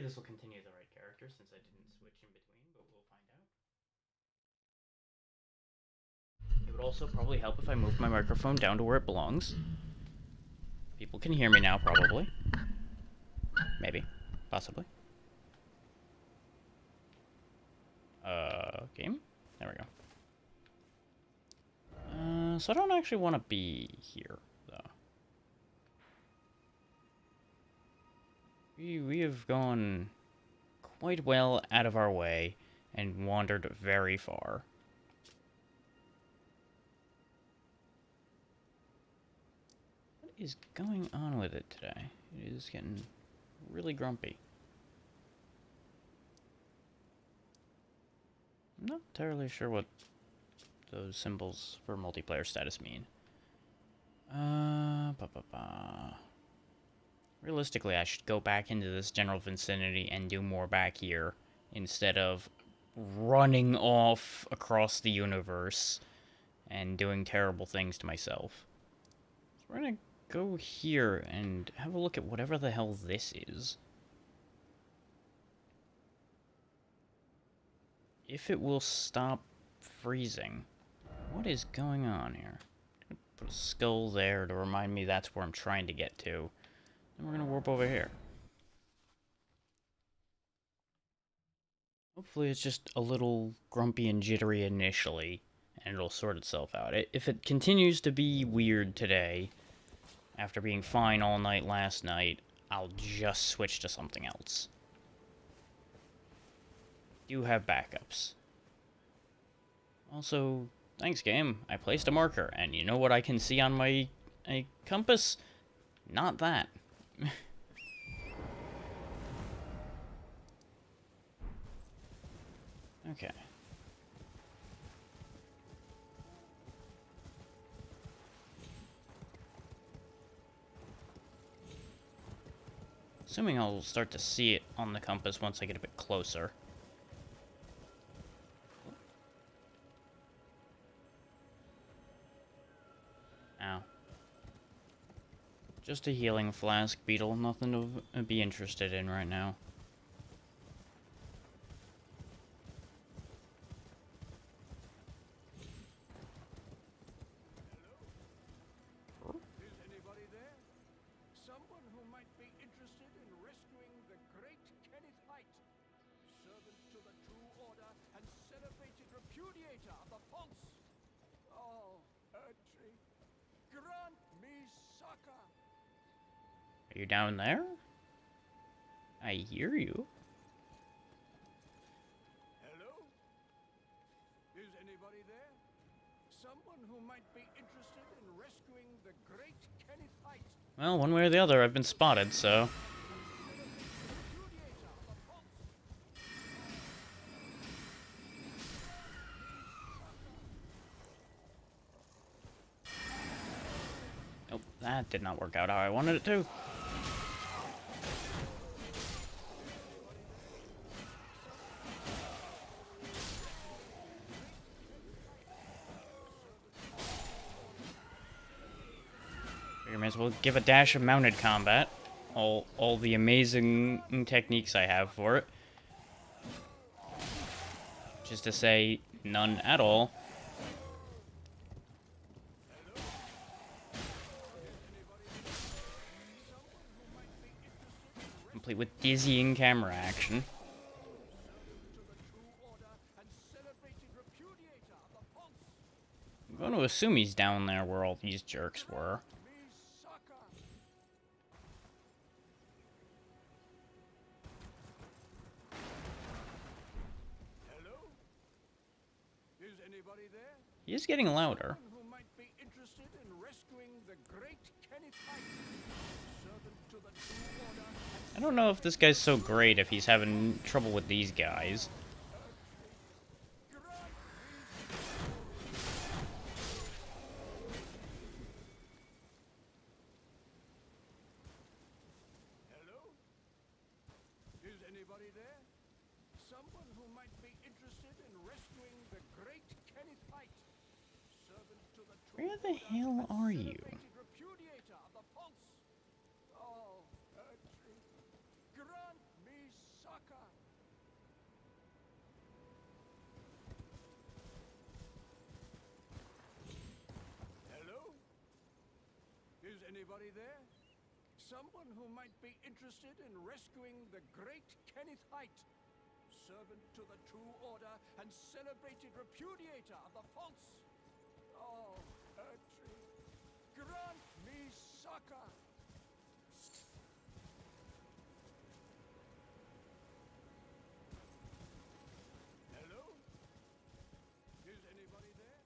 this will continue the right character since I didn't switch in between, but we'll find out. It would also probably help if I moved my microphone down to where it belongs. People can hear me now, probably. Maybe. Possibly. Game? There we go. So I don't actually want to be here, though. We have gone quite well out of our way and wandered very far. What is going on with it today? It is getting really grumpy. I'm not entirely sure what those symbols for multiplayer status mean. Realistically, I should go back into this general vicinity and do more back here instead of running off across the universe and doing terrible things to myself. So we're gonna go here and have a look at whatever the hell this is. If it will stop freezing. What is going on here? Put a skull there to remind me that's where I'm trying to get to. And we're gonna warp over here. Hopefully it's just a little grumpy and jittery initially, and it'll sort itself out. If it continues to be weird today, after being fine all night last night, I'll just switch to something else. Do have backups. Also, thanks game, I placed a marker, and you know what I can see on my compass? Not that. Okay. Assuming I'll start to see it on the compass once I get a bit closer. Ow. Just a healing flask, Beetle. Nothing to be interested in right now. Are you down there? I hear you. Hello? Is anybody there? Someone who might be interested in rescuing the great Kenneth Haight. Well, one way or the other, I've been spotted, so... Nope, that did not work out how I wanted it to. You may as well give a dash of mounted combat. All the amazing techniques I have for it. Just to say, none at all. Complete with dizzying camera action. I'm going to assume he's down there where all these jerks were. He is getting louder. I don't know if this guy's so great if he's having trouble with these guys. Where the hell are you? anybody there? Someone who might be interested in rescuing the great Kenneth Height, servant to the True Order and celebrated repudiator of the false. Oh, Erdtree, grant me succor! Hello? Is anybody there?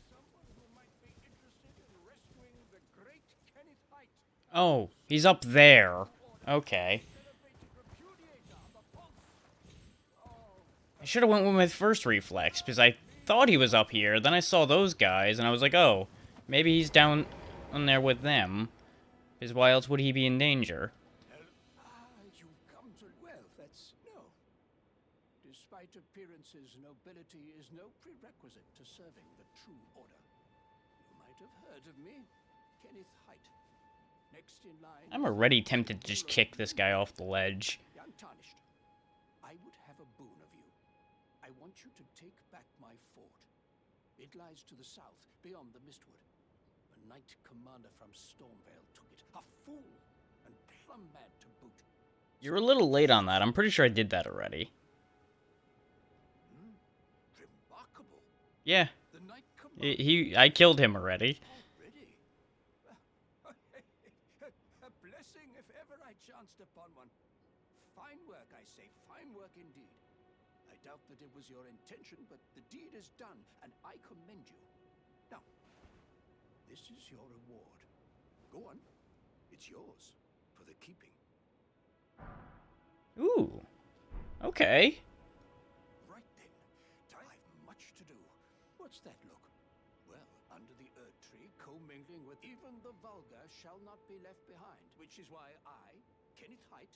Someone who might be interested in rescuing the great Kenneth Height, Oh, he's up there. Okay. celebrated repudiator of the false. Oh, I should have went with my first reflex, because I thought he was up here, then I saw those guys, and I was like, oh, maybe he's down on there with them. Because why else would he be in danger? you've come to... Well, that's... No. Despite appearances, nobility is no prerequisite to serving the True Order. You might have heard of me, Kenneth Height. Next in line... I'm already tempted to just kick this guy off the ledge. The Untarnished. I would have a boon of you. I want you to take back my fort. It lies to the south, beyond the Mistwood. A knight commander from Stormvale took it. A fool, and plumb mad to boot. You're a little late on that. I'm pretty sure I did that already. Remarkable. Yeah, The knight commander I killed him already. already. A blessing if ever I chanced upon one. Fine work, I say. Fine work indeed. I doubt that it was your intention, but the deed is done, and I commend you. Now, this is your reward. Go on. It's yours for the keeping. Ooh. Okay. Right then. I've much to do. What's that look? Well, under the Erdtree, commingling with even the vulgar shall not be left behind. Which is why I, Kenneth Height,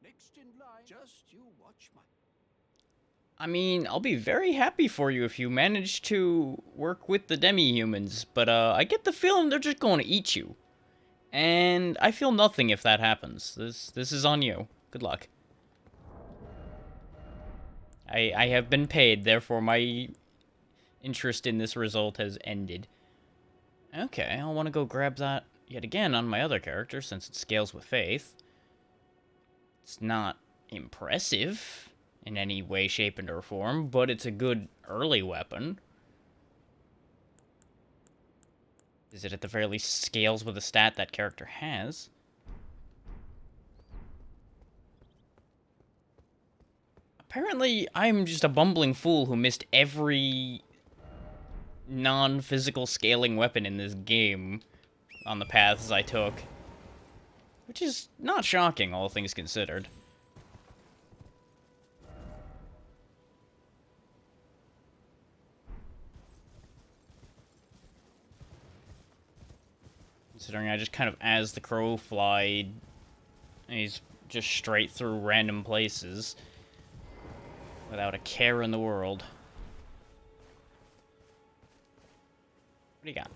next in line, just you watch my... I mean, I'll be very happy for you if you manage to work with the demi-humans, but I get the feeling they're just going to eat you. And I feel nothing if that happens. This is on you. Good luck. I have been paid, therefore my interest in this result has ended. Okay, I'll want to go grab that yet again on my other character, since it scales with faith. It's not impressive in any way, shape, or form, but it's a good early weapon. Is it at the very least scales with a stat that character has? Apparently, I'm just a bumbling fool who missed every non-physical scaling weapon in this game on the paths I took. Which is not shocking, all things considered. Considering I just kind of, as the crow flied, he's just straight through random places without a care in the world. What do you got?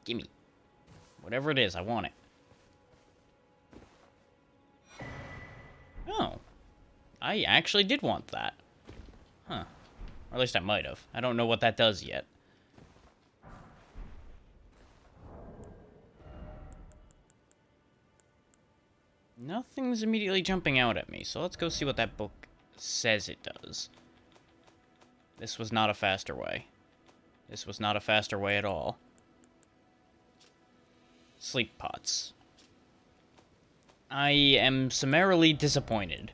Gimme. Whatever it is, I want it. Oh. I actually did want that. Huh. Or at least I might have. I don't know what that does yet. Nothing's immediately jumping out at me, so let's go see what that book says it does. This was not a faster way. This was not a faster way at all. Sleep pots. I am summarily disappointed.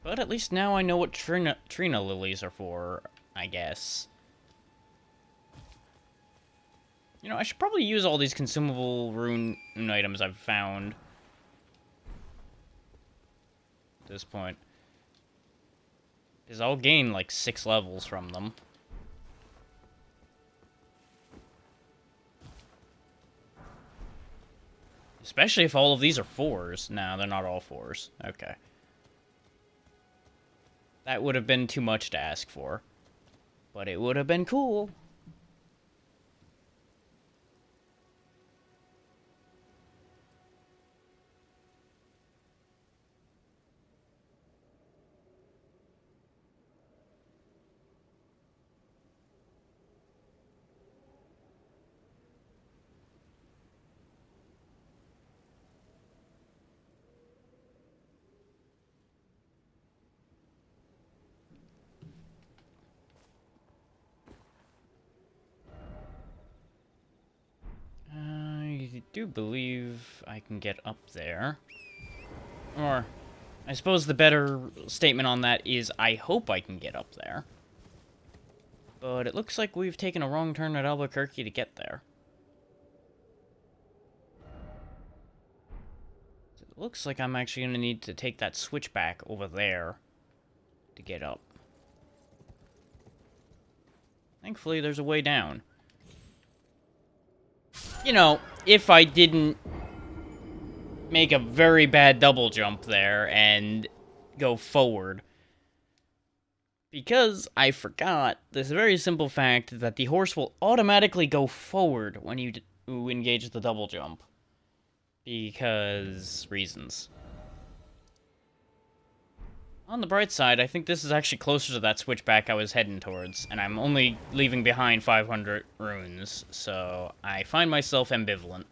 But at least now I know what Trina lilies are for, I guess. You know, I should probably use all these consumable rune items I've found at this point. Because I'll gain, like, 6 levels from them. Especially if all of these are 4s. No, they're not all 4s. Okay. That would have been too much to ask for. But it would have been cool. do believe I can get up there. Or, I suppose the better statement on that is I hope I can get up there. But it looks like we've taken a wrong turn at Albuquerque to get there. It looks like I'm actually going to need to take that switchback over there to get up. Thankfully, there's a way down. You know, if I didn't make a very bad double jump there and go forward. Because I forgot this very simple fact that the horse will automatically go forward when you engage the double jump. Because reasons. On the bright side, I think this is actually closer to that switchback I was heading towards, and I'm only leaving behind 500 runes, so I find myself ambivalent.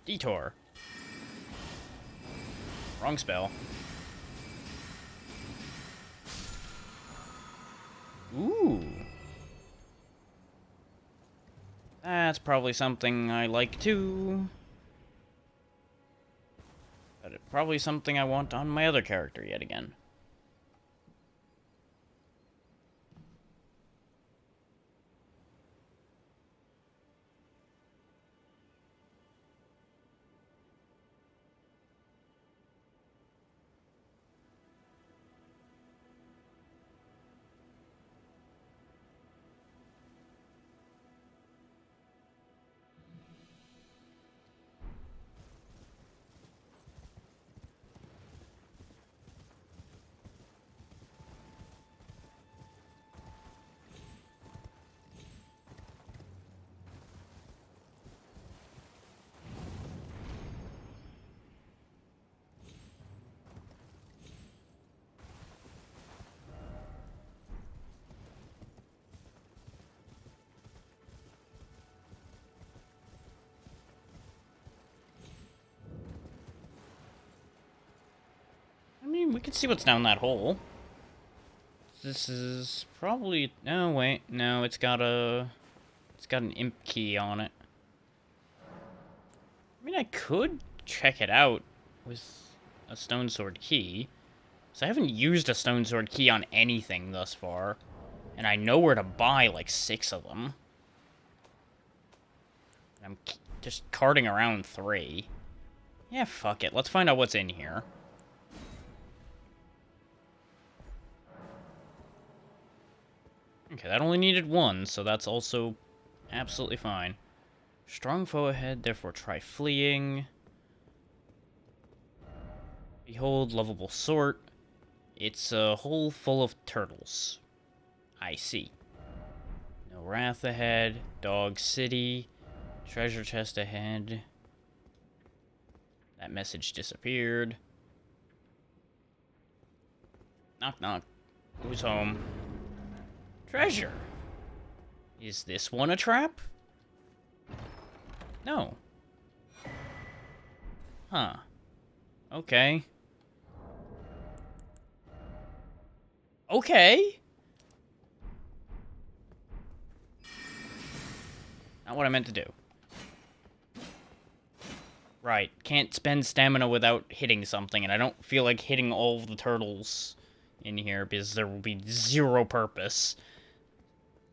Detour. Wrong spell. Ooh. That's probably something I like too. But it's probably something I want on my other character yet again. I mean, we can see what's down that hole. This is probably... Oh, wait. No, it's got an imp key on it. I mean, I could check it out with a stone sword key. So I haven't used a stone sword key on anything thus far. And I know where to buy like 6 of them. I'm just carting around 3. Yeah, fuck it. Let's find out what's in here. Okay, that only needed 1, so that's also absolutely fine. Strong foe ahead, therefore try fleeing. Behold, lovable sort. It's a hole full of turtles. I see. No wrath ahead. Dog City. Treasure chest ahead. That message disappeared. Knock knock. Who's home? Treasure. Is this one a trap? No. Huh. Okay. Okay. Not what I meant to do. Right. Can't spend stamina without hitting something, and I don't feel like hitting all of the turtles in here because there will be 0 purpose.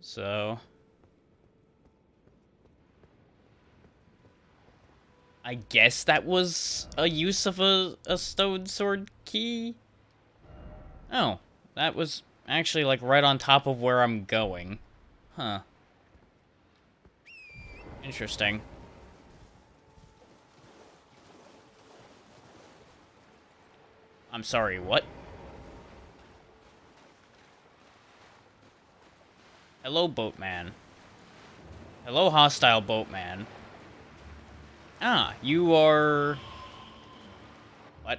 So... I guess that was a use of a stone sword key? Oh, that was actually, like, right on top of where I'm going. Huh. Interesting. I'm sorry, what? Hello, boatman. Hello, hostile boatman. Ah, you are... What?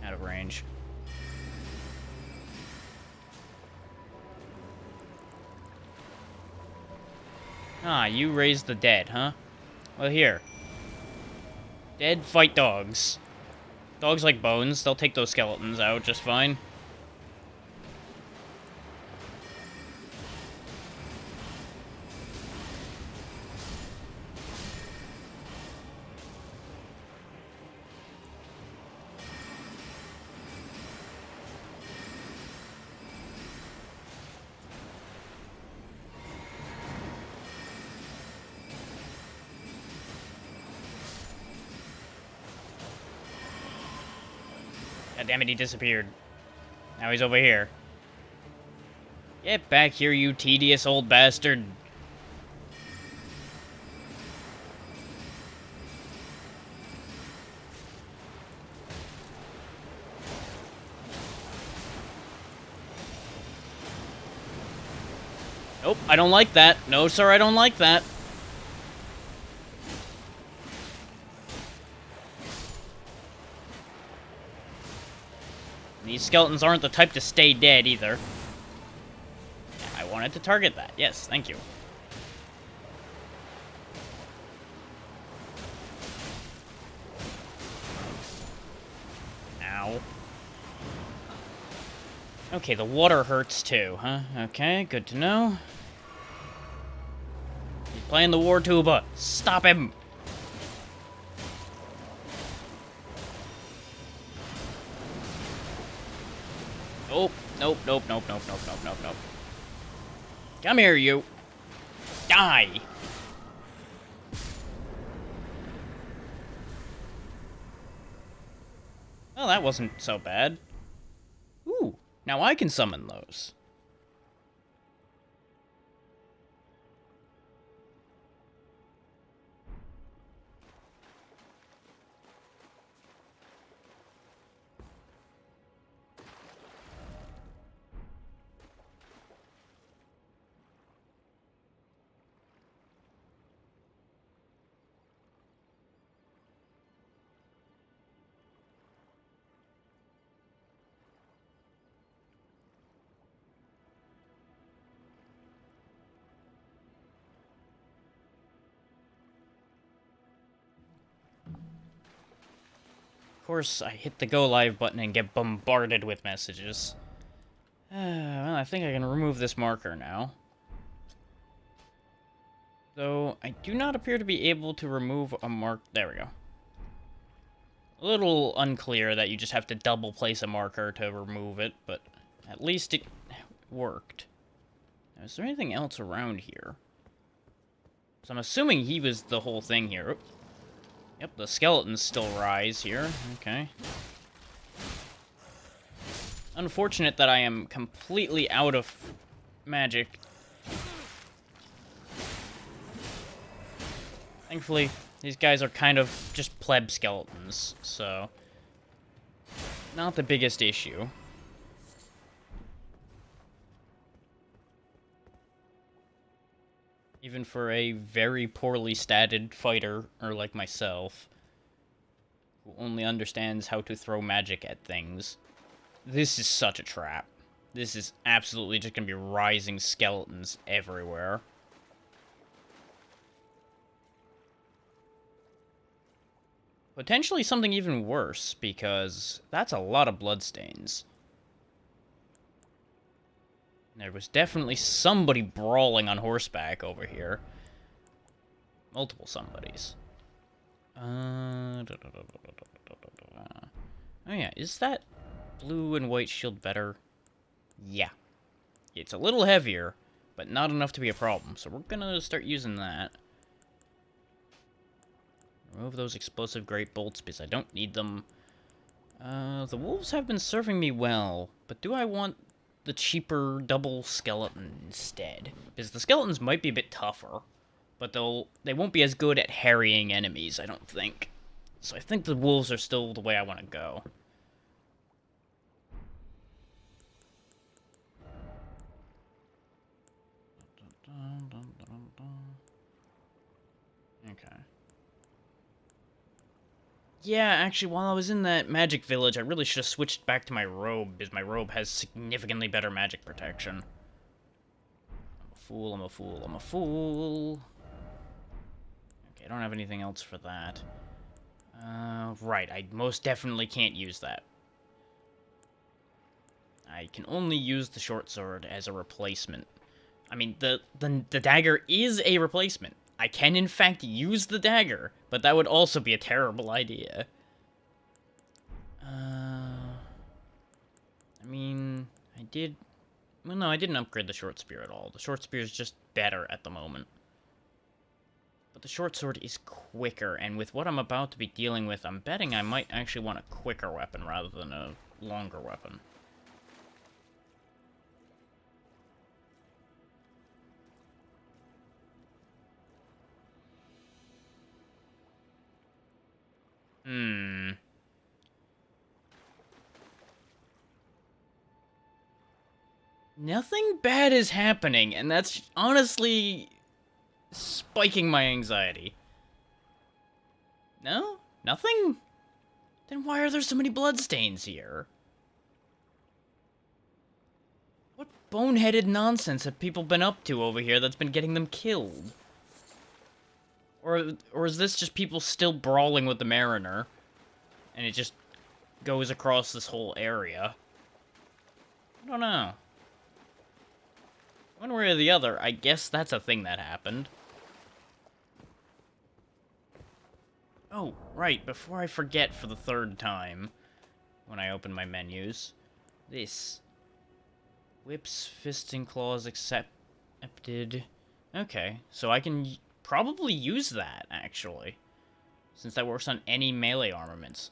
Out of range. Ah, you raise the dead, huh? Well, here. Dead fight dogs. Dogs like bones. They'll take those skeletons out just fine. God damn it, he disappeared. Now he's over here. Get back here, you tedious old bastard. Nope, I don't like that. No, sir, I don't like that. These skeletons aren't the type to stay dead, either. I wanted to target that. Yes, thank you. Ow. Okay, the water hurts too, huh? Okay, good to know. He's playing the war tuba. Stop him! Nope, nope, nope, nope, nope, nope, nope, nope, nope. Come here, you. Die! Well, that wasn't so bad. Ooh, now I can summon those. Of course, I hit the go live button and get bombarded with messages. Well, I think I can remove this marker now. Though, I do not appear to be able to remove a mark. There we go. A little unclear that you just have to double place a marker to remove it, but at least it worked. Now, is there anything else around here? So I'm assuming he was the whole thing here. Oop. Yep, the skeletons still rise here. Okay. Unfortunate that I am completely out of magic. Thankfully, these guys are kind of just pleb skeletons, so not the biggest issue. Even for a very poorly statted fighter, or like myself, who only understands how to throw magic at things. This is such a trap. This is absolutely just gonna be rising skeletons everywhere. Potentially something even worse, because that's a lot of bloodstains. There was definitely somebody brawling on horseback over here. Multiple somebodies. Oh yeah, is that blue and white shield better? Yeah. It's a little heavier, but not enough to be a problem, so we're gonna start using that. Remove those explosive great bolts, because I don't need them. The wolves have been serving me well, but do I want the cheaper double skeleton instead? Because the skeletons might be a bit tougher, but they won't be as good at harrying enemies, I don't think. So I think the wolves are still the way I want to go. Okay. Yeah, actually, while I was in that magic village, I really should have switched back to my robe, because my robe has significantly better magic protection. I'm a fool, I'm a fool, I'm a fool. Okay, I don't have anything else for that. Right, I most definitely can't use that. I can only use the short sword as a replacement. I mean, the dagger is a replacement. I can, in fact, use the dagger, but that would also be a terrible idea. I mean, I did... Well, no, I didn't upgrade the short spear at all. The short spear is just better at the moment. But the short sword is quicker, and with what I'm about to be dealing with, I'm betting I might actually want a quicker weapon rather than a longer weapon. Nothing bad is happening, and that's honestly spiking my anxiety. No? Nothing? Then why are there so many bloodstains here? What boneheaded nonsense have people been up to over here that's been getting them killed? Or is this just people still brawling with the Mariner? And it just goes across this whole area? I don't know. One way or the other, I guess that's a thing that happened. Oh, right, before I forget for the third time, when I open my menus, this. Whips, fists, and claws accepted. Okay, so I can probably use that, actually. Since that works on any melee armaments.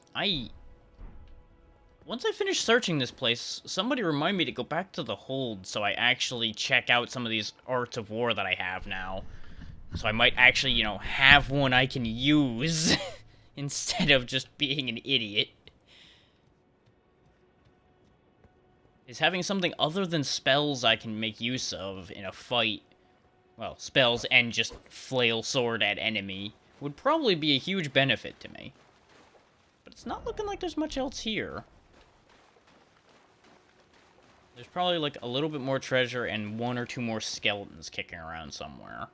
Once I finish searching this place, somebody remind me to go back to the hold so I actually check out some of these Arts of War that I have now. So I might actually, you know, have one I can use instead of just being an idiot. Is having something other than spells I can make use of in a fight, well, spells and just flail sword at enemy, would probably be a huge benefit to me. But it's not looking like there's much else here. There's probably like a little bit more treasure and one or two more skeletons kicking around somewhere.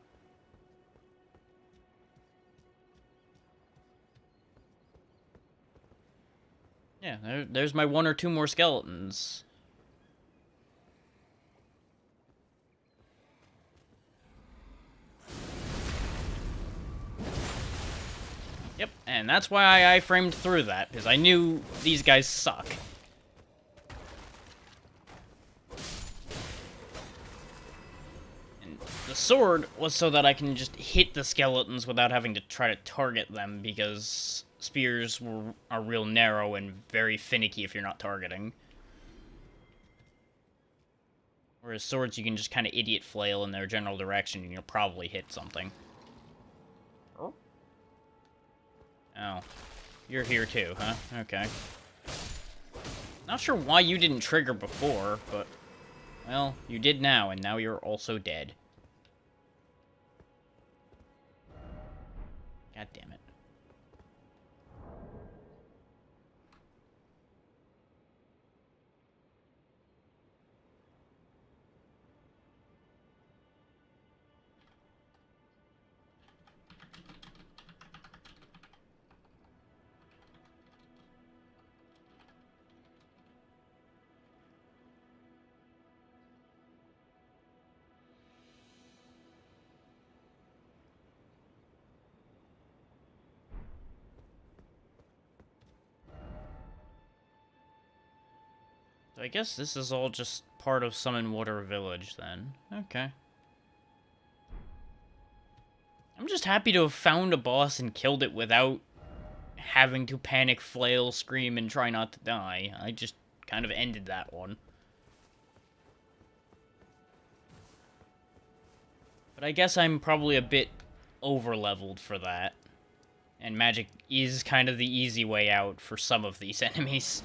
Yeah, there's my one or two more skeletons. Yep, and that's why I framed through that, because I knew these guys suck. And the sword was so that I can just hit the skeletons without having to try to target them, because spears are real narrow and very finicky if you're not targeting. Whereas swords, you can just kind of idiot flail in their general direction and you'll probably hit something. Oh. You're here too, huh? Okay. Not sure why you didn't trigger before, but... Well, you did now, and now you're also dead. God damn it. So I guess this is all just part of Summon Water Village, then. Okay. I'm just happy to have found a boss and killed it without having to panic, flail, scream, and try not to die. I just kind of ended that one. But I guess I'm probably a bit over-leveled for that. And magic is kind of the easy way out for some of these enemies.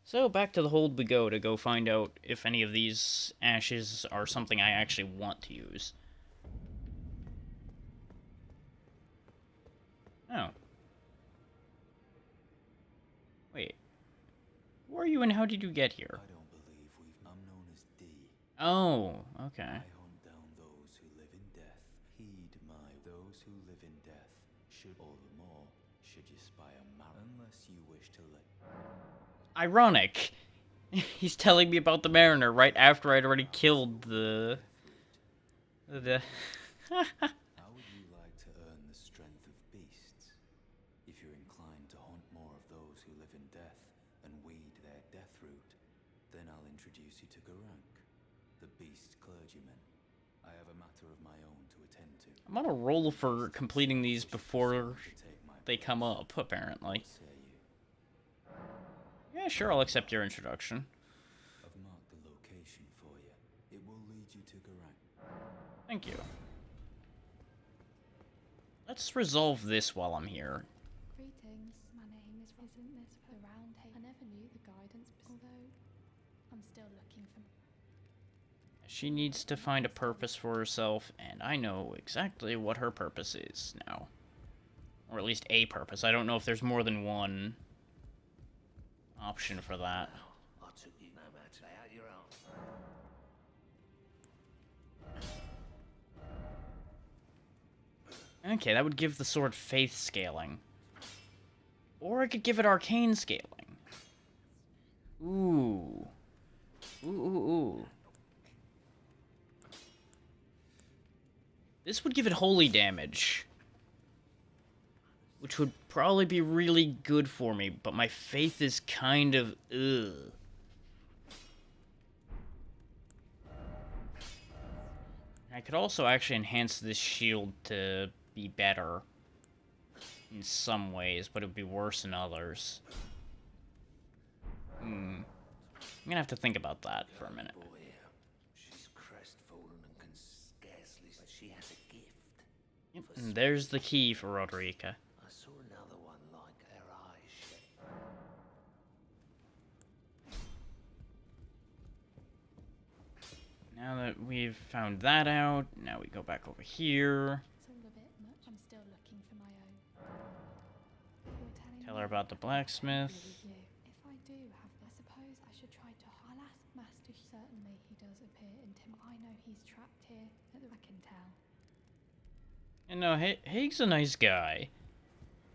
So back to the hold we go to go find out if any of these ashes are something I actually want to use. Oh. Wait. Who are you and how did you get here? I don't believe I'm known as D. Oh, okay. I hunt down those who live in death. Heed my those who live in death. should, all the more, should you spy a unless you wish to let. Ironic. He's telling me about the Mariner right after I'd already killed the... How would you like to earn the strength of beasts? If you're inclined to haunt more of those who live in death and weed their death root, then I'll introduce you to Garank, the beast clergyman. I have a matter of my own to attend to. I'm on a roll for completing these before To take my they come up, apparently. What say you? Yeah, sure, I'll accept your introduction. I've marked the location for you. It will lead you to Garank. Thank you. Let's resolve this while I'm here. Greetings, my name is Isn't this the round table? I never knew the guidance, although I'm still looking for. She needs to find a purpose for herself, and I know exactly what her purpose is now. Or at least a purpose. I don't know if there's more than one option for that. I took you no matter how you're on. Okay, that would give the sword faith scaling. Or I could give it arcane scaling. Ooh. Ooh. This would give it holy damage. Which would probably be really good for me, but my faith is kind of ugh. I could also actually enhance this shield to be better in some ways, but it would be worse in others. I'm gonna have to think about that for a minute. Boy, she's crestfallen and can scarcely. But she has a gift. Yep, and there's the key for Roderica. I saw another one like her eyes. Now that we've found that out, now we go back over here. It's all a bit much. I'm still looking for my own. You're telling Tell me her about the blacksmith. with you. If I do have this, I suppose I should try to. I'll ask Master. Certainly, he does appear in Tim. I know he's trapped here. I can tell. And no, Haig's a nice guy.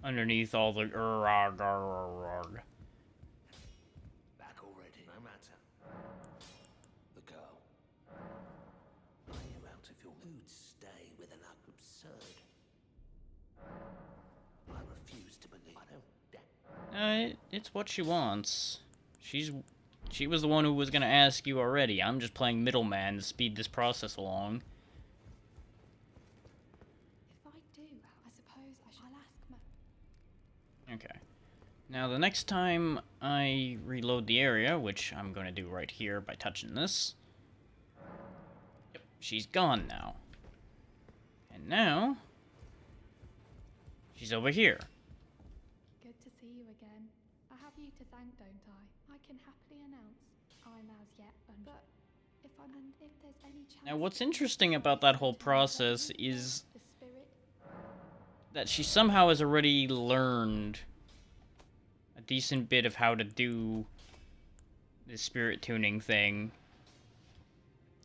Underneath all the Back already, no matter. The girl. Are you out of your mood? Stay with an absurd. I refuse to believe. I don't. It's what she wants. She was the one who was gonna ask you already. I'm just playing middleman to speed this process along. If I do, I suppose I'll ask my. Okay. Now the next time I reload the area, which I'm gonna do right here by touching this. Yep, she's gone now. And now she's over here. Good to see you again. I have you to thank, don't I? I can happily announce I'm as yet but if there's any chance. Now what's interesting about that whole process is the spirit. that she somehow has already learned a decent bit of how to do this spirit tuning thing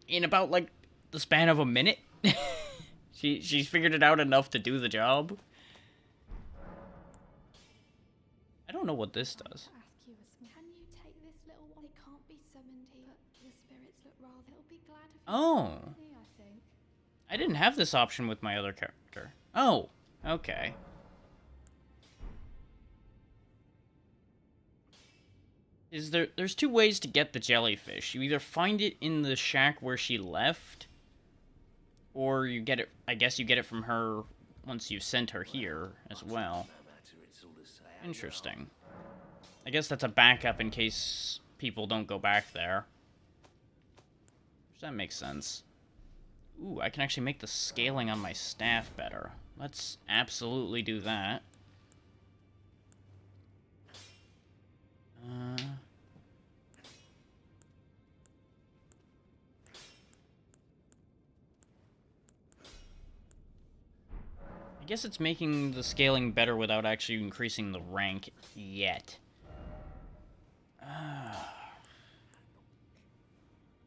in about like the span of a minute. She's figured it out enough to do the job. I don't know what this does. Ask you can you take this little one? It can't be summoned here, but the spirits look rather. It'll be glad of Oh. company, I think. I didn't have this option with my other character. Oh, okay. There's two ways to get the jellyfish. You either find it in the shack where she left, or you get it, I guess you get it from her once you've sent her here as well. No matter, it's all the same. Interesting. I guess that's a backup in case people don't go back there. Does that make sense? Ooh, I can actually make the scaling on my staff better. Let's absolutely do that. I guess it's making the scaling better without actually increasing the rank yet.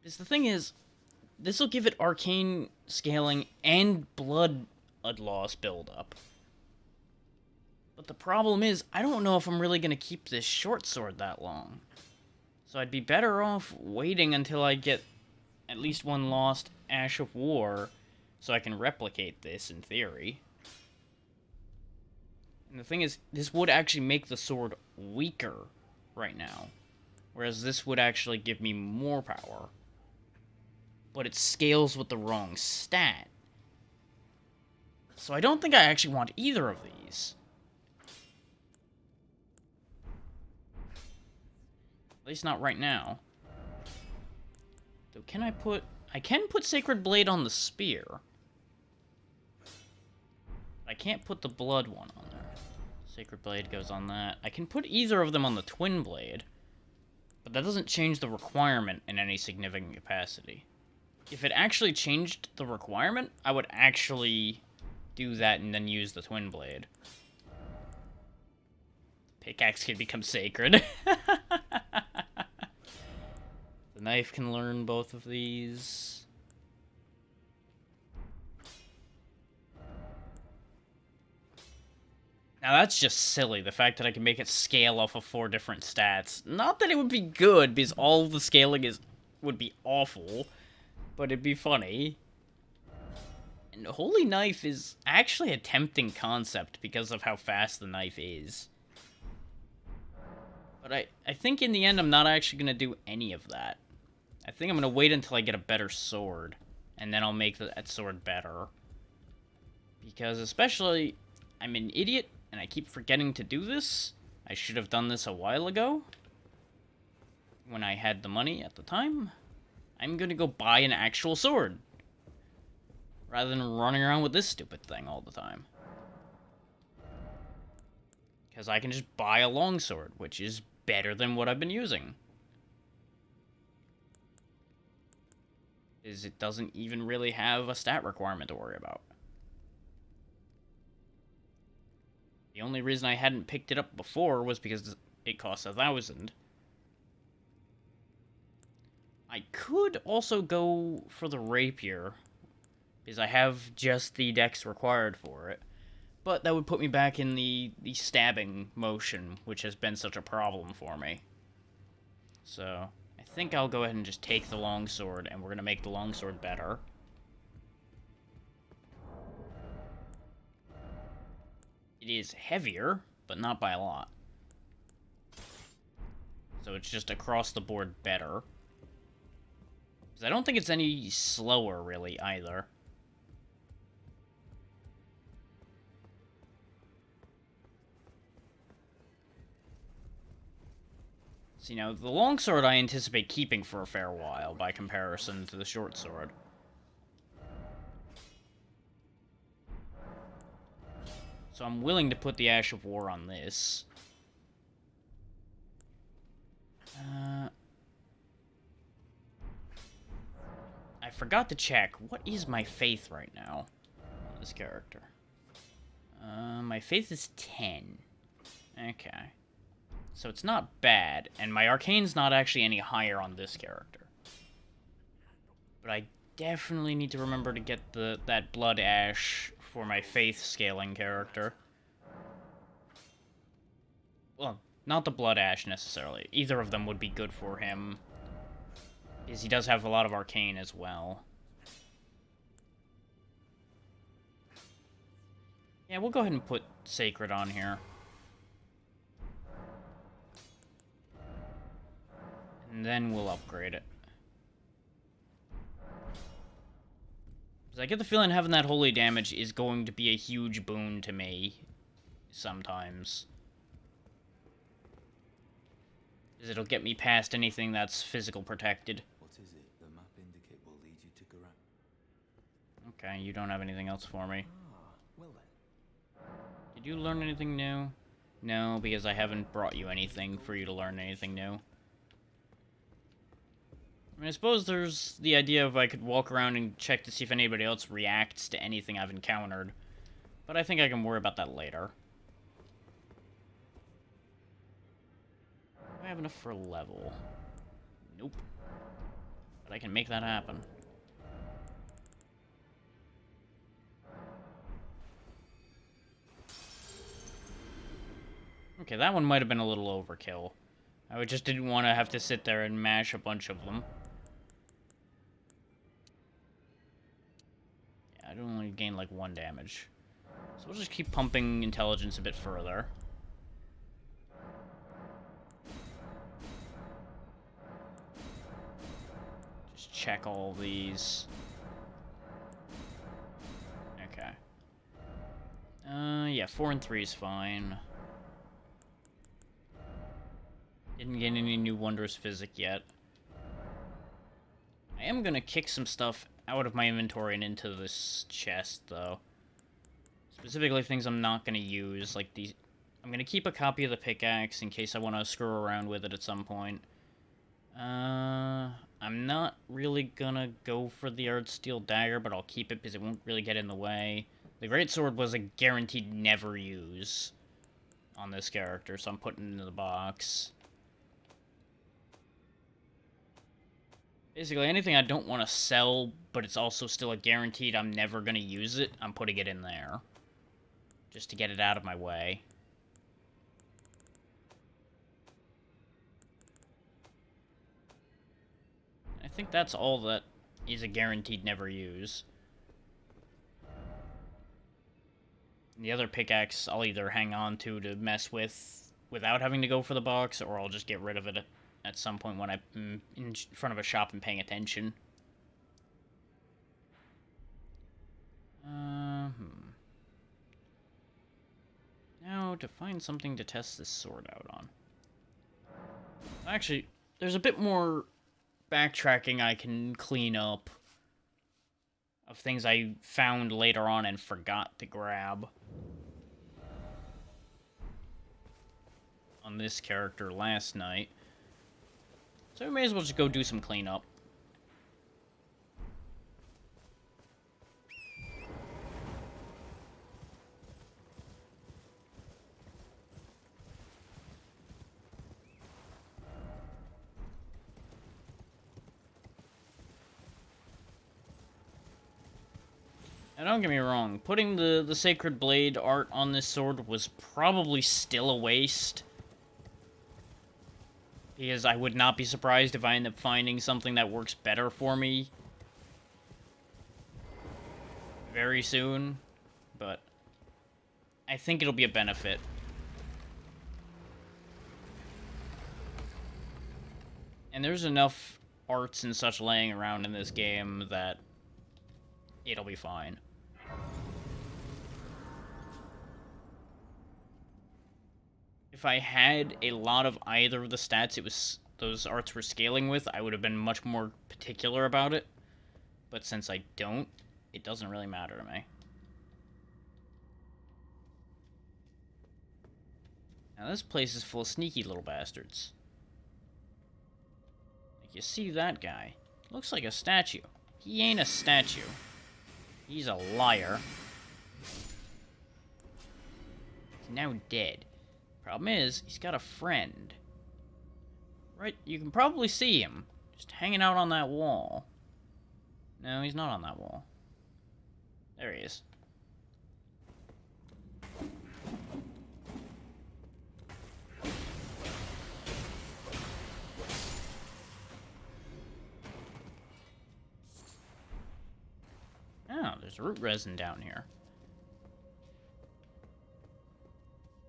Because the thing is, this will give it arcane scaling and blood loss buildup. But the problem is, I don't know if I'm really going to keep this short sword that long. So I'd be better off waiting until I get at least one lost Ash of War, so I can replicate this in theory. And the thing is, this would actually make the sword weaker right now, whereas this would actually give me more power. But it scales with the wrong stat. So I don't think I actually want either of these. At least not right now. Though, can I put... I can put Sacred Blade on the spear. I can't put the blood one on there. Sacred Blade goes on that. I can put either of them on the Twin Blade. But that doesn't change the requirement in any significant capacity. If it actually changed the requirement, I would actually do that and then use the Twin Blade. Pickaxe can become sacred. The knife can learn both of these. Now that's just silly, the fact that I can make it scale off of 4 different stats. Not that it would be good, because all the scaling would be awful, but it'd be funny. And Holy Knife is actually a tempting concept because of how fast the knife is. But I think in the end I'm not actually going to do any of that. I think I'm going to wait until I get a better sword, and then I'll make that sword better. Because especially, I'm an idiot, and I keep forgetting to do this. I should have done this a while ago, when I had the money at the time. I'm going to go buy an actual sword, rather than running around with this stupid thing all the time. Because I can just buy a longsword, which is better than what I've been using. It doesn't even really have a stat requirement to worry about. The only reason I hadn't picked it up before was because it costs 1,000. I could also go for the rapier, because I have just the dex required for it. But that would put me back in the stabbing motion, which has been such a problem for me. So, I think I'll go ahead and just take the longsword, and we're going to make the longsword better. It is heavier, but not by a lot. So it's just across the board better. Because I don't think it's any slower, really, either. See, now, the longsword I anticipate keeping for a fair while, by comparison to the short sword. So I'm willing to put the Ash of War on this. I forgot to check. What is my faith right now on this character? My faith is 10. Okay. So it's not bad, and my arcane's not actually any higher on this character. But I definitely need to remember to get that Blood Ash for my faith scaling character. Well, not the Blood Ash necessarily. Either of them would be good for him, because he does have a lot of arcane as well. Yeah, we'll go ahead and put Sacred on here. And then we'll upgrade it. Because I get the feeling having that holy damage is going to be a huge boon to me sometimes. Because it'll get me past anything that's physical protected. What is it the map indicate will lead you to Garan? Okay, you don't have anything else for me. Well then. Did you learn anything new? No, because I haven't brought you anything for you to learn anything new. I mean, I suppose there's the idea of I could walk around and check to see if anybody else reacts to anything I've encountered. But I think I can worry about that later. Do I have enough for a level? Nope. But I can make that happen. Okay, that one might have been a little overkill. I just didn't want to have to sit there and mash a bunch of them. Yeah, I'd only gain like 1 damage. So we'll just keep pumping intelligence a bit further. Just check all these. Okay. Yeah, 4 and 3 is fine. Didn't get any new Wondrous Physic yet. I am gonna kick some stuff out of my inventory and into this chest, though. Specifically things I'm not gonna use, like these. I'm gonna keep a copy of the pickaxe in case I want to screw around with it at some point. I'm not really gonna go for the Ardsteel Dagger, but I'll keep it because it won't really get in the way. The Greatsword was a guaranteed never use on this character, so I'm putting it into the box. Basically, anything I don't want to sell, but it's also still a guaranteed I'm never going to use it, I'm putting it in there. Just to get it out of my way. I think that's all that is a guaranteed never use. The other pickaxe I'll either hang on to mess with without having to go for the box, or I'll just get rid of it at some point when I'm in front of a shop and paying attention. Now, to find something to test this sword out on. Actually, there's a bit more backtracking I can clean up of things I found later on and forgot to grab on this character last night. So we may as well just go do some cleanup. Now, don't get me wrong, putting the Sacred Blade art on this sword was probably still a waste. Because I would not be surprised if I end up finding something that works better for me very soon. But I think it'll be a benefit. And there's enough arts and such laying around in this game that it'll be fine. If I had a lot of either of the stats those arts were scaling with, I would have been much more particular about it. But since I don't, it doesn't really matter to me. Now this place is full of sneaky little bastards. Like, you see that guy? Looks like a statue. He ain't a statue. He's a liar. He's now dead. Problem is, he's got a friend. Right, you can probably see him. Just hanging out on that wall. No, he's not on that wall. There he is. Oh, there's root resin down here.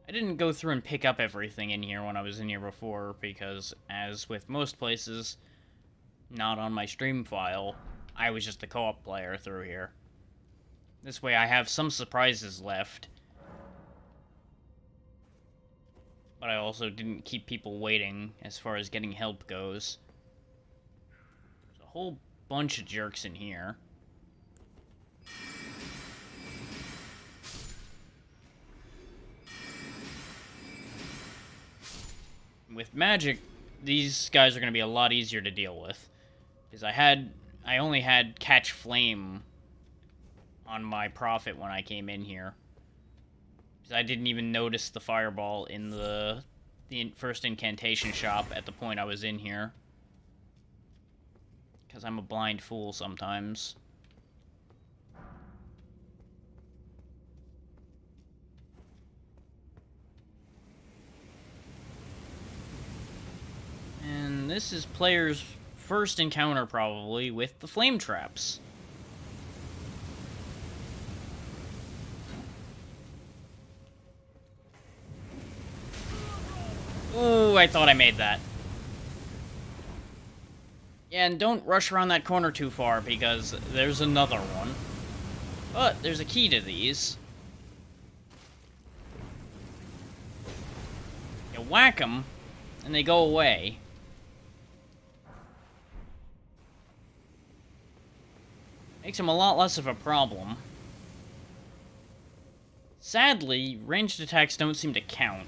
I didn't go through and pick up everything in here when I was in here before, because, as with most places, not on my stream file, I was just the co-op player through here. This way I have some surprises left. But I also didn't keep people waiting as far as getting help goes. There's a whole bunch of jerks in here. With magic, these guys are going to be a lot easier to deal with. Because I only had Catch Flame on my Prophet when I came in here. Because I didn't even notice the fireball in the first incantation shop at the point I was in here. Because I'm a blind fool sometimes. And this is players' first encounter, probably, with the flame traps. Ooh, I thought I made that. Yeah, and don't rush around that corner too far, because there's another one. But there's a key to these. You whack them, and they go away. Makes them a lot less of a problem. Sadly, ranged attacks don't seem to count.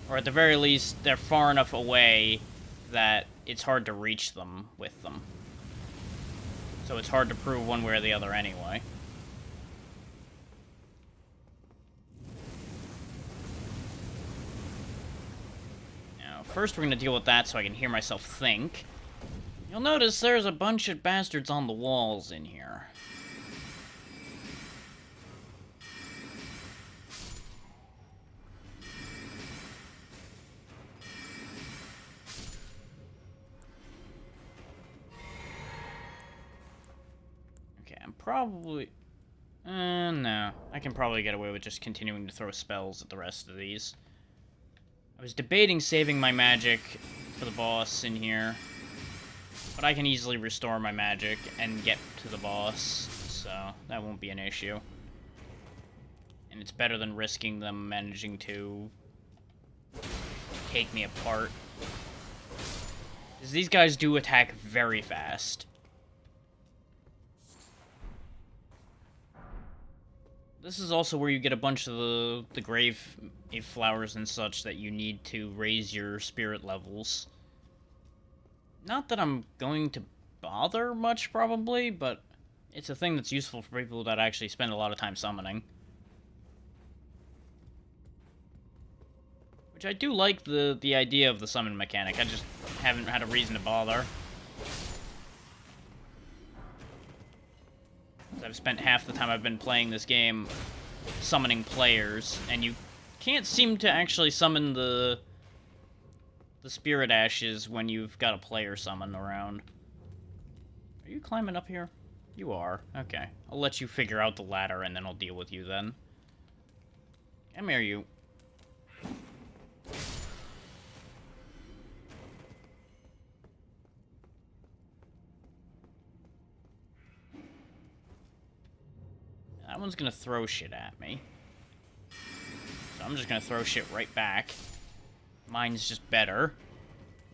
Or at the very least, they're far enough away that it's hard to reach them with them. So it's hard to prove one way or the other anyway. Now, first we're going to deal with that so I can hear myself think. You'll notice there's a bunch of bastards on the walls in here. Probably... no. I can probably get away with just continuing to throw spells at the rest of these. I was debating saving my magic for the boss in here, but I can easily restore my magic and get to the boss, so that won't be an issue. And it's better than risking them managing to take me apart. Because these guys do attack very fast. This is also where you get a bunch of the grave flowers and such that you need to raise your spirit levels. Not that I'm going to bother much, probably, but it's a thing that's useful for people that actually spend a lot of time summoning. Which I do like the idea of the summon mechanic, I just haven't had a reason to bother. I've spent half the time I've been playing this game summoning players, and you can't seem to actually summon the spirit ashes when you've got a player summon around. Are you climbing up here? You are. Okay. I'll let you figure out the ladder, and then I'll deal with you then. Come here, you. That one's gonna throw shit at me. So I'm just gonna throw shit right back. Mine's just better.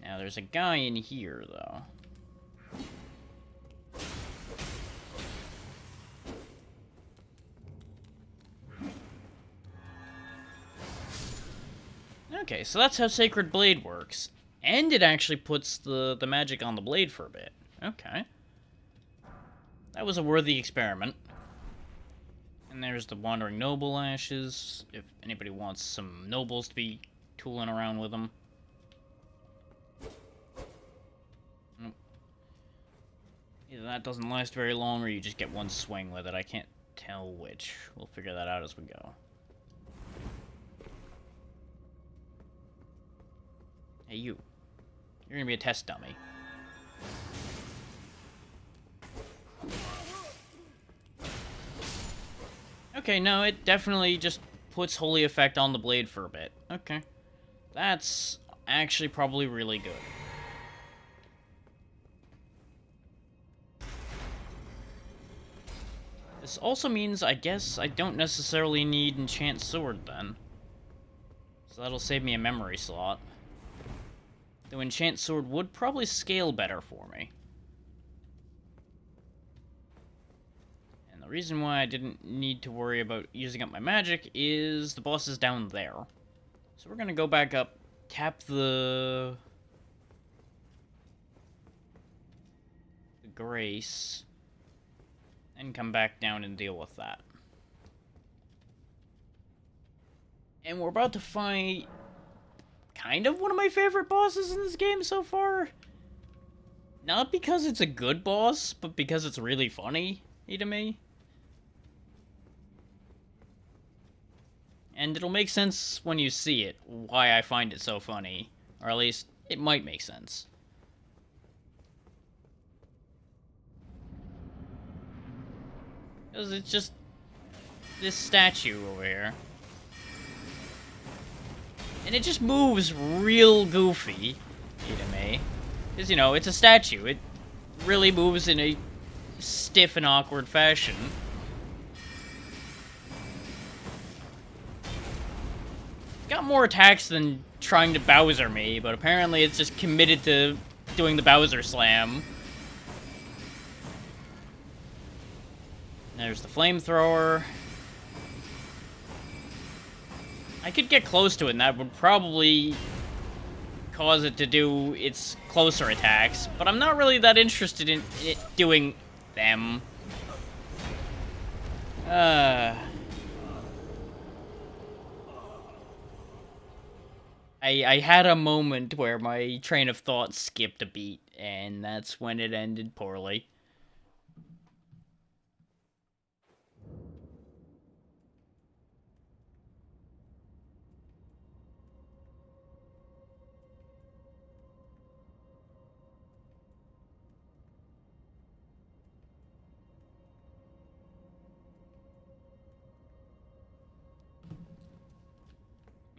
Now there's a guy in here, though. Okay, so that's how Sacred Blade works. And it actually puts the magic on the blade for a bit. Okay. That was a worthy experiment. And there's the Wandering Noble ashes, if anybody wants some nobles to be tooling around with them. Either that doesn't last very long, or you just get one swing with it. I can't tell which. We'll figure that out as we go. Hey, you. You're gonna be a test dummy. Okay, no, it definitely just puts Holy Effect on the blade for a bit. Okay. That's actually probably really good. This also means, I guess, I don't necessarily need Enchant Sword, then. So that'll save me a memory slot. Though Enchant Sword would probably scale better for me. The reason why I didn't need to worry about using up my magic is the boss is down there. So we're gonna go back up, tap the Grace, and come back down and deal with that. And we're about to fight kind of one of my favorite bosses in this game so far. Not because it's a good boss, but because it's really funny to me. And it'll make sense when you see it, why I find it so funny. Or at least, it might make sense. Because it's just this statue over here. And it just moves real goofy to me. Because, you know, it's a statue. It really moves in a stiff and awkward fashion. Got more attacks than trying to Bowser me, but apparently it's just committed to doing the Bowser Slam. There's the flamethrower. I could get close to it, and that would probably cause it to do its closer attacks, but I'm not really that interested in it doing them. I had a moment where my train of thought skipped a beat, and that's when it ended poorly.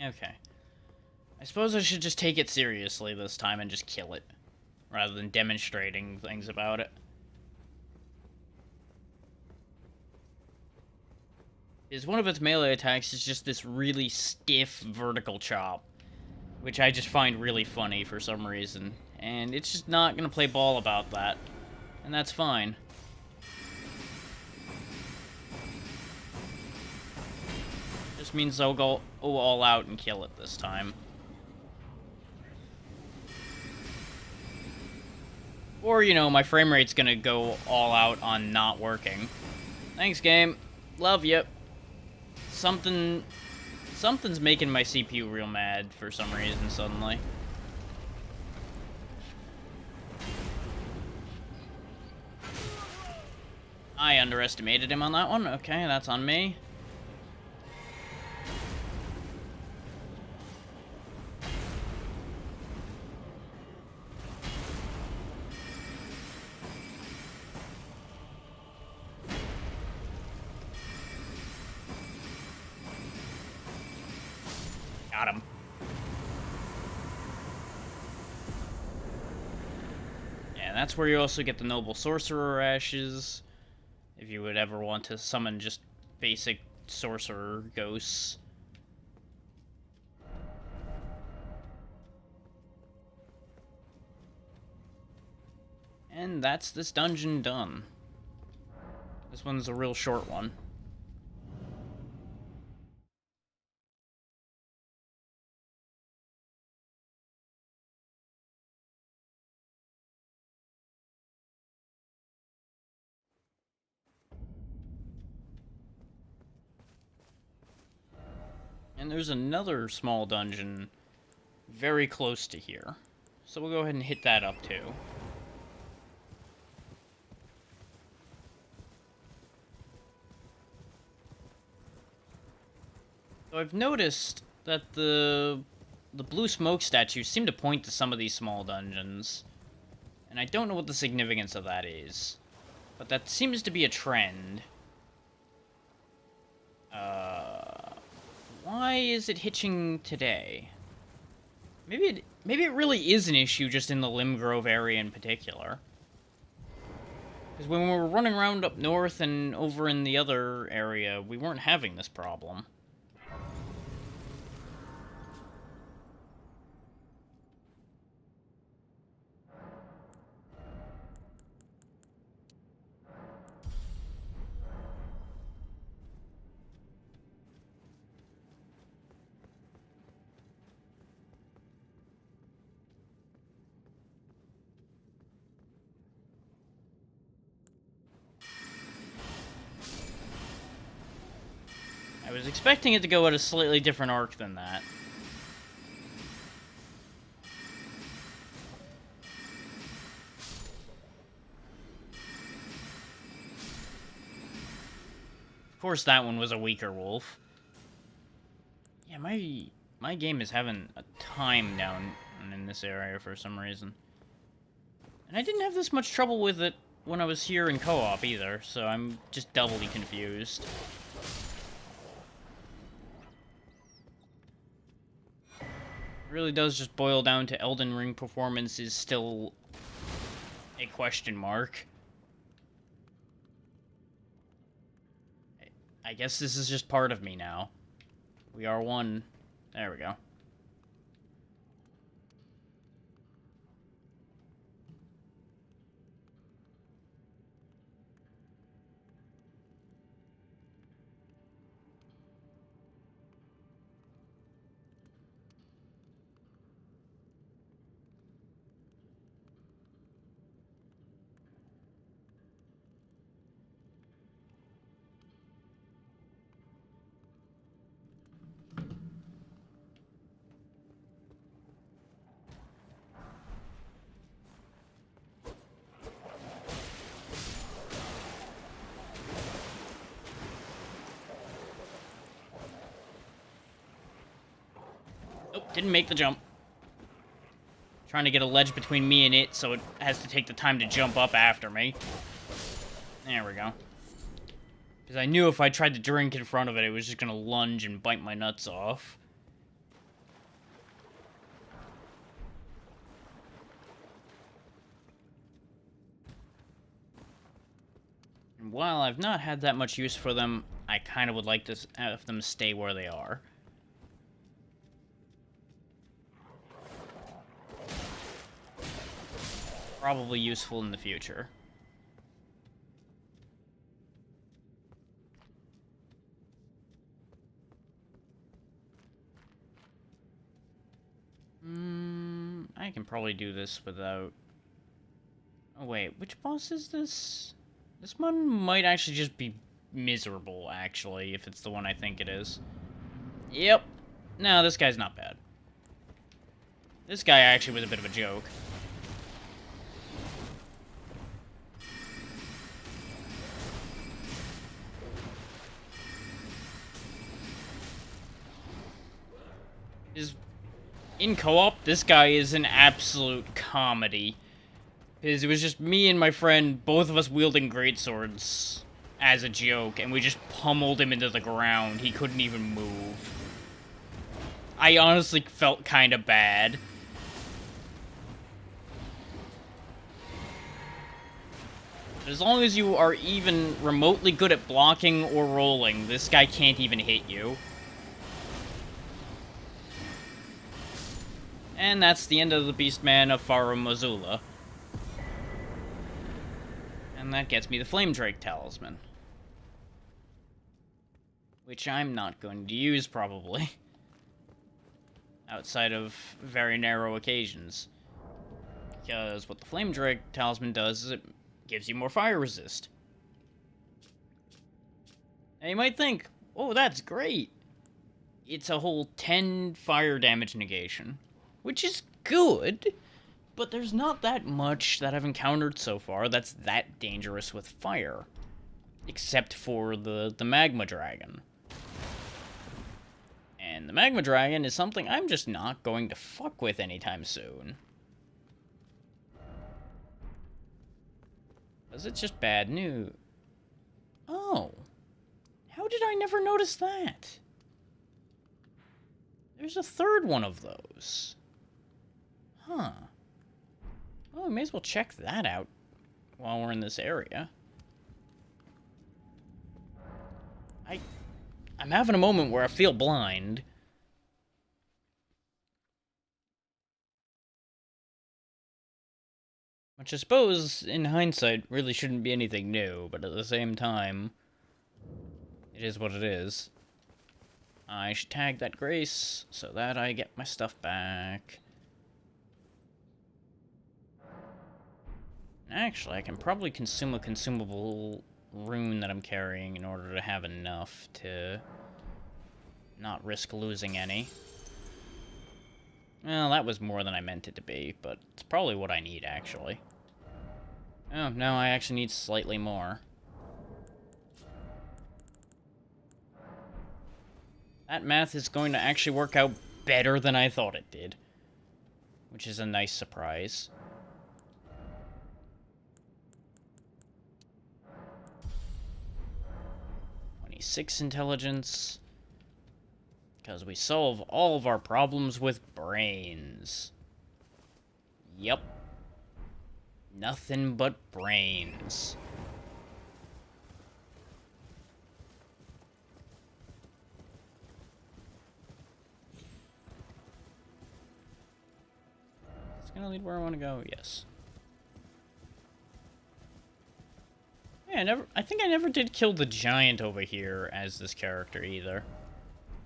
Okay. I suppose I should just take it seriously this time and just kill it, rather than demonstrating things about it. Is one of its melee attacks is just this really stiff vertical chop, which I just find really funny for some reason, and it's just not gonna play ball about that, and that's fine. Just means I'll go all out and kill it this time. Or, you know, my frame rate's gonna go all out on not working. Thanks, game. Love ya. Something's making my CPU real mad for some reason suddenly. I underestimated him on that one. Okay, that's on me. Got him. Yeah, that's where you also get the Noble Sorcerer Ashes, if you would ever want to summon just basic Sorcerer Ghosts. And that's this dungeon done. This one's a real short one. And there's another small dungeon very close to here. So we'll go ahead and hit that up too. So I've noticed that the blue smoke statues seem to point to some of these small dungeons. And I don't know what the significance of that is. But that seems to be a trend. Why is it hitching today? Maybe it really is an issue just in the Limgrove area in particular. Because when we were running around up north and over in the other area, we weren't having this problem. I was expecting it to go at a slightly different arc than that. Of course, that one was a weaker wolf. Yeah, my game is having a time down in this area for some reason. And I didn't have this much trouble with it when I was here in co-op either, so I'm just doubly confused. It really does just boil down to Elden Ring performance is still a question mark. I guess this is just part of me now. We are one. There we go. Oh, didn't make the jump. Trying to get a ledge between me and it, so it has to take the time to jump up after me. There we go. Because I knew if I tried to drink in front of it, it was just going to lunge and bite my nuts off. And while I've not had that much use for them, I kind of would like to have them stay where they are. Probably useful in the future. I can probably do this without... Oh wait, which boss is this? This one might actually just be miserable, actually, if it's the one I think it is. Yep. No, this guy's not bad. This guy actually was a bit of a joke. In co-op, this guy is an absolute comedy. Because it was just me and my friend, both of us wielding greatswords as a joke, and we just pummeled him into the ground. He couldn't even move. I honestly felt kind of bad. As long as you are even remotely good at blocking or rolling, this guy can't even hit you. And that's the end of the Beastman of Farum Azula. And that gets me the Flame Drake Talisman. Which I'm not going to use, probably. Outside of very narrow occasions. Because what the Flame Drake Talisman does is it gives you more fire resist. And you might think, oh, that's great. It's a whole 10 fire damage negation. Which is good, but there's not that much that I've encountered so far that's that dangerous with fire. Except for the Magma Dragon. And the Magma Dragon is something I'm just not going to fuck with anytime soon. Because it's just bad news. Oh. How did I never notice that? There's a third one of those. Huh. Well, we may as well check that out while we're in this area. I'm having a moment where I feel blind. Which I suppose, in hindsight, really shouldn't be anything new, but at the same time, it is what it is. I should tag that Grace so that I get my stuff back. Actually, I can probably consume a consumable rune that I'm carrying in order to have enough to not risk losing any. Well, that was more than I meant it to be, but it's probably what I need, actually. Oh, no, I actually need slightly more. That math is going to actually work out better than I thought it did. Which is a nice surprise. 26 intelligence. Because we solve all of our problems with brains. Yep. Nothing but brains. It's gonna lead where I want to go, yes. Yeah, I think I never did kill the giant over here as this character either.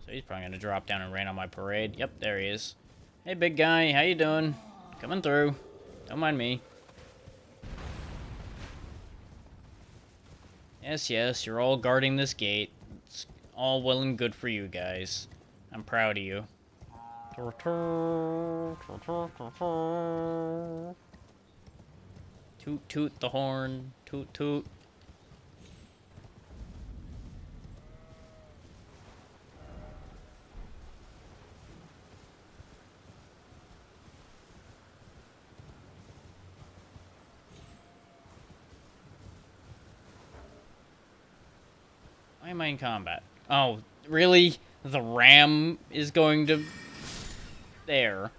So he's probably gonna drop down and rain on my parade. Yep, there he is. Hey, big guy, how you doing? Coming through. Don't mind me. Yes, yes, you're all guarding this gate. It's all well and good for you guys. I'm proud of you. Toot toot the horn. Toot toot. Why am I in combat? Oh, really? The ram is going to... There.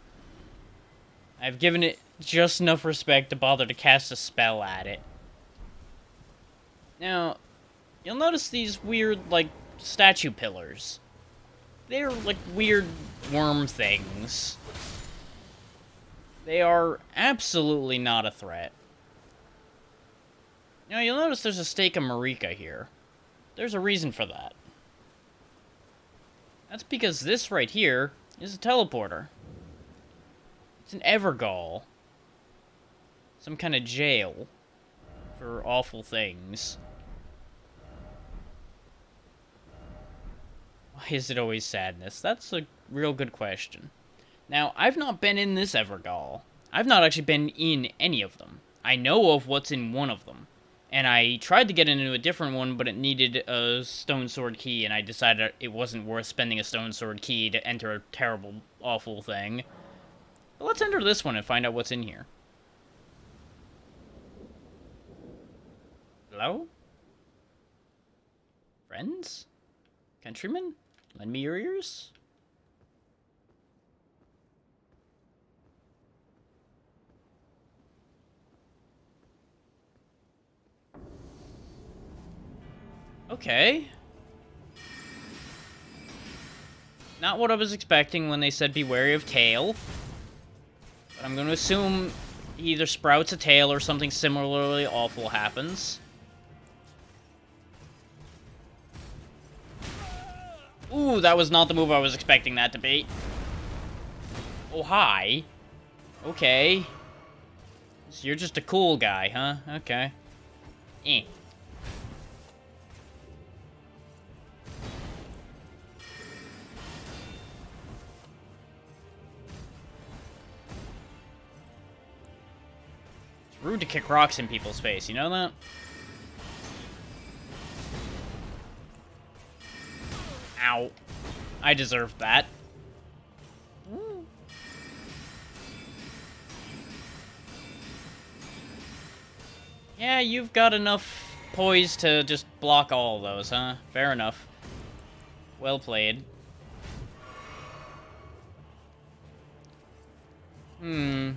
I've given it just enough respect to bother to cast a spell at it. Now, you'll notice these weird, like, statue pillars. They're, like, weird worm things. They are absolutely not a threat. Now, you'll notice there's a stake of Marika here. There's a reason for that. That's because this right here is a teleporter. It's an Evergaol. Some kind of jail for awful things. Why is it always sadness? That's a real good question. Now, I've not been in this Evergaol. I've not actually been in any of them. I know of what's in one of them. And I tried to get into a different one, but it needed a stone sword key, and I decided it wasn't worth spending a stone sword key to enter a terrible, awful thing. But let's enter this one and find out what's in here. Hello? Friends? Countrymen? Lend me your ears? Okay. Not what I was expecting when they said be wary of tail. But I'm going to assume he either sprouts a tail or something similarly awful happens. Ooh, that was not the move I was expecting that to be. Oh, hi. Okay. So you're just a cool guy, huh? Okay. Eh. Rude to kick rocks in people's face, you know that? Ow. I deserved that. Woo. Yeah, you've got enough poise to just block all of those, huh? Fair enough. Well played. Yeet.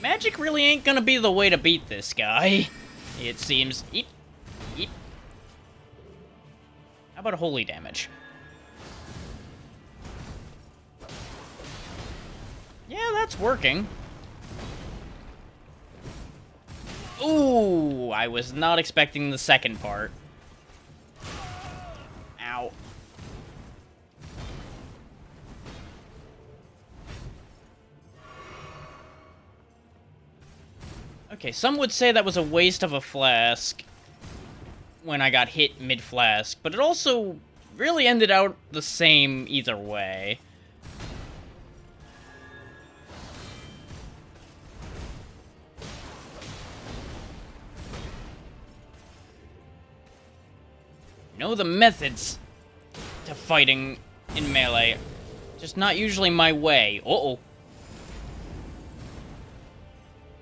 Magic really ain't gonna be the way to beat this guy. It seems. Eep. Eep. How about holy damage? Yeah, that's working. Ooh, I was not expecting the second part. Ow. Okay, some would say that was a waste of a flask when I got hit mid-flask, but it also really ended out the same either way. Know the methods to fighting in melee, just not usually my way. Uh-oh.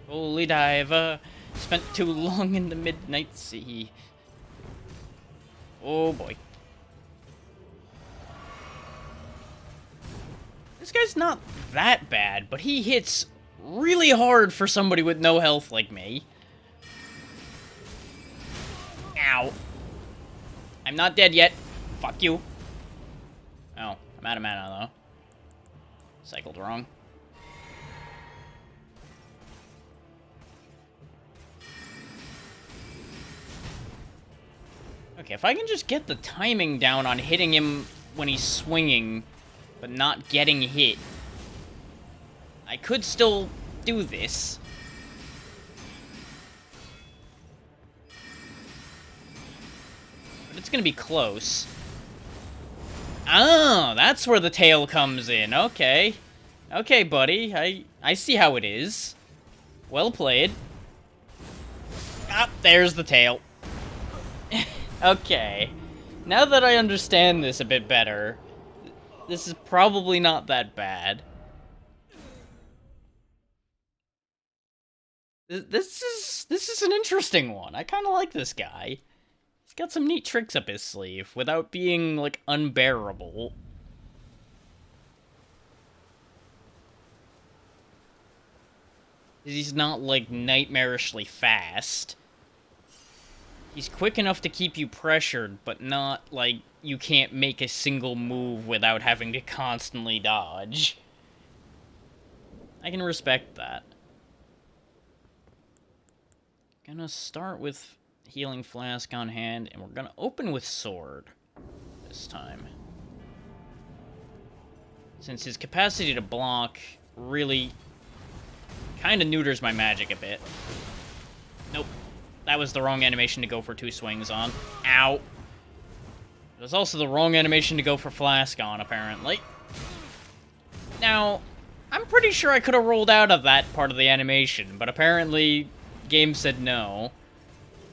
Holy diver, Spent too long in the Midnight Sea. Oh boy. This guy's not that bad, but he hits really hard for somebody with no health like me. Ow. I'm not dead yet. Fuck you. Oh, I'm out of mana, though. Cycled wrong. Okay, if I can just get the timing down on hitting him when he's swinging, but not getting hit, I could still do this. But it's gonna be close. Oh, that's where the tail comes in. Okay. Okay, buddy. I see how it is. Well played. Ah, there's the tail. Okay. Now that I understand this a bit better, this is probably not that bad. This is an interesting one. I kind of like this guy. He's got some neat tricks up his sleeve without being, like, unbearable. He's not, like, nightmarishly fast. He's quick enough to keep you pressured, but not, like, you can't make a single move without having to constantly dodge. I can respect that. Gonna start with Healing Flask on hand, and we're gonna open with Sword this time. Since his capacity to block really kind of neuters my magic a bit. Nope. That was the wrong animation to go for 2 swings on. Ow. It was also the wrong animation to go for Flask on, apparently. Now, I'm pretty sure I could have rolled out of that part of the animation, but apparently, game said no.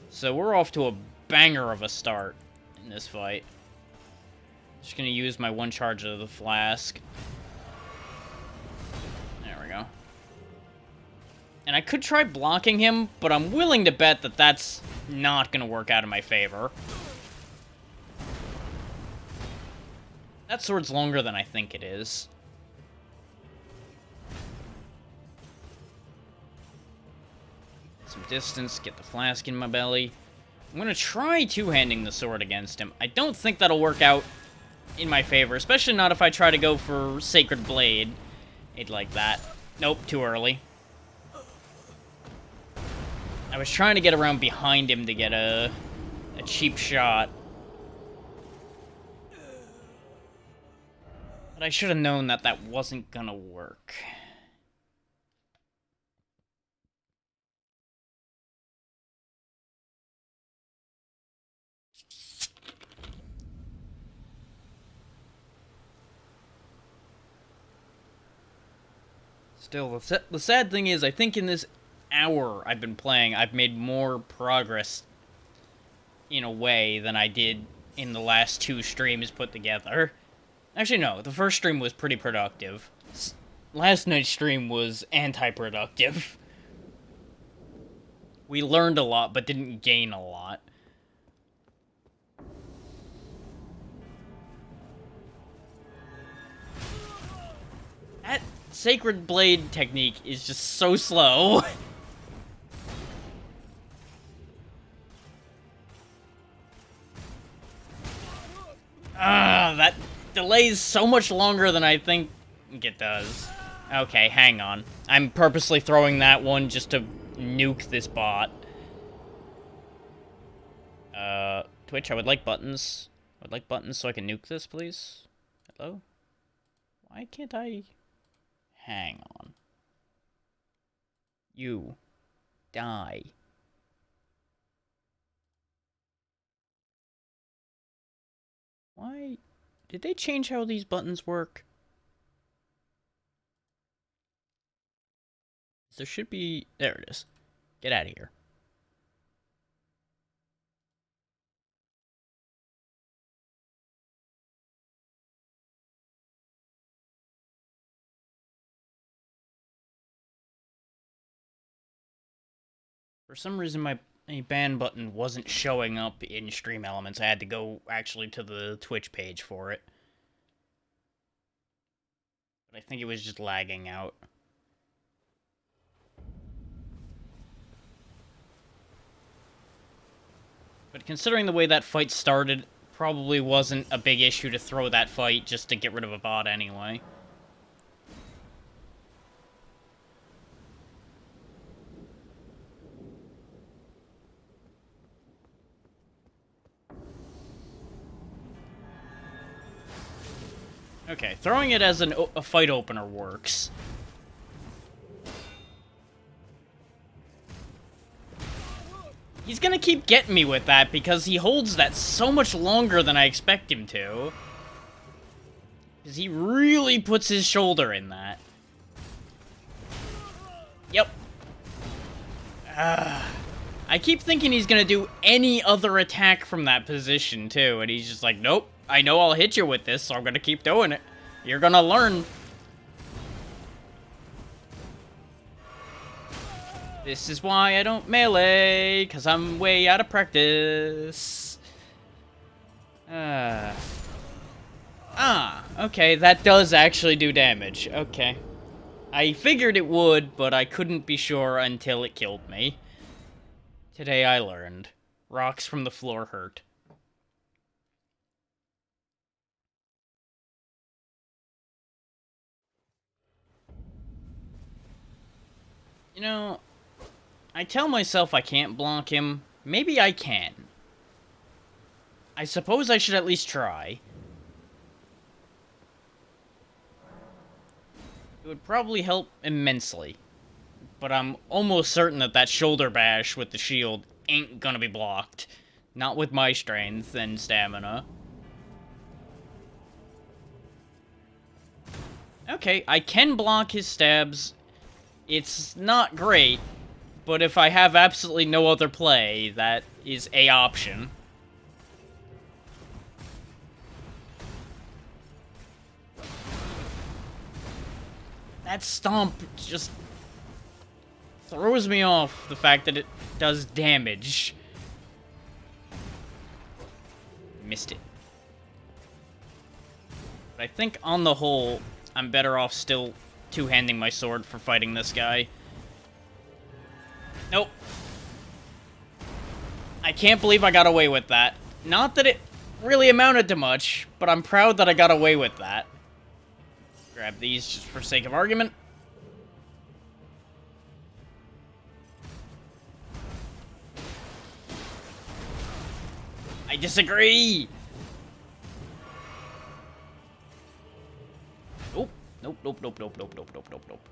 So we're off to a banger of a start in this fight. Just gonna use my 1 charge of the Flask. There we go. And I could try blocking him, but I'm willing to bet that that's not gonna work out in my favor. That sword's longer than I think it is. Some distance, get the Flask in my belly. I'm gonna try two-handing the sword against him. I don't think that'll work out in my favor, especially not if I try to go for Sacred Blade. I'd like that. Nope, too early. I was trying to get around behind him to get a cheap shot. But I should have known that that wasn't gonna work. Still, the sad thing is, I think in this hour I've been playing, I've made more progress in a way than I did in the last 2 streams put together. Actually, no, the first stream was pretty productive. Last night's stream was anti-productive. We learned a lot, but didn't gain a lot. That Sacred Blade technique is just so slow. That delays so much longer than I think it does. Okay, hang on. I'm purposely throwing that one just to nuke this bot. Twitch, I would like buttons. I would like buttons so I can nuke this, please. Hello? Why can't I... Hang on. You. Die. Why? Did they change how these buttons work? There should be... There it is. Get out of here. For For some reason, my ban button wasn't showing up in Stream Elements. I had to go actually to the Twitch page for it. But I think it was just lagging out. But considering the way that fight started, probably wasn't a big issue to throw that fight just to get rid of a bot anyway. Okay, throwing it as a fight opener works. He's gonna keep getting me with that because he holds that so much longer than I expect him to. Because he really puts his shoulder in that. Yep. I keep thinking he's gonna do any other attack from that position too, and he's just like, nope, I know I'll hit you with this, so I'm gonna keep doing it. You're gonna learn. This is why I don't melee, because I'm way out of practice. Okay, that does actually do damage. Okay. I figured it would, but I couldn't be sure until it killed me. Today I learned. Rocks from the floor hurt. You know, I tell myself I can't block him. Maybe I can. I suppose I should at least try. It would probably help immensely. But I'm almost certain that that shoulder bash with the shield ain't gonna be blocked. Not with my strength and stamina. Okay, I can block his stabs. It's not great, but if I have absolutely no other play, that is a option. That stomp just throws me off, the fact that it does damage. Missed it. But I think on the whole, I'm better off still two-handing my sword for fighting this guy. Nope. I can't believe I got away with that. Not that it really amounted to much, but I'm proud that I got away with that. Grab these just for sake of argument. I disagree! Nope. Nope, nope, nope, nope, nope, nope, nope, nope, nope.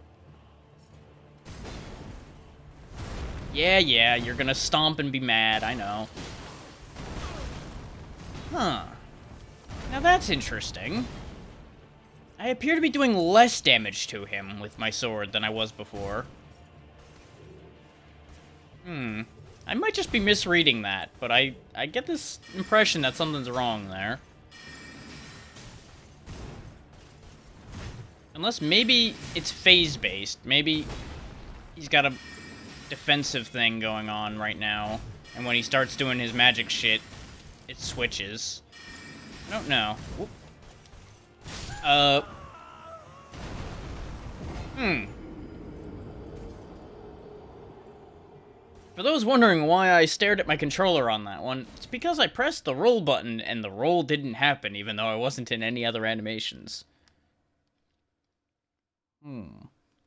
Yeah, you're gonna stomp and be mad, I know. Huh. Now that's interesting. I appear to be doing less damage to him with my sword than I was before. I might just be misreading that, but I get this impression that something's wrong there. Unless maybe it's phase-based. Maybe he's got a defensive thing going on right now, and when he starts doing his magic shit, it switches. I don't know. Whoop. For those wondering why I stared at my controller on that one, it's because I pressed the roll button and the roll didn't happen even though I wasn't in any other animations.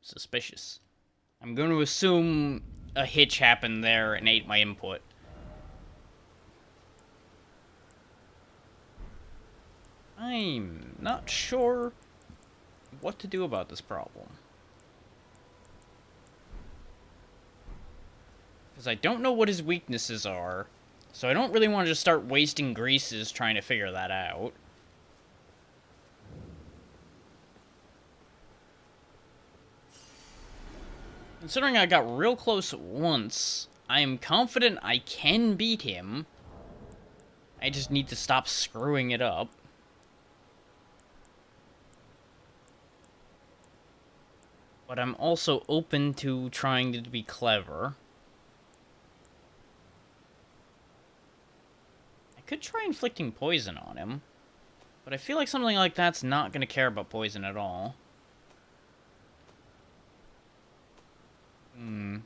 Suspicious. I'm going to assume a hitch happened there and ate my input. I'm not sure what to do about this problem. Because I don't know what his weaknesses are, so I don't really want to just start wasting greases trying to figure that out. Considering I got real close once, I am confident I can beat him. I just need to stop screwing it up. But I'm also open to trying to be clever. could try inflicting poison on him. But I feel like something like that's not going to care about poison at all. And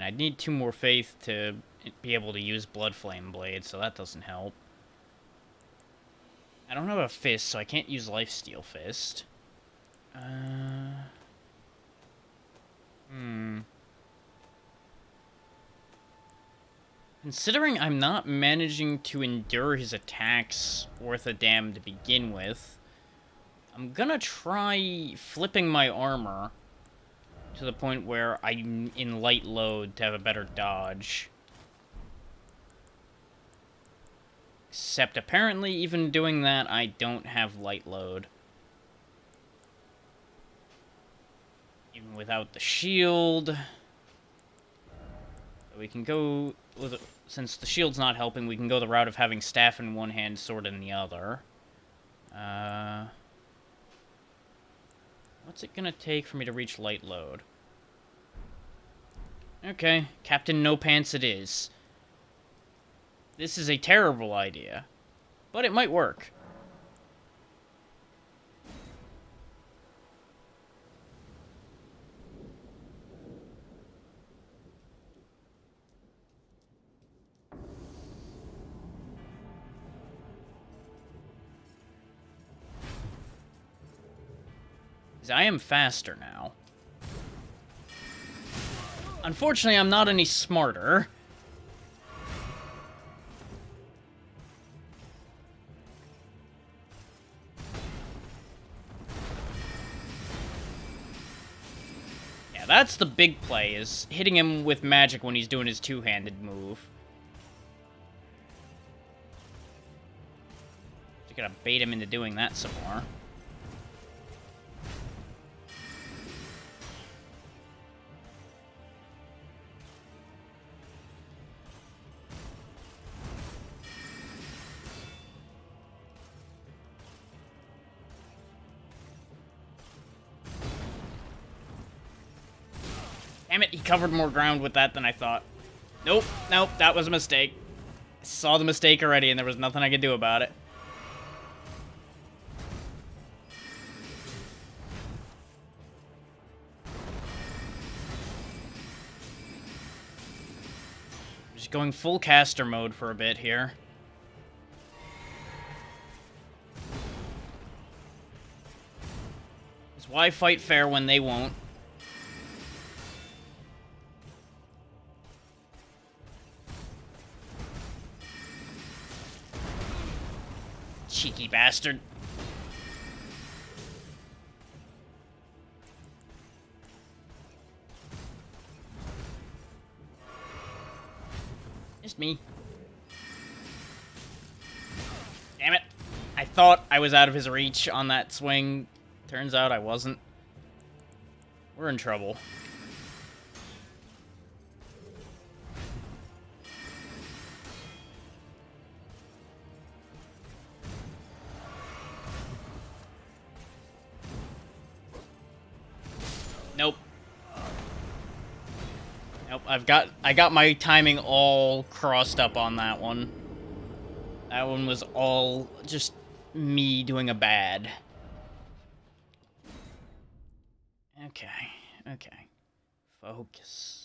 I'd need 2 more faith to be able to use Blood Flame Blade, so that doesn't help. I don't have a fist, so I can't use Lifesteal Fist. Considering I'm not managing to endure his attacks worth a damn to begin with, I'm gonna try flipping my armor to the point where I'm in light load to have a better dodge. Except apparently even doing that, I don't have light load. Even without the shield. We can go with, since the shield's not helping, we can go the route of having staff in one hand, sword in the other. What's it gonna take for me to reach light load? Okay, Captain No Pants it is. This is a terrible idea, but it might work. I am faster now. Unfortunately, I'm not any smarter. Yeah, that's the big play, is hitting him with magic when he's doing his two-handed move. Just gotta bait him into doing that some more. Damn it, he covered more ground with that than I thought. Nope, that was a mistake. I saw the mistake already and there was nothing I could do about it. Just going full caster mode for a bit here. It's why fight fair when they won't. Cheeky bastard. Just me. Damn it. I thought I was out of his reach on that swing. Turns out I wasn't. We're in trouble. Nope. Nope, I got my timing all crossed up on that one. That one was all just me doing a bad. Okay. Focus.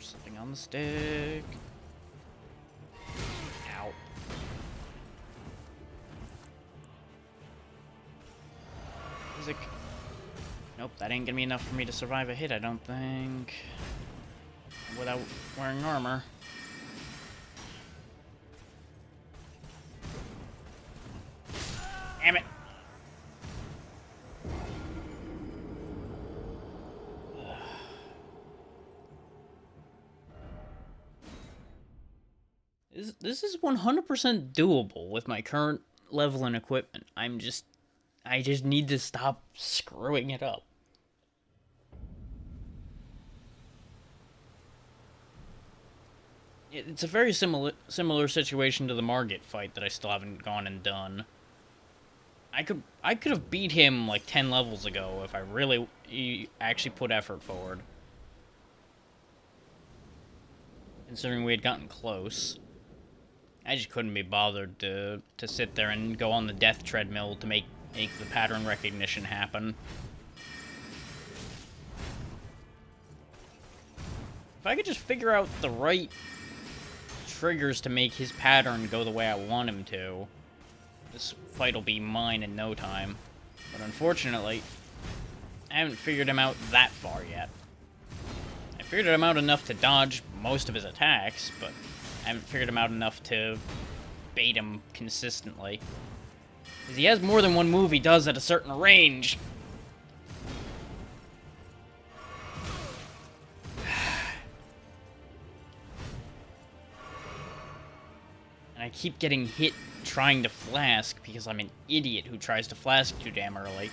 Slipping on the stick. Ow. Physic. Nope, that ain't gonna be enough for me to survive a hit, I don't think. Without wearing armor. Damn it! This is 100% doable with my current level and equipment. I just need to stop screwing it up. It's a very similar situation to the Margit fight that I still haven't gone and done. I could have beat him like 10 levels ago if I really actually put effort forward. Considering we had gotten close. I just couldn't be bothered to sit there and go on the death treadmill to make the pattern recognition happen. If I could just figure out the right triggers to make his pattern go the way I want him to, this fight will be mine in no time. But unfortunately, I haven't figured him out that far yet. I figured him out enough to dodge most of his attacks, but I haven't figured him out enough to bait him consistently. Because he has more than one move he does at a certain range. And I keep getting hit trying to flask because I'm an idiot who tries to flask too damn early.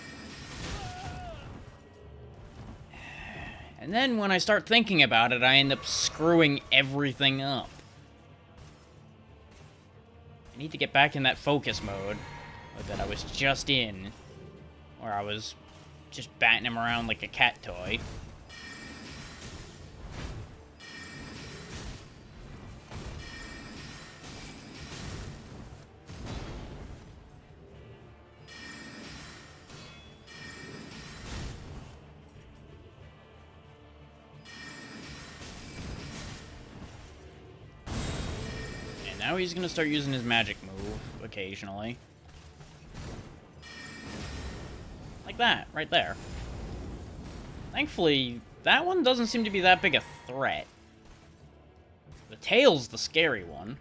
And then when I start thinking about it, I end up screwing everything up. I need to get back in that focus mode that I was just in, where I was just batting him around like a cat toy. Now he's gonna start using his magic move occasionally. Like that, right there. Thankfully, that one doesn't seem to be that big a threat. The tail's the scary one.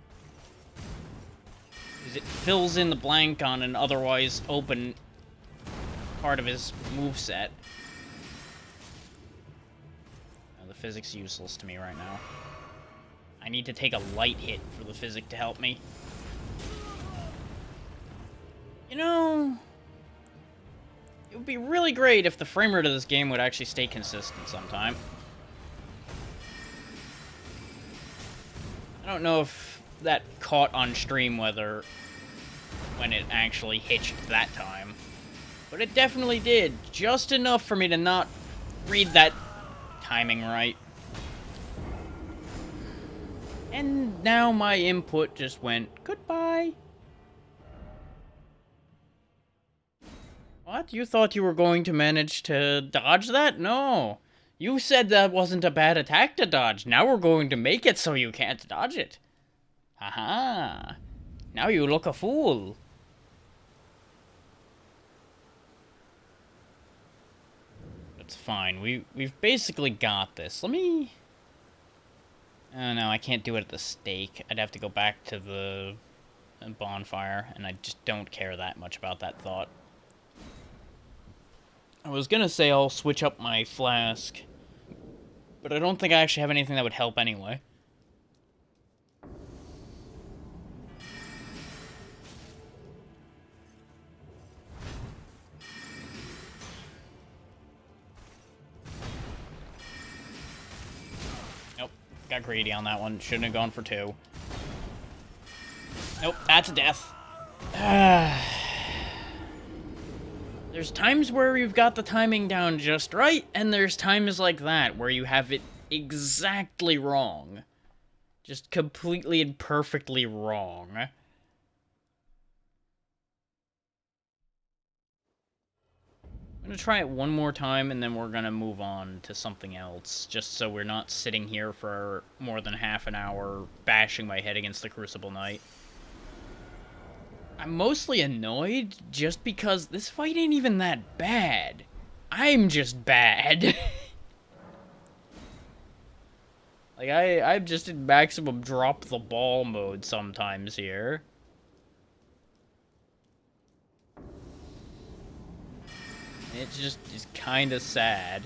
Because it fills in the blank on an otherwise open part of his moveset. The physic's useless to me right now. I need to take a light hit for the physic to help me. You know, it would be really great if the frame rate of this game would actually stay consistent sometime. I don't know if that caught on stream whether when it actually hitched that time. But it definitely did. Just enough for me to not read that timing right. And now my input just went, goodbye. What? You thought you were going to manage to dodge that? No. You said that wasn't a bad attack to dodge. Now we're going to make it so you can't dodge it. Haha. Now you look a fool. It's fine. We've basically got this. Let me... Oh, no, I can't do it at the stake. I'd have to go back to the bonfire, and I just don't care that much about that thought. I was gonna say I'll switch up my flask, but I don't think I actually have anything that would help anyway. Got greedy on that one. Shouldn't have gone for 2. Nope, that's a death. There's times where you've got the timing down just right, and there's times like that where you have it exactly wrong. Just completely and perfectly wrong. I'm gonna try it one more time, and then we're gonna move on to something else, just so we're not sitting here for more than half an hour bashing my head against the Crucible Knight. I'm mostly annoyed just because this fight ain't even that bad. I'm just bad. Like, I'm just in maximum drop the ball mode sometimes here. It just is kinda sad.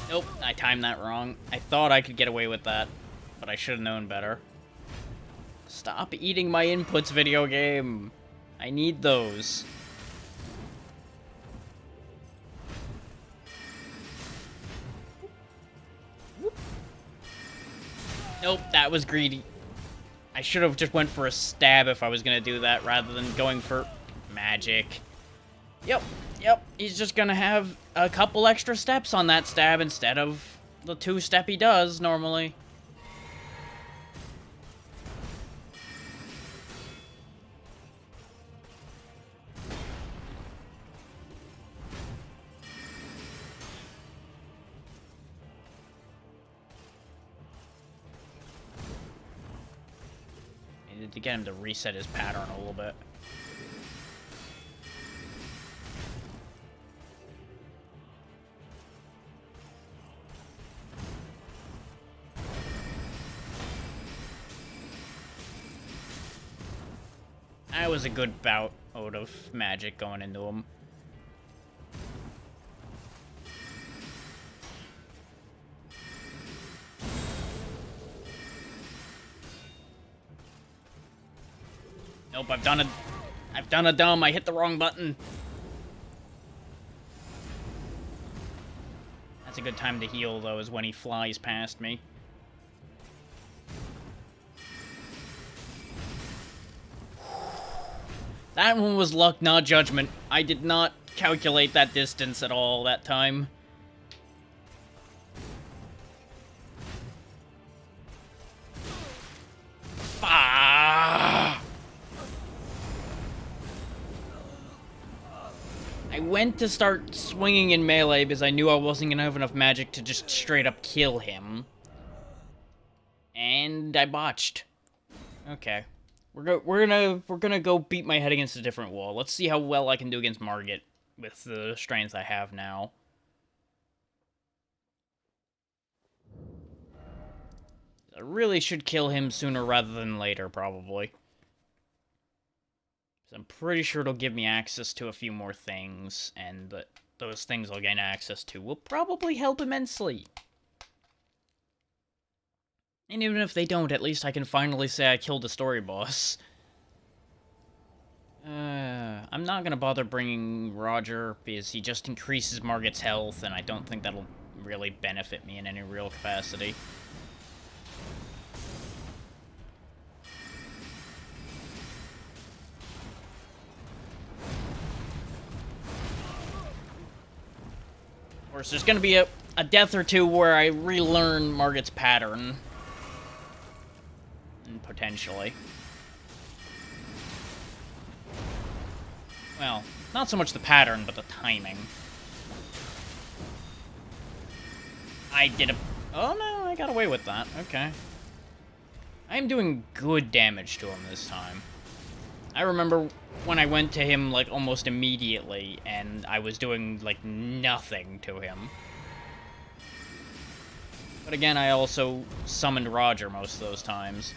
Nope, I timed that wrong. I thought I could get away with that, but I should have known better. Stop eating my inputs, video game. I need those. Nope, that was greedy. I should have just went for a stab if I was gonna do that rather than going for magic. Yep, he's just gonna have a couple extra steps on that stab instead of the 2-step he does normally. I needed to get him to reset his pattern a little bit. That was a good bout out of magic going into him. Nope, I've done a dumb. I hit the wrong button. That's a good time to heal, though, is when he flies past me. That one was luck, not judgment. I did not calculate that distance at all that time. Ah! I went to start swinging in melee because I knew I wasn't gonna have enough magic to just straight up kill him. And I botched. Okay. We're gonna go beat my head against a different wall. Let's see how well I can do against Margit with the strength I have now. I really should kill him sooner rather than later, probably. So I'm pretty sure it'll give me access to a few more things, and those things I'll gain access to will probably help immensely. And even if they don't, at least I can finally say I killed a story boss. I'm not gonna bother bringing Roger, because he just increases Margit's health, and I don't think that'll really benefit me in any real capacity. Of course, there's gonna be a death or two where I relearn Margit's pattern. Potentially. Well, not so much the pattern, but the timing. I did a... Oh no, I got away with that. Okay. I am doing good damage to him this time. I remember when I went to him, like, almost immediately, and I was doing, like, nothing to him. But again, I also summoned Roger most of those times.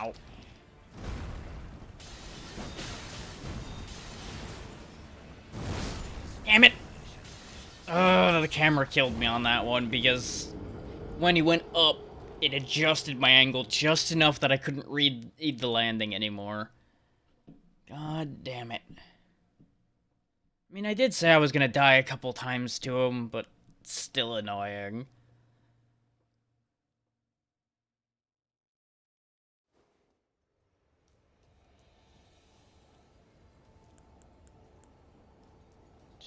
Ow. Damn it! The camera killed me on that one, because when he went up, it adjusted my angle just enough that I couldn't read the landing anymore. God damn it. I mean, I did say I was gonna die a couple times to him, but it's still annoying.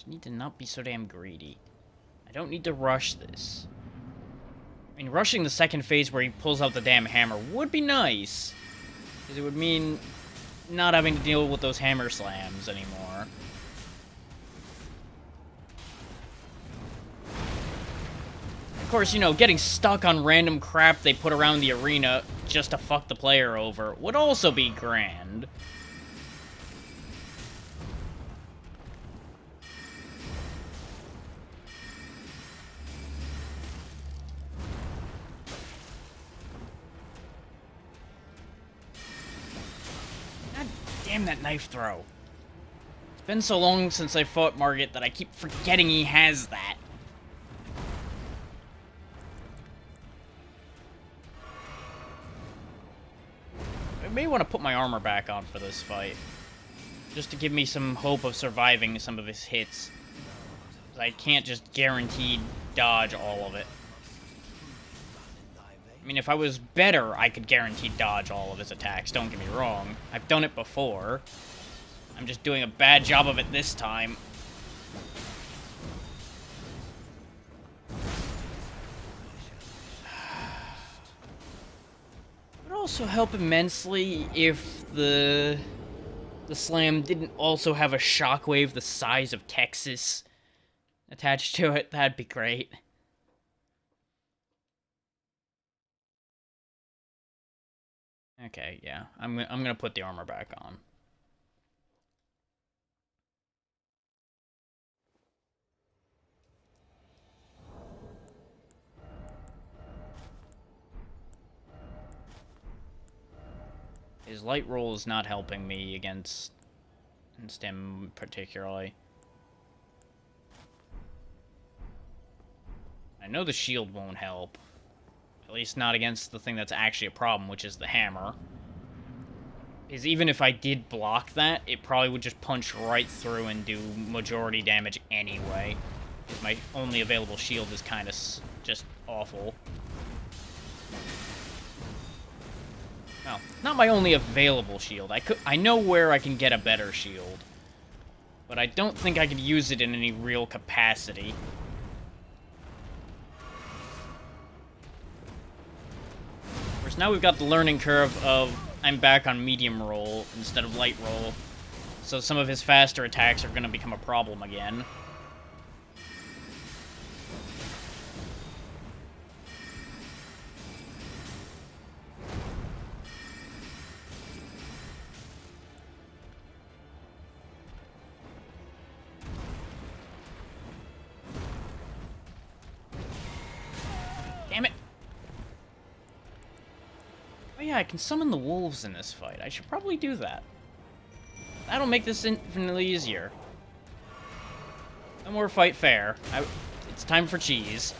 Just need to not be so damn greedy. I don't need to rush this. I mean, rushing the second phase where he pulls out the damn hammer would be nice. Because it would mean not having to deal with those hammer slams anymore. Of course, you know, getting stuck on random crap they put around the arena just to fuck the player over would also be grand. God damn that knife throw. It's been so long since I fought Margit that I keep forgetting he has that. I may want to put my armor back on for this fight. Just to give me some hope of surviving some of his hits. 'Cause I can't just guaranteed dodge all of it. I mean, if I was better, I could guaranteed dodge all of his attacks, don't get me wrong. I've done it before. I'm just doing a bad job of it this time. It would also help immensely if the slam didn't also have a shockwave the size of Texas attached to it. That'd be great. Okay, yeah. I'm gonna put the armor back on. His light roll is not helping me against him particularly. I know the shield won't help. At least not against the thing that's actually a problem, which is the hammer. Because even if I did block that, it probably would just punch right through and do majority damage anyway. My only available shield is kind of just awful. Well, not my only available shield. I know where I can get a better shield. But I don't think I could use it in any real capacity. Whereas now we've got the learning curve of I'm back on medium roll instead of light roll. So some of his faster attacks are going to become a problem again. Damn it! Oh yeah, I can summon the wolves in this fight. I should probably do that. That'll make this infinitely easier. No more fight fair. It's time for cheese.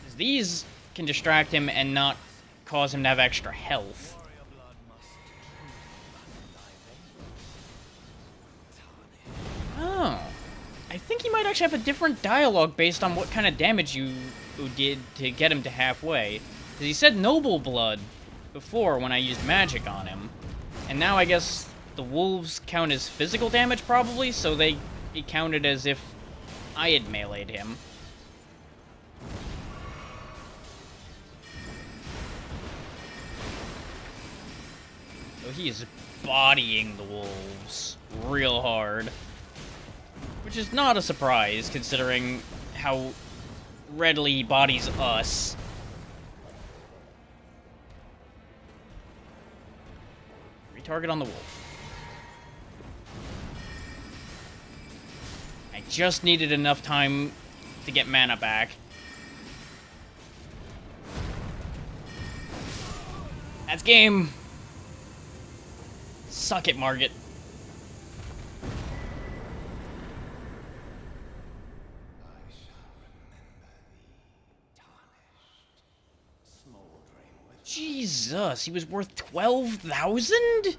'Cause these can distract him and not cause him to have extra health. Oh. I think he might actually have a different dialogue based on what kind of damage you did to get him to halfway. Because he said noble blood before when I used magic on him. And now I guess the wolves count as physical damage probably, so it counted as if I had meleeed him. So he is bodying the wolves real hard. Which is not a surprise, considering how readily he bodies us. Retarget on the wolf. I just needed enough time to get mana back. That's game! Suck it, Margit. Jesus, he was worth 12,000?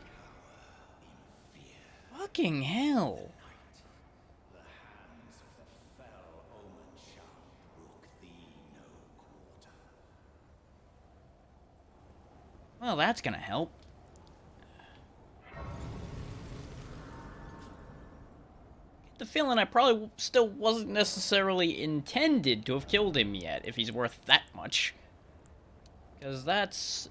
Fucking hell. Well, that's gonna help. feeling I probably still wasn't necessarily intended to have killed him yet, if he's worth that much. Because that's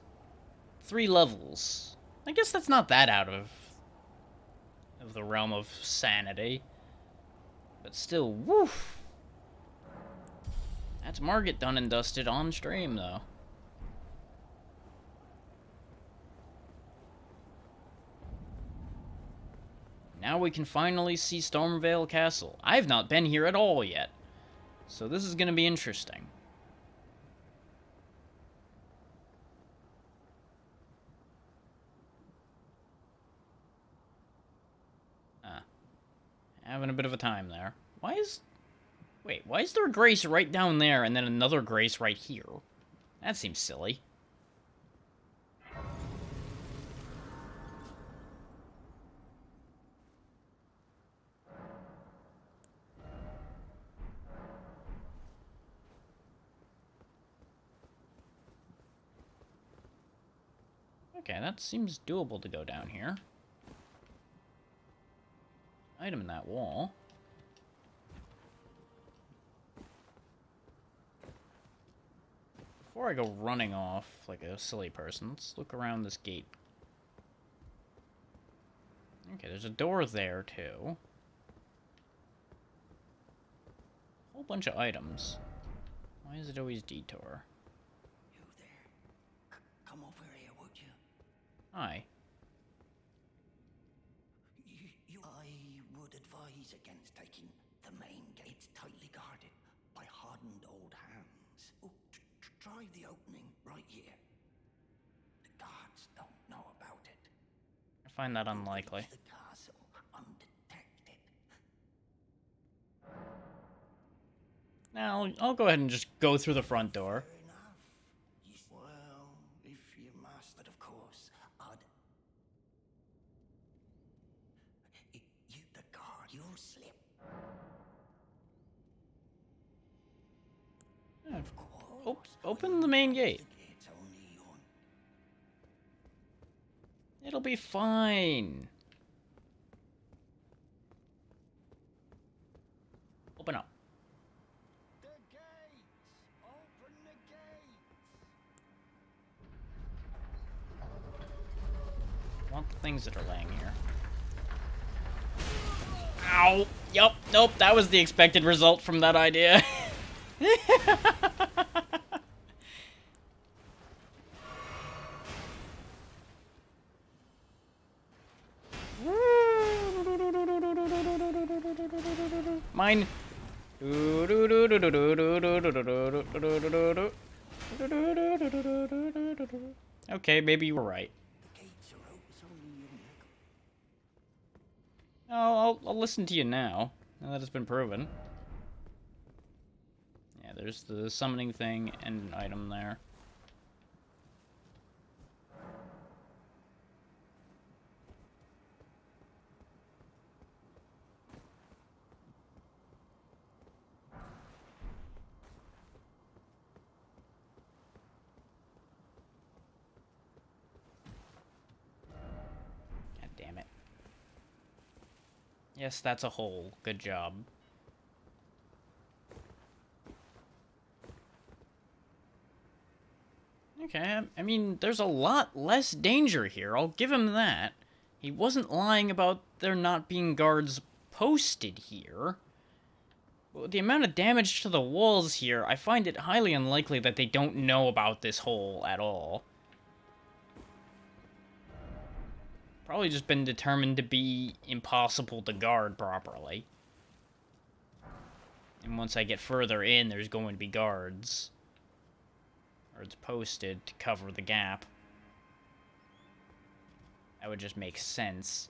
3 levels. I guess that's not that out of the realm of sanity. But still, woof. That's Margit done and dusted on stream, though. Now we can finally see Stormvale Castle. I've not been here at all yet, so this is gonna be interesting. Having a bit of a time there. Wait, why is there a Grace right down there and then another Grace right here? That seems silly. Okay, that seems doable to go down here. Item in that wall. Before I go running off like a silly person, let's look around this gate. Okay, there's a door there, too. Whole bunch of items. Why is it always detour? You there? Come over here, would you? Hi. I would advise against taking the main gate. It's tightly guarded by hardened old hands. Oh, try the opening right here. The guards don't know about it. I find that unlikely. The castle undetected. Now, I'll go ahead and just go through the front door. Fair enough. Well, if you must, but of course, the guard, you'll slip. Of course. Open the main gate. It's only on. It'll be fine. Open up. The gates! Open the gates! I want the things that are laying here. Ow! Yup, nope, that was the expected result from that idea. Mine. Okay, maybe you were right. The gates are open, it's only in there. Oh, I'll listen to you now that it's been proven. Yeah, there's the summoning thing and an item there. God damn it. Yes, that's a hole. Good job. Okay, I mean, there's a lot less danger here. I'll give him that. He wasn't lying about there not being guards posted here. With the amount of damage to the walls here, I find it highly unlikely that they don't know about this hole at all. Probably just been determined to be impossible to guard properly. And once I get further in, there's going to be guards. Or it's posted to cover the gap. That would just make sense.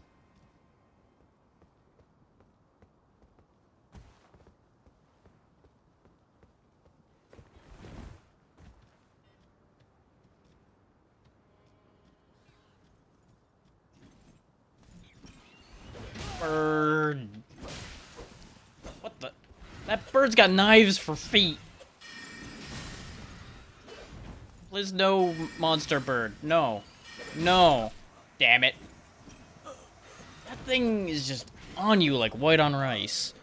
Bird. What the? That bird's got knives for feet. Please, no, monster bird. No. No. Damn it. That thing is just on you like white on rice.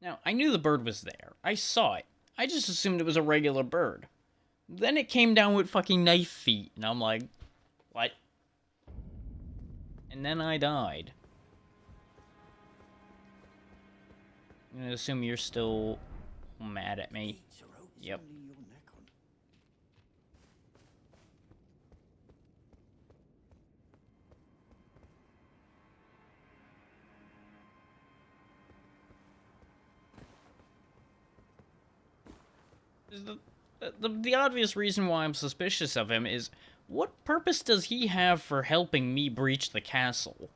Now, I knew the bird was there. I saw it. I just assumed it was a regular bird. Then it came down with fucking knife feet, and I'm like, what? And then I died. I'm gonna assume you're still mad at me. Yep. The obvious reason why I'm suspicious of him is, what purpose does he have for helping me breach the castle?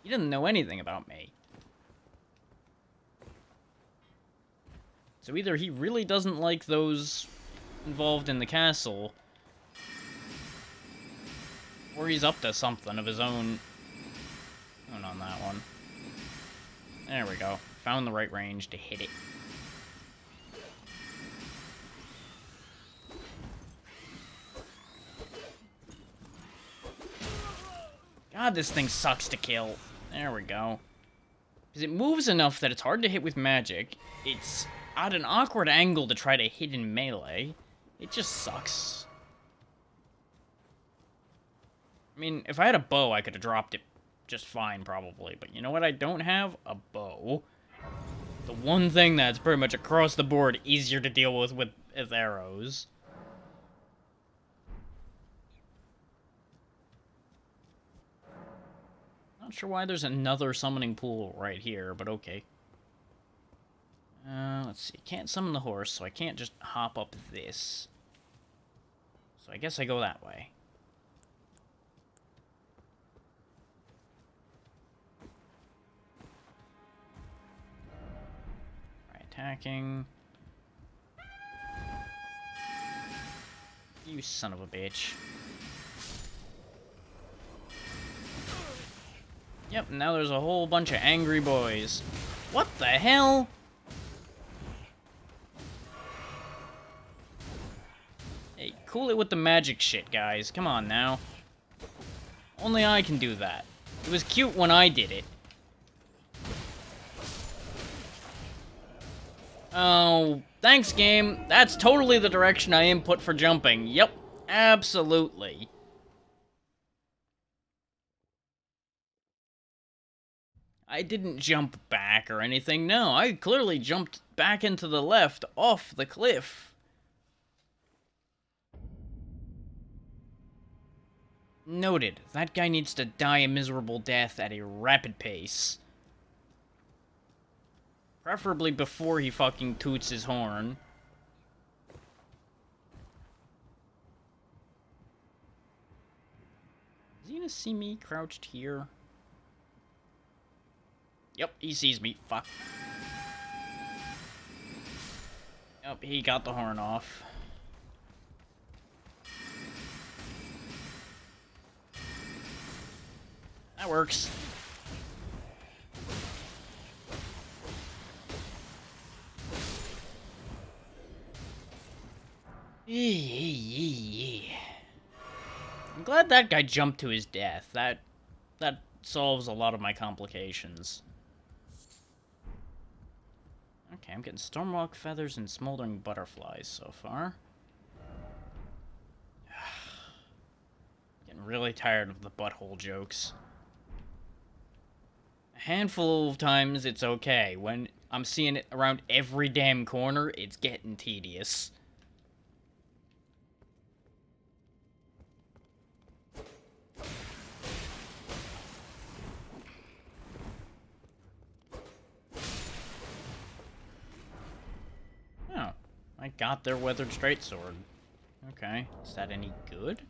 He doesn't know anything about me. So either he really doesn't like those involved in the castle, or he's up to something of his own. Oh, not on that one. There we go. Found the right range to hit it. God, this thing sucks to kill. There we go. Because it moves enough that it's hard to hit with magic. It's at an awkward angle to try to hit in melee. It just sucks. I mean, if I had a bow, I could have dropped it just fine, probably. But you know what I don't have? A bow. The one thing that's pretty much across the board easier to deal with arrows. Not sure why there's another summoning pool right here, but okay. Let's see. Can't summon the horse, so I can't just hop up this. So I guess I go that way. Right, attacking. You son of a bitch. Yep, now there's a whole bunch of angry boys. What the hell? Hey, cool it with the magic shit, guys. Come on now. Only I can do that. It was cute when I did it. Oh, thanks, game. That's totally the direction I input for jumping. Yep, absolutely. I didn't jump back or anything, no. I clearly jumped back into the left off the cliff. Noted. That guy needs to die a miserable death at a rapid pace. Preferably before he fucking toots his horn. Is he gonna see me crouched here? Yep, he sees me. Fuck. Yep, he got the horn off. That works. I'm glad that guy jumped to his death. That solves a lot of my complications. Okay, I'm getting stormwalk feathers and smoldering butterflies so far. Getting really tired of the butthole jokes. A handful of times it's okay. When I'm seeing it around every damn corner, it's getting tedious. Oh, I got their weathered straight sword. Okay, is that any good?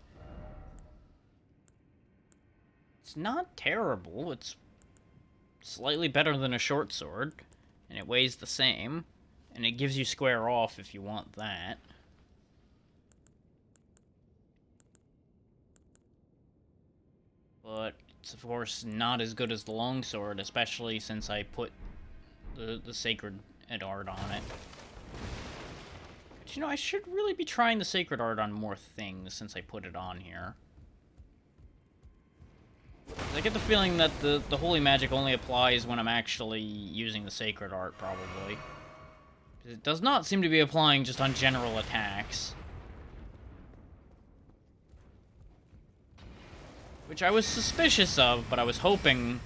It's not terrible. It's slightly better than a short sword, and it weighs the same, and it gives you square off if you want that. But it's of course not as good as the longsword, especially since I put the sacred art on it. Which, you know, I should really be trying the Sacred Art on more things since I put it on here. I get the feeling that the Holy Magic only applies when I'm actually using the Sacred Art, probably. It does not seem to be applying just on general attacks. Which I was suspicious of, but I was hoping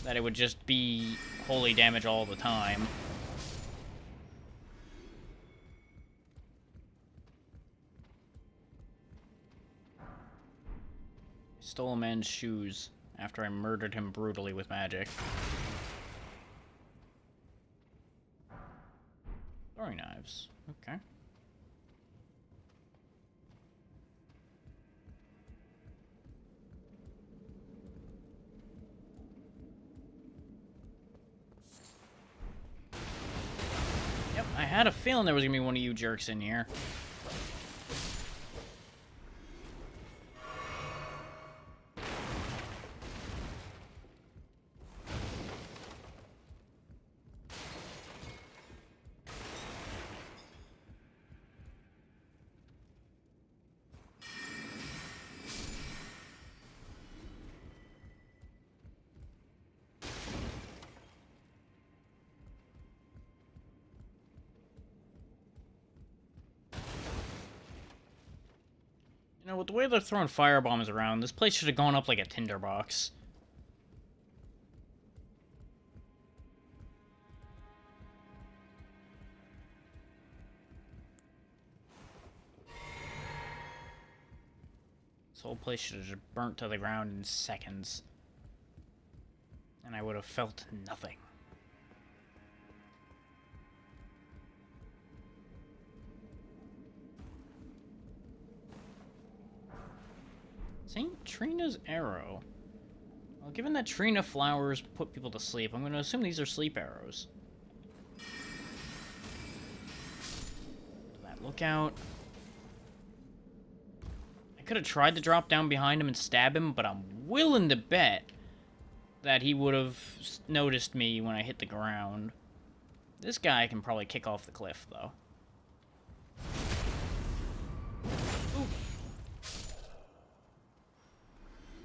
that it would just be holy damage all the time. Stole a man's shoes after I murdered him brutally with magic. Throwing knives. Okay. Yep, I had a feeling there was gonna be one of you jerks in here. You know, with the way they're throwing firebombs around, this place should have gone up like a tinderbox. This whole place should have just burnt to the ground in seconds. And I would have felt nothing. St. Trina's arrow. Well, given that Trina flowers put people to sleep, I'm going to assume these are sleep arrows. That lookout. I could have tried to drop down behind him and stab him, but I'm willing to bet that he would have noticed me when I hit the ground. This guy can probably kick off the cliff, though.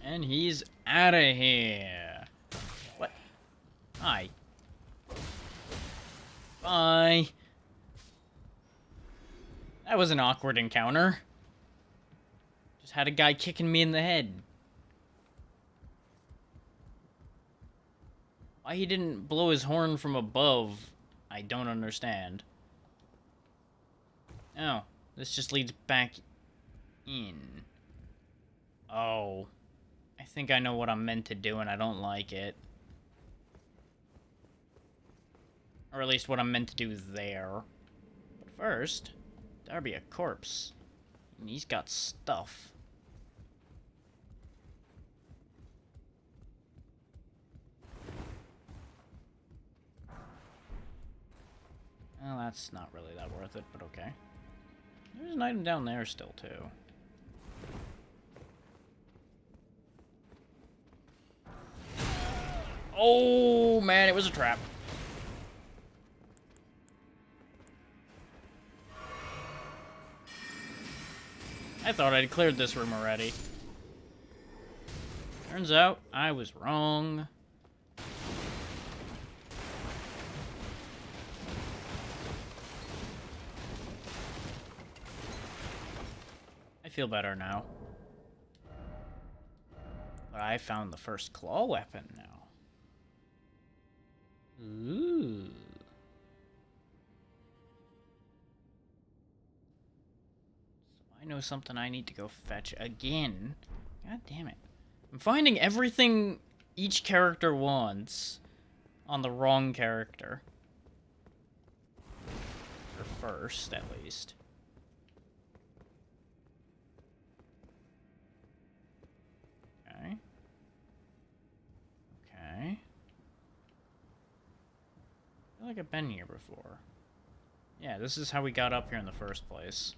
And he's out of here. What? Hi. Bye. That was an awkward encounter. Just had a guy kicking me in the head. Why he didn't blow his horn from above, I don't understand. Oh, this just leads back in. Oh. I think I know what I'm meant to do, and I don't like it. Or at least what I'm meant to do there. But first, there'll be a corpse. And he's got stuff. Well, that's not really that worth it, but okay. There's an item down there still, too. Oh, man, it was a trap. I thought I'd cleared this room already. Turns out, I was wrong. I feel better now. But I found the first claw weapon now. Ooh. So I know something I need to go fetch again. God damn it. I'm finding everything each character wants on the wrong character. Or first, at least. Okay. Okay. I feel like I've been here before. Yeah, this is how we got up here in the first place.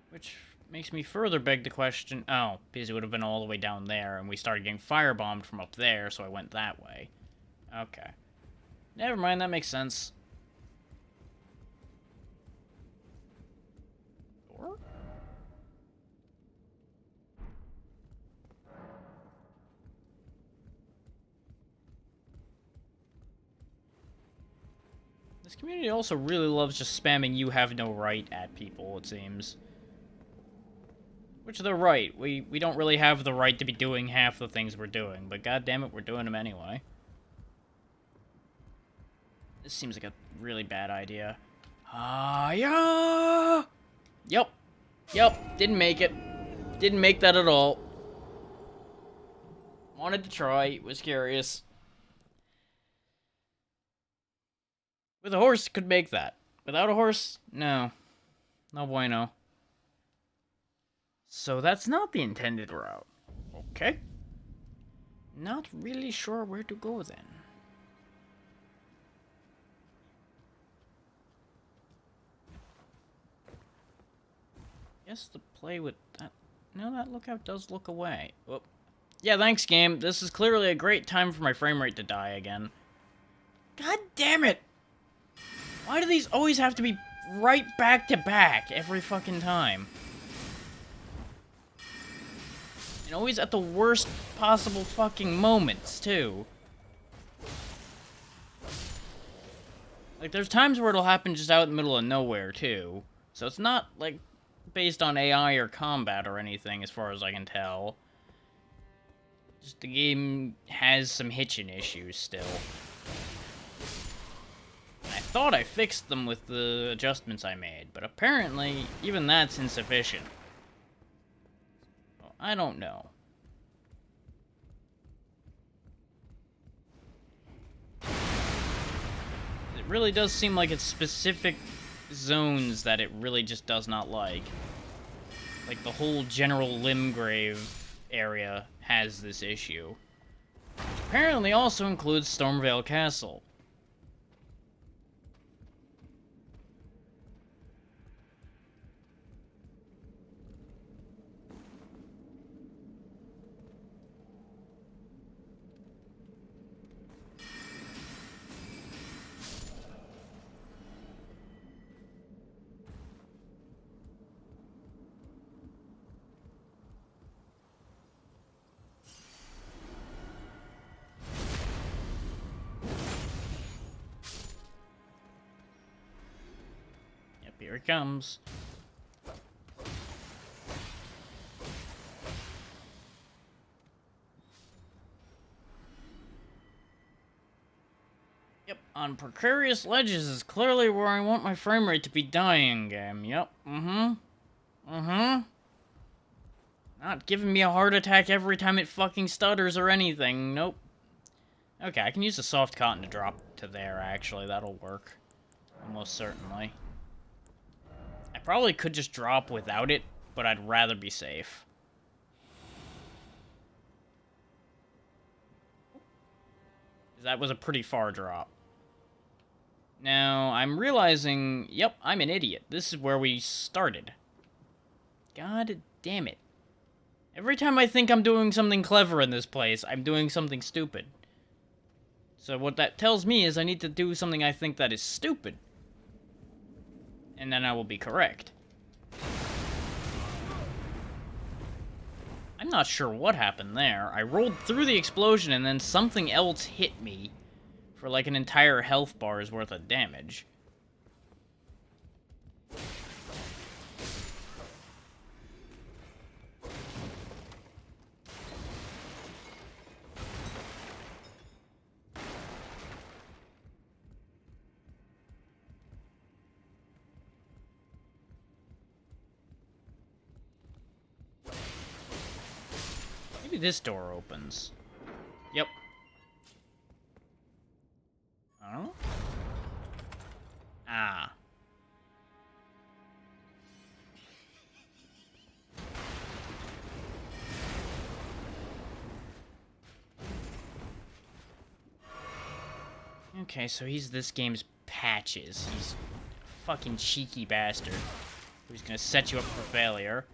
Which makes me further beg the question... Oh, because it would have been all the way down there, and we started getting firebombed from up there, so I went that way. Okay. Never mind, that makes sense. Door? This community also really loves just spamming "you have no right" at people, it seems. Which they're right. We don't really have the right to be doing half the things we're doing, but goddammit, we're doing them anyway. This seems like a really bad idea. Yeah! Yep. Yep. Didn't make it. Didn't make that at all. Wanted to try. Was curious. With a horse, could make that. Without a horse, no. No bueno. So that's not the intended route. Okay. Not really sure where to go then. Guess the play with that... No, that lookout does look away. Whoop. Yeah, thanks, game. This is clearly a great time for my frame rate to die again. God damn it! Why do these always have to be right back to back every fucking time? And always at the worst possible fucking moments, too. Like, there's times where it'll happen just out in the middle of nowhere, too. So it's not, like, based on AI or combat or anything, as far as I can tell. Just the game has some hitching issues still. I thought I fixed them with the adjustments I made, but apparently even that's insufficient. Well, I don't know. It really does seem like it's specific zones that it really just does not like. Like the whole General Limgrave area has this issue. Which apparently also includes Stormvale Castle. Here it comes. Yep, on precarious ledges is clearly where I want my frame rate to be dying, game. Yep, Not giving me a heart attack every time it fucking stutters or anything. Nope. Okay, I can use the soft cotton to drop to there, actually. That'll work. Almost certainly. I probably could just drop without it, but I'd rather be safe. That was a pretty far drop. Now, I'm realizing, yep, I'm an idiot. This is where we started. God damn it. Every time I think I'm doing something clever in this place, I'm doing something stupid. So what that tells me is I need to do something I think that is stupid. And then I will be correct. I'm not sure what happened there. I rolled through the explosion and then something else hit me for like an entire health bar's worth of damage. Maybe this door opens. Yep. Oh? Ah. Okay, so he's this game's Patches. He's a fucking cheeky bastard who's gonna set you up for failure.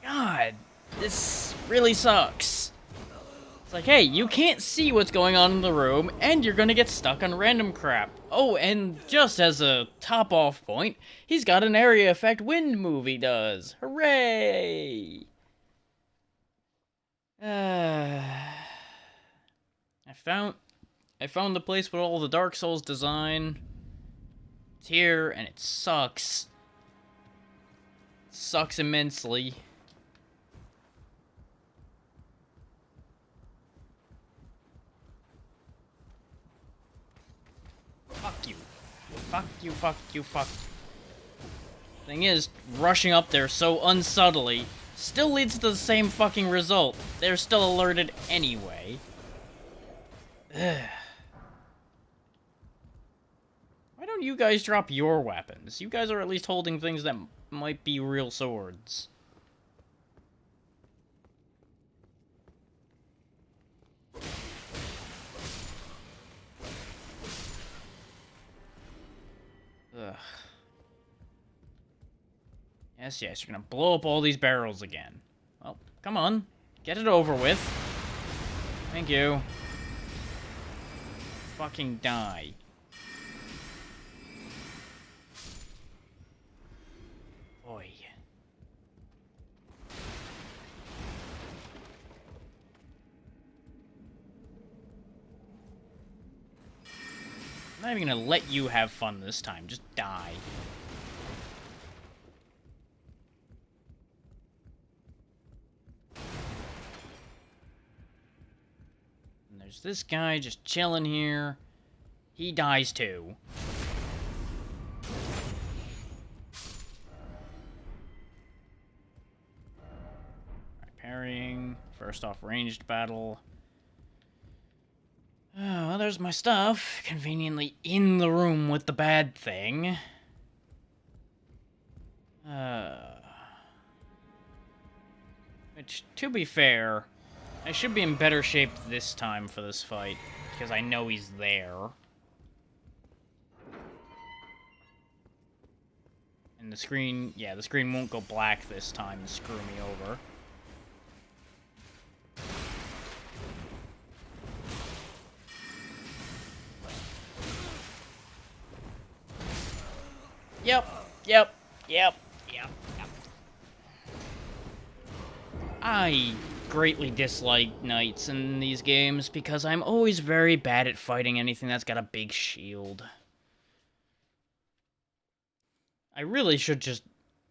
God, this really sucks. It's like, hey, you can't see what's going on in the room, and you're gonna get stuck on random crap. Oh, and just as a top-off point, he's got an area effect wind move he does. Hooray! I found the place with all the Dark Souls design. It's here, and it sucks. It sucks immensely. Fuck you. Fuck you, fuck you, fuck you. Thing is, rushing up there so unsubtly still leads to the same fucking result. They're still alerted anyway. Ugh. Why don't you guys drop your weapons? You guys are at least holding things that might be real swords. Ugh. Yes, yes, you're gonna blow up all these barrels again. Well, come on. Get it over with. Thank you. Fucking die. Boy. I'm not even gonna let you have fun this time. Just die. And there's this guy just chilling here. He dies too. Alright, parrying. First off, ranged battle. Oh, well, there's my stuff. Conveniently in the room with the bad thing. Which, to be fair, I should be in better shape this time for this fight, because I know he's there. And the screen, yeah, the screen won't go black this time and screw me over. Yep. I greatly dislike knights in these games because I'm always very bad at fighting anything that's got a big shield. I really should just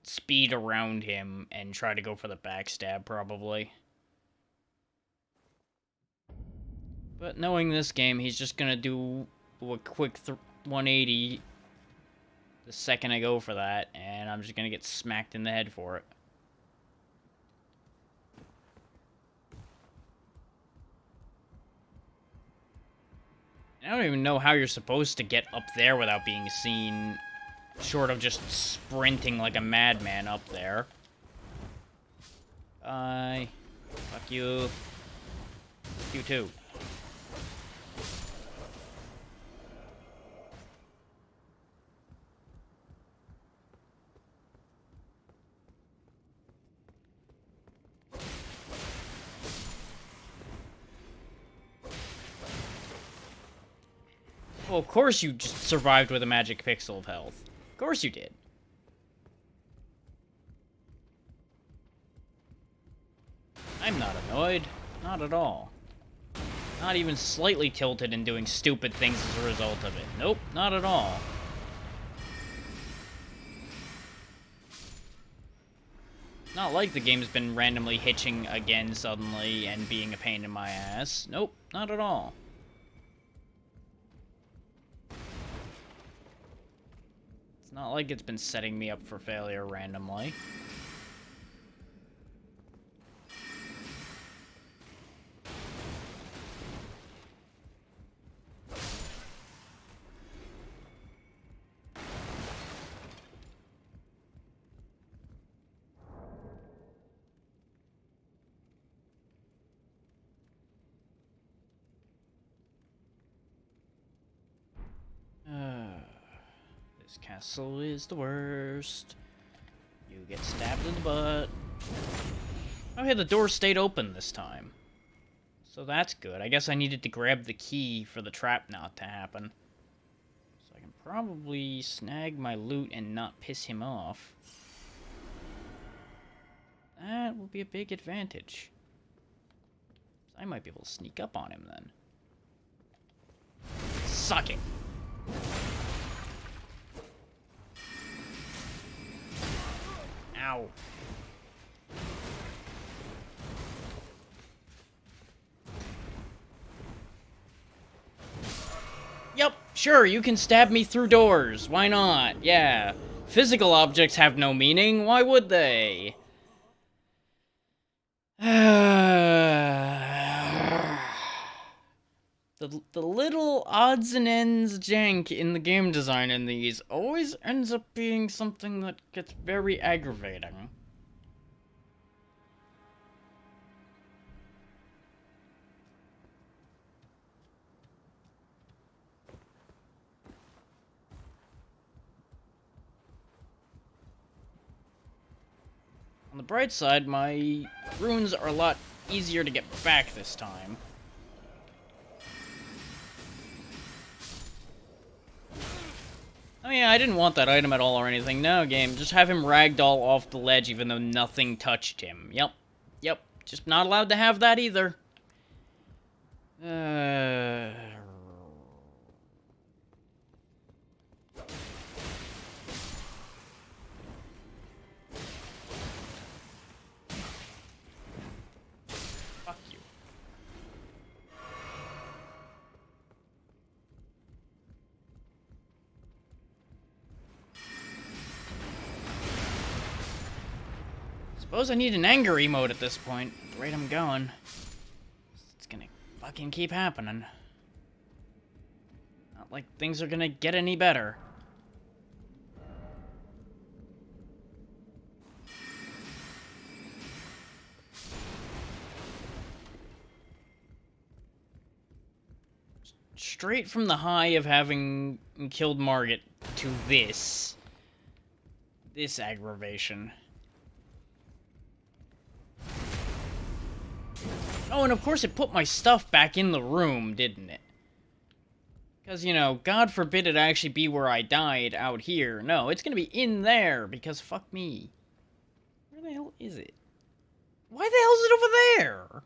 speed around him and try to go for the backstab, probably. But knowing this game, he's just gonna do a quick 180 the second I go for that, and I'm just gonna get smacked in the head for it. I don't even know how you're supposed to get up there without being seen, short of just sprinting like a madman up there. Bye. Fuck you. Fuck you too. Well, of course you just survived with a magic pixel of health. Of course you did. I'm not annoyed. Not at all. Not even slightly tilted and doing stupid things as a result of it. Nope, not at all. Not like the game's been randomly hitching again suddenly and being a pain in my ass. Nope, not at all. It's not like it's been setting me up for failure randomly. This castle is the worst. You get stabbed in the butt. Oh, hey, the door stayed open this time. So that's good. I guess I needed to grab the key for the trap not to happen. So I can probably snag my loot and not piss him off. That will be a big advantage. I might be able to sneak up on him then. Suck it! Ow. Yep, sure, you can stab me through doors. Why not? Yeah. Physical objects have no meaning. Why would they? The little odds and ends jank in the game design in these always ends up being something that gets very aggravating. On the bright side, my runes are a lot easier to get back this time. Oh yeah, I didn't want that item at all or anything. No, game. Just have him ragdoll off the ledge even though nothing touched him. Yep. Yep. Just not allowed to have that either. Fuck you. Suppose I need an anger emote at this point. At the rate I'm going. It's gonna fucking keep happening. Not like things are gonna get any better. Straight from the high of having killed Margit to this. This aggravation. Oh, and of course it put my stuff back in the room, didn't it? Because, you know, God forbid it actually be where I died out here. No, it's gonna be in there, because fuck me. Where the hell is it? Why the hell is it over there?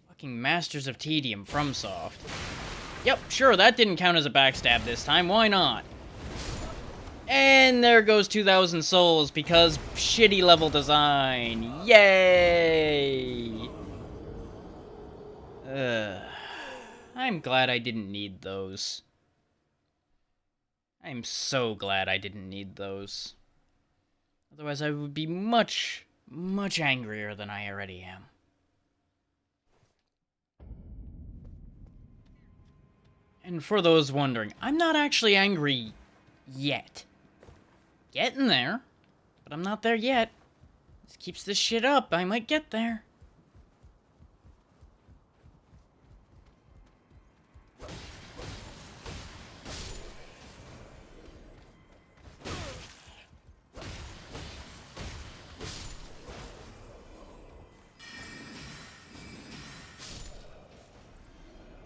Fucking Masters of Tedium, FromSoft. Yep, sure, that didn't count as a backstab this time. Why not? And there goes 2,000 souls because shitty level design. Yay! I'm glad I didn't need those. I'm so glad I didn't need those. Otherwise I would be much, much angrier than I already am. And for those wondering, I'm not actually angry yet. Getting there, but I'm not there yet. This keeps this shit up, I might get there.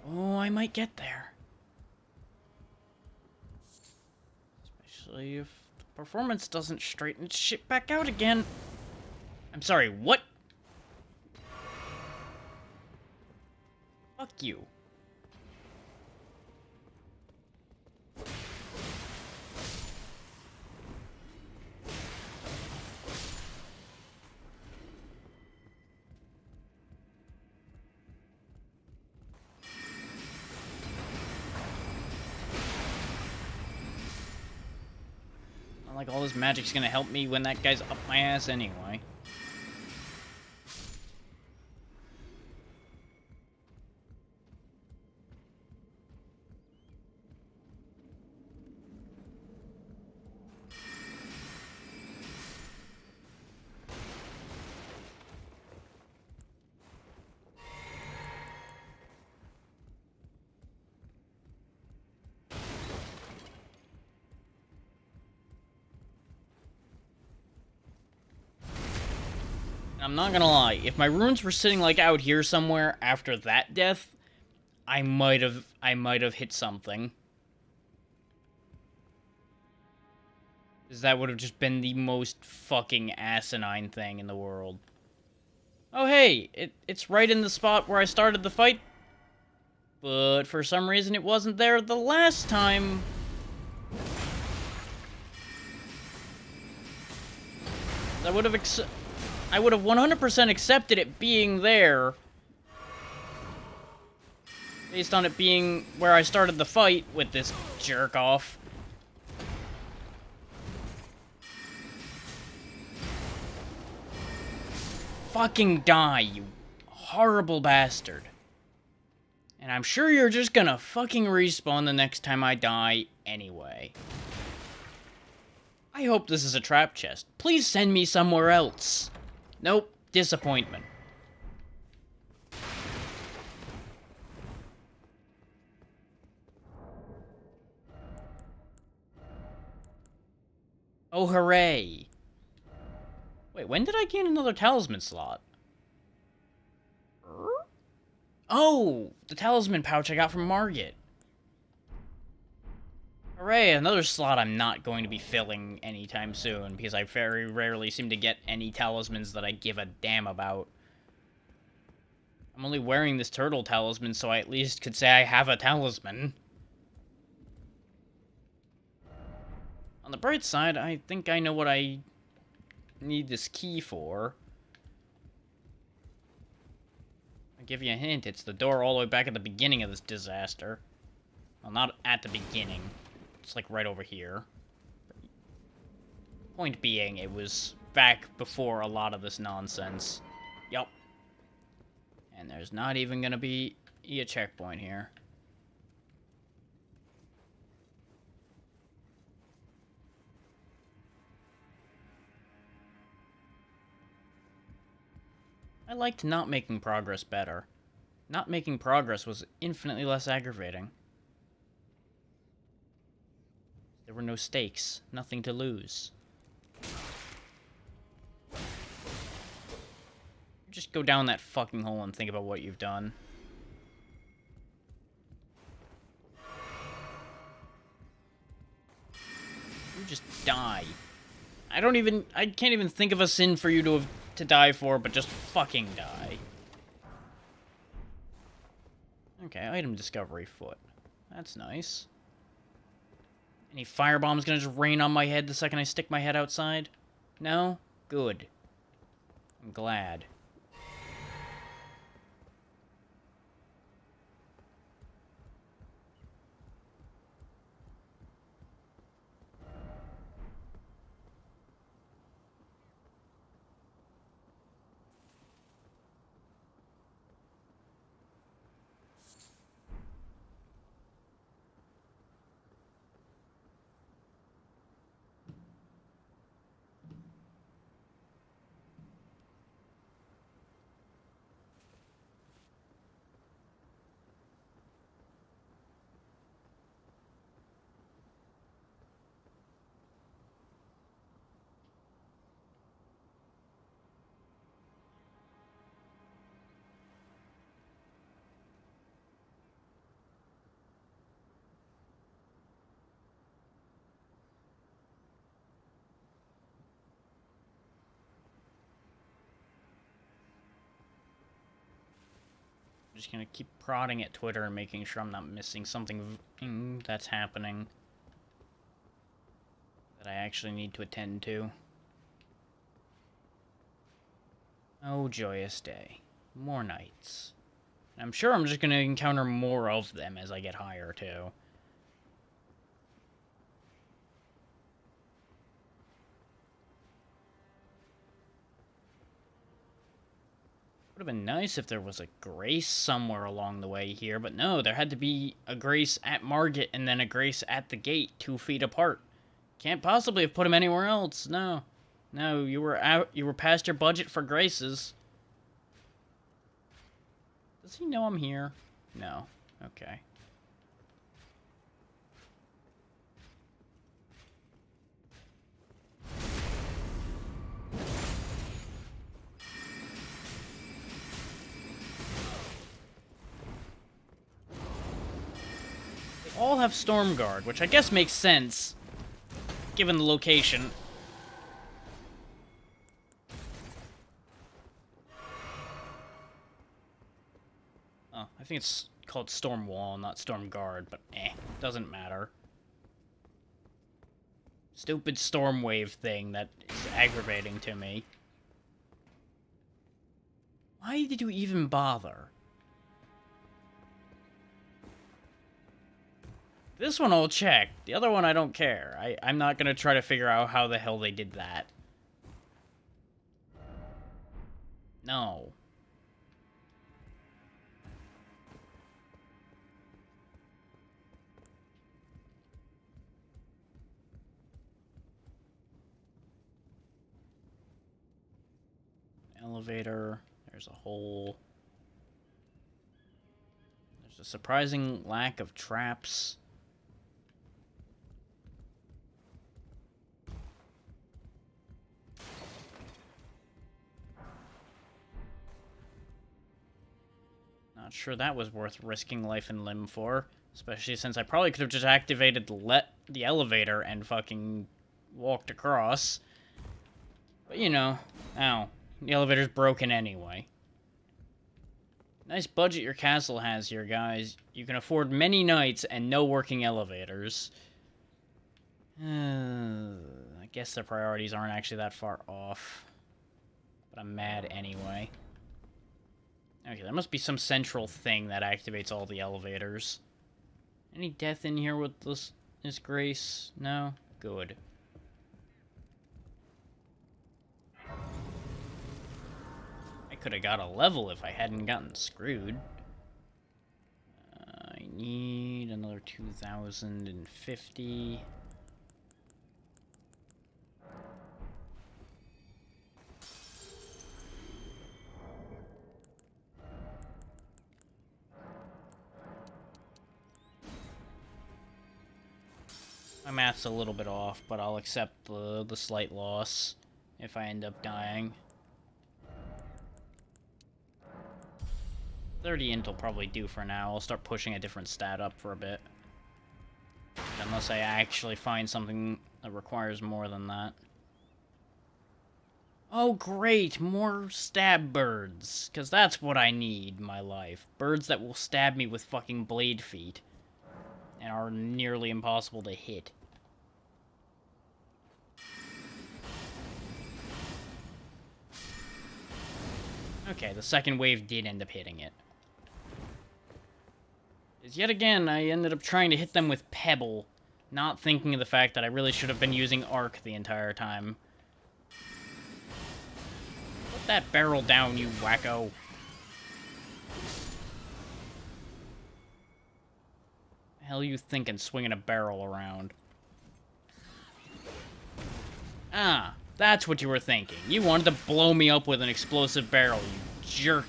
Oh, I might get there. Especially if the performance doesn't straighten its shit back out again. I'm sorry, what? Fuck you. Not like all this magic's gonna help me when that guy's up my ass anyway. I'm not gonna lie, if my runes were sitting like out here somewhere after that death, I might have hit something. Because that would have just been the most fucking asinine thing in the world. Oh hey, it's right in the spot where I started the fight. But for some reason it wasn't there the last time. I would have 100% accepted it being there. Based on it being where I started the fight with this jerk off. Fucking die, you horrible bastard. And I'm sure you're just gonna fucking respawn the next time I die anyway. I hope this is a trap chest. Please send me somewhere else. Nope, disappointment. Oh, hooray. Wait, when did I gain another talisman slot? Oh, the talisman pouch I got from Margit. Hooray, another slot I'm not going to be filling anytime soon, because I very rarely seem to get any talismans that I give a damn about. I'm only wearing this turtle talisman, so I at least could say I have a talisman. On the bright side, I think I know what I need this key for. I'll give you a hint, it's the door all the way back at the beginning of this disaster. Well, not at the beginning. It's like right over here. Point being, it was back before a lot of this nonsense. Yup. And there's not even gonna be a checkpoint here. I liked not making progress better. Not making progress was infinitely less aggravating. There were no stakes, nothing to lose. Just go down that fucking hole and think about what you've done. You just die. I can't even think of a sin for you to die for, but just fucking die. Okay, item discovery foot. That's nice. Any firebombs gonna just rain on my head the second I stick my head outside? No? Good. I'm glad. I'm just gonna keep prodding at Twitter and making sure I'm not missing something that's happening that I actually need to attend to. Oh, joyous day. More knights. I'm sure I'm just gonna encounter more of them as I get higher, too. Would have been nice if there was a grace somewhere along the way here, but no, there had to be a grace at Margit and then a grace at the gate, 2 feet apart. Can't possibly have put him anywhere else, no. No, you were past your budget for graces. Does he know I'm here? No. Okay. all have Storm Guard, which I guess makes sense, given the location. Oh, I think it's called Storm Wall, not Storm Guard, but doesn't matter. Stupid storm wave thing that is aggravating to me. Why did you even bother? This one I'll check. The other one I don't care. I'm not gonna try to figure out how the hell they did that. No. Elevator. There's a hole. There's a surprising lack of traps. Not sure that was worth risking life and limb for. Especially since I probably could have just activated the elevator and fucking walked across. But you know, ow. The elevator's broken anyway. Nice budget your castle has here, guys. You can afford many nights and no working elevators. I guess the priorities aren't actually that far off. But I'm mad anyway. Okay, there must be some central thing that activates all the elevators. Any death in here with this Grace? No? Good. I could have got a level if I hadn't gotten screwed. I need another 2,050. My math's a little bit off, but I'll accept the slight loss if I end up dying. 30 int will probably do for now. I'll start pushing a different stat up for a bit. Unless I actually find something that requires more than that. Oh great, more stab birds. Because that's what I need in my life. Birds that will stab me with fucking blade feet. And are nearly impossible to hit. Okay, the second wave did end up hitting it. Yet again, I ended up trying to hit them with Pebble, not thinking of the fact that I really should have been using Arc the entire time. Put that barrel down, you wacko. The hell you thinking swinging a barrel around? Ah, that's what you were thinking. You wanted to blow me up with an explosive barrel, you jerk.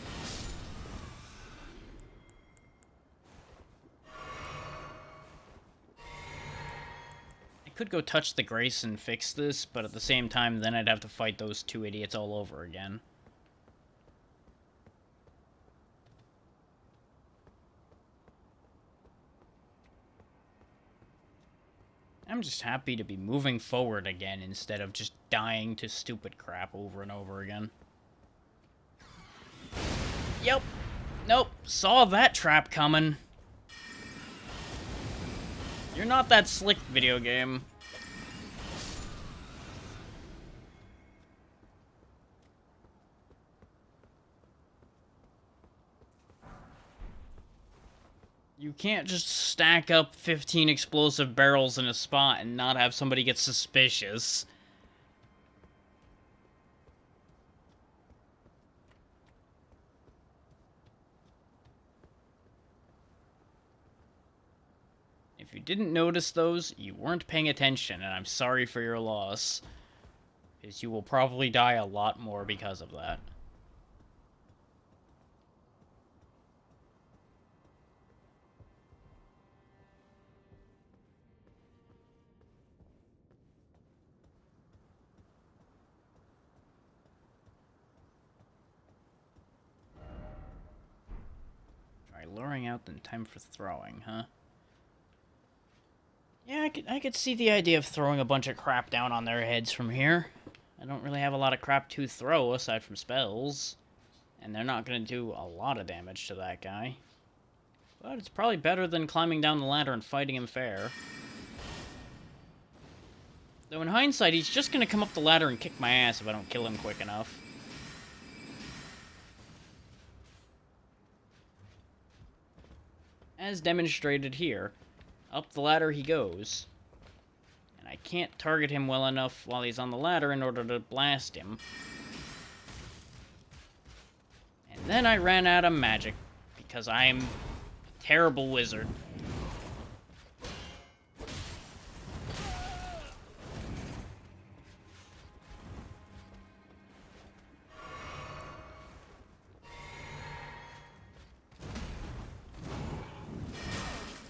I could go touch the Grace and fix this, but at the same time, then I'd have to fight those two idiots all over again. I'm just happy to be moving forward again instead of just dying to stupid crap over and over again. Yep. Nope. Saw that trap coming. You're not that slick, video game. You can't just stack up 15 explosive barrels in a spot and not have somebody get suspicious. If you didn't notice those, you weren't paying attention, and I'm sorry for your loss. Because you will probably die a lot more because of that. Try luring out in time for throwing, huh? Yeah, I could see the idea of throwing a bunch of crap down on their heads from here. I don't really have a lot of crap to throw aside from spells. And they're not going to do a lot of damage to that guy. But it's probably better than climbing down the ladder and fighting him fair. Though in hindsight, he's just going to come up the ladder and kick my ass if I don't kill him quick enough. As demonstrated here, up the ladder he goes. And I can't target him well enough while he's on the ladder in order to blast him. And then I ran out of magic, because I'm a terrible wizard.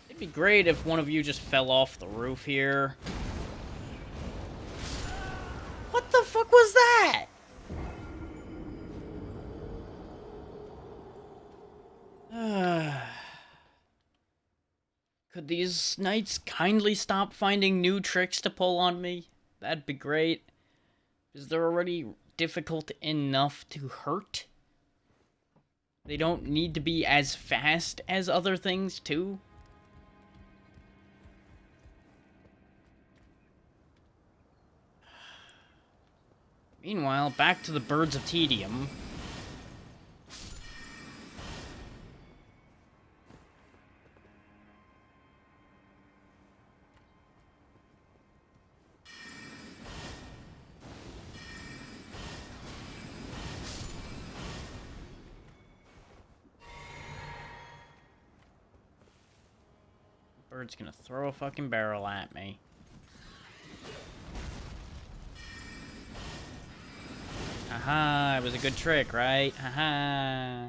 It'd be great if one of you just fell off the roof here. What the fuck was that? Could these knights kindly stop finding new tricks to pull on me? That'd be great. Is they're already difficult enough to hurt? They don't need to be as fast as other things, too? Meanwhile, back to the Birds of Tedium. Bird's gonna throw a fucking barrel at me. Haha, it was a good trick, right? Haha.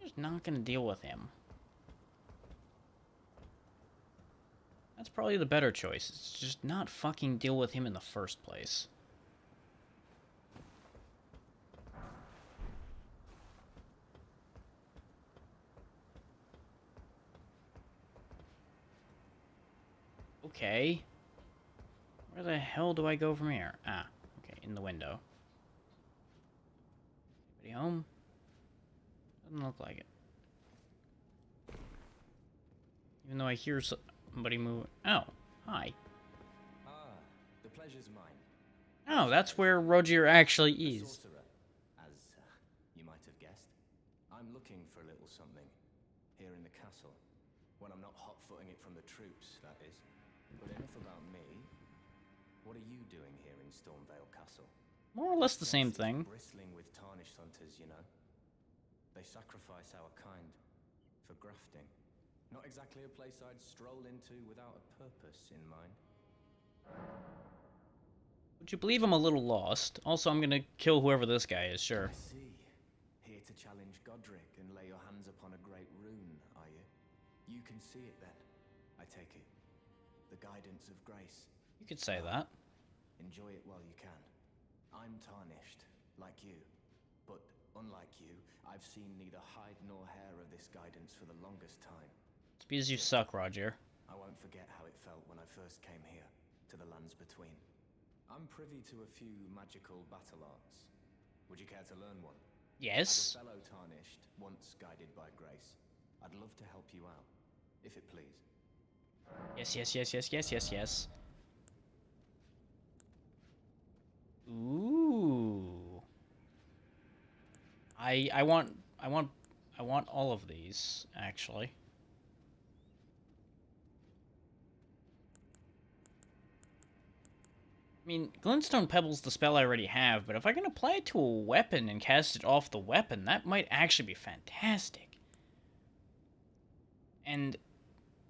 Just not gonna deal with him. That's probably the better choice. It's just not fucking deal with him in the first place. Okay. Where the hell do I go from here? Ah, okay, in the window. Anybody home? Doesn't look like it. Even though I hear somebody move. Oh, hi. Ah, the pleasure's mine. Oh, that's where Roger actually A is. sorcerer, as you might have guessed. I'm looking for a little something here in the castle. When I'm not hot-footing it from the troops, that is. But enough about me. What are you doing here in Stormvale Castle? More or less the same Place is thing. Bristling with tarnished hunters, you know. They sacrifice our kind for grafting. Not exactly a place I'd stroll into without a purpose in mind. Would you believe I'm a little lost? Also, I'm gonna kill whoever this guy is, sure. I see. Here to challenge Godric and lay your hands upon a great rune, are you? You can see it then, I take it. The guidance of grace. You could say that. Enjoy it while you can. I'm tarnished, like you. But unlike you, I've seen neither hide nor hair of this guidance for the longest time. It's because you suck, Roger. I won't forget how it felt when I first came here, to the lands between. I'm privy to a few magical battle arts. Would you care to learn one? Yes. As a fellow tarnished, once guided by grace, I'd love to help you out, if it please. Yes, yes, yes, yes, yes, yes, yes. Ooh. I want all of these, actually. I mean, Glintstone Pebble's the spell I already have, but if I can apply it to a weapon and cast it off the weapon, that might actually be fantastic. And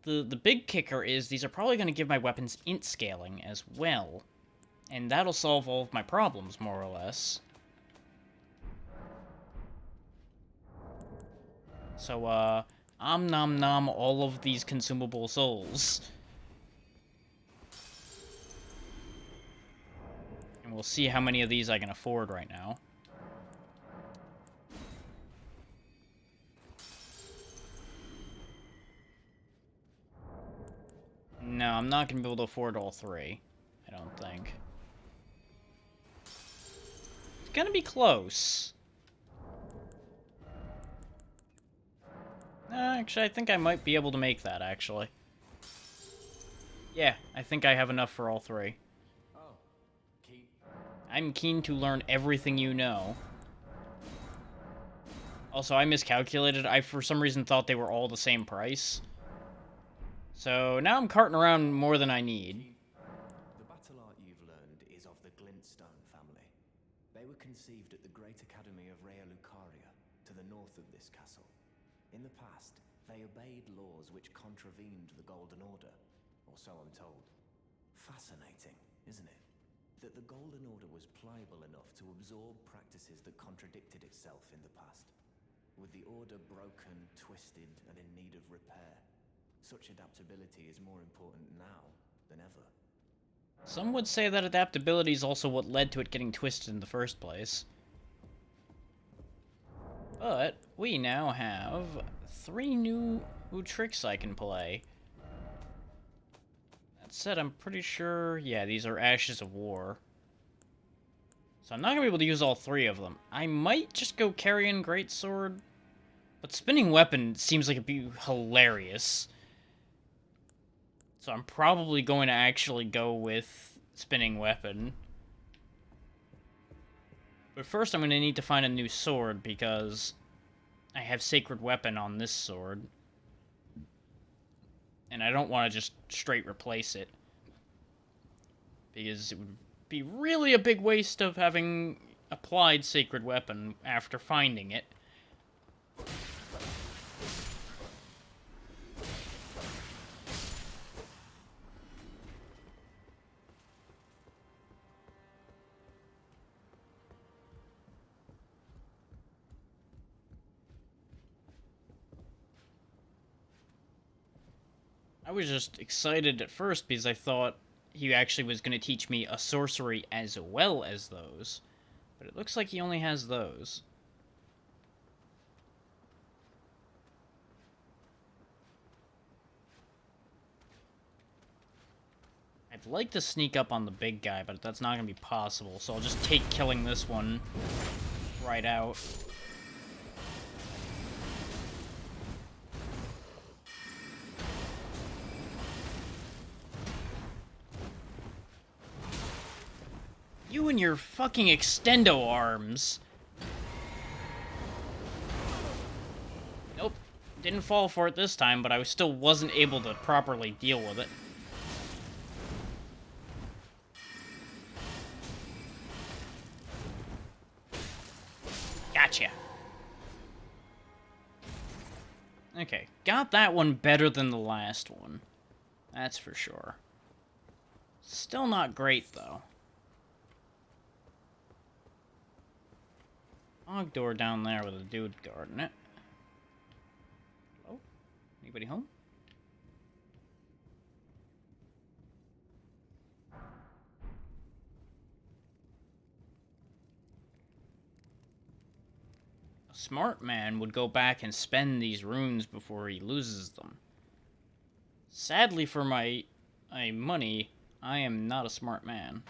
the big kicker is these are probably going to give my weapons int scaling as well. And that'll solve all of my problems, more or less. So, nom nom all of these consumable souls. And we'll see how many of these I can afford right now. No, I'm not going to be able to afford all 3. I don't think. It's going to be close. Actually, I think I might be able to make that, actually. Yeah, I think I have enough for all 3. Oh, keep. I'm keen to learn everything you know. Also, I miscalculated. I, for some reason, thought they were all the same price. So, now I'm carting around more than I need. The battle art you've learned is of the Glintstone family. They were conceived at the Great Academy of Rea Lucaria, to the north of this castle. In the past, they obeyed laws which contravened the Golden Order, or so I'm told. Fascinating, isn't it? That the Golden Order was pliable enough to absorb practices that contradicted itself in the past. With the Order broken, twisted, and in need of repair, such adaptability is more important now than ever. Some would say that adaptability is also what led to it getting twisted in the first place. But we now have 3 new tricks I can play. That said, I'm pretty sure... Yeah, these are Ashes of War. So I'm not going to be able to use all 3 of them. I might just go Carrion Greatsword. But Spinning Weapon seems like it'd be hilarious. So I'm probably going to actually go with Spinning Weapon. But first I'm going to need to find a new sword, because I have Sacred Weapon on this sword. And I don't want to just straight replace it, because it would be really a big waste of having applied Sacred Weapon after finding it. I was just excited at first because I thought he actually was going to teach me a sorcery as well as those. But it looks like he only has those. I'd like to sneak up on the big guy, but that's not going to be possible, so I'll just take killing this one right out. You and your fucking extendo arms. Nope. Didn't fall for it this time, but I still wasn't able to properly deal with it. Gotcha. Okay, got that one better than the last one. That's for sure. Still not great, though. Fog door down there with a dude guarding it. Hello? Anybody home? A smart man would go back and spend these runes before he loses them. Sadly for my money, I am not a smart man.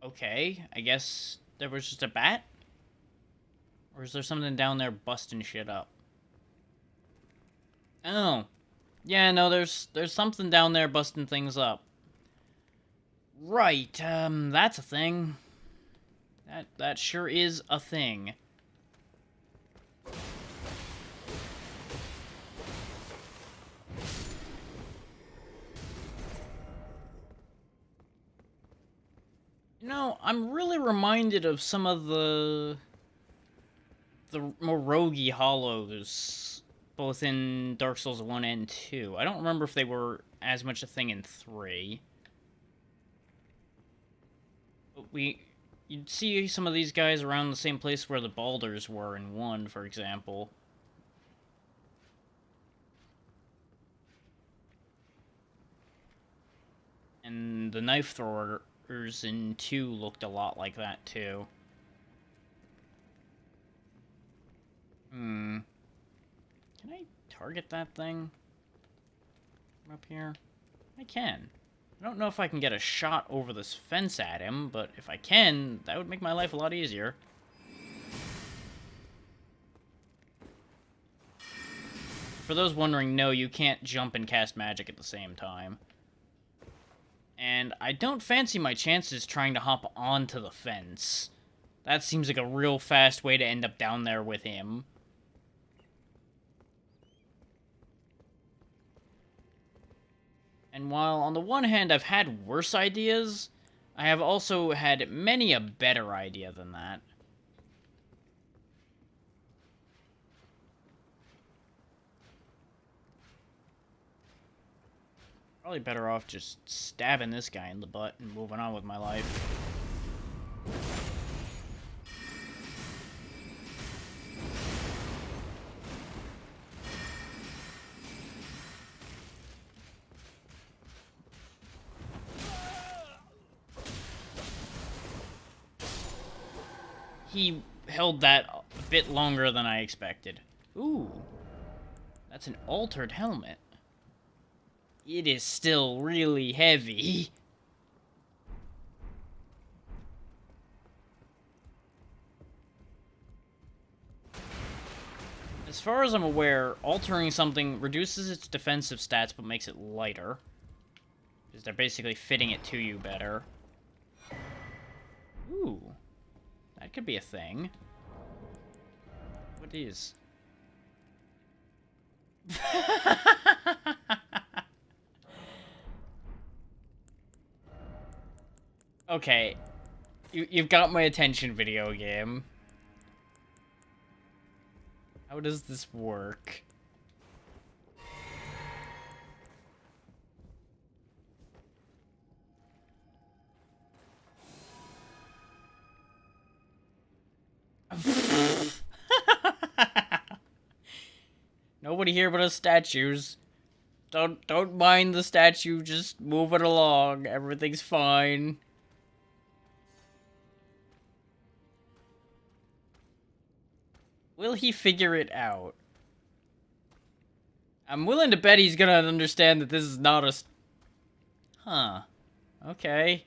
Okay, I guess there was just a bat? Or is there something down there busting shit up? Oh. Yeah, no, there's something down there busting things up. Right, that's a thing. That sure is a thing. You know, I'm really reminded of some of the more roguey hollows, both in Dark Souls 1 and 2. I don't remember if they were as much a thing in 3. But you'd see some of these guys around the same place where the Baldurs were in 1, for example. And the knife throwers in 2 looked a lot like that, too. Can I target that thing from up here? I can. I don't know if I can get a shot over this fence at him, but if I can, that would make my life a lot easier. For those wondering, no, you can't jump and cast magic at the same time. And I don't fancy my chances trying to hop onto the fence. That seems like a real fast way to end up down there with him. And while on the one hand I've had worse ideas, I have also had many a better idea than that. Probably better off just stabbing this guy in the butt and moving on with my life. He held that a bit longer than I expected. Ooh, that's an altered helmet. It is still really heavy. As far as I'm aware, altering something reduces its defensive stats but makes it lighter. Because they're basically fitting it to you better. Ooh. That could be a thing. What is? Okay. You've got my attention, video game. How does this work? Nobody here but us statues. Don't mind the statue, just move it along. Everything's fine. Will he figure it out? I'm willing to bet he's gonna understand that this is not a... Huh. Okay.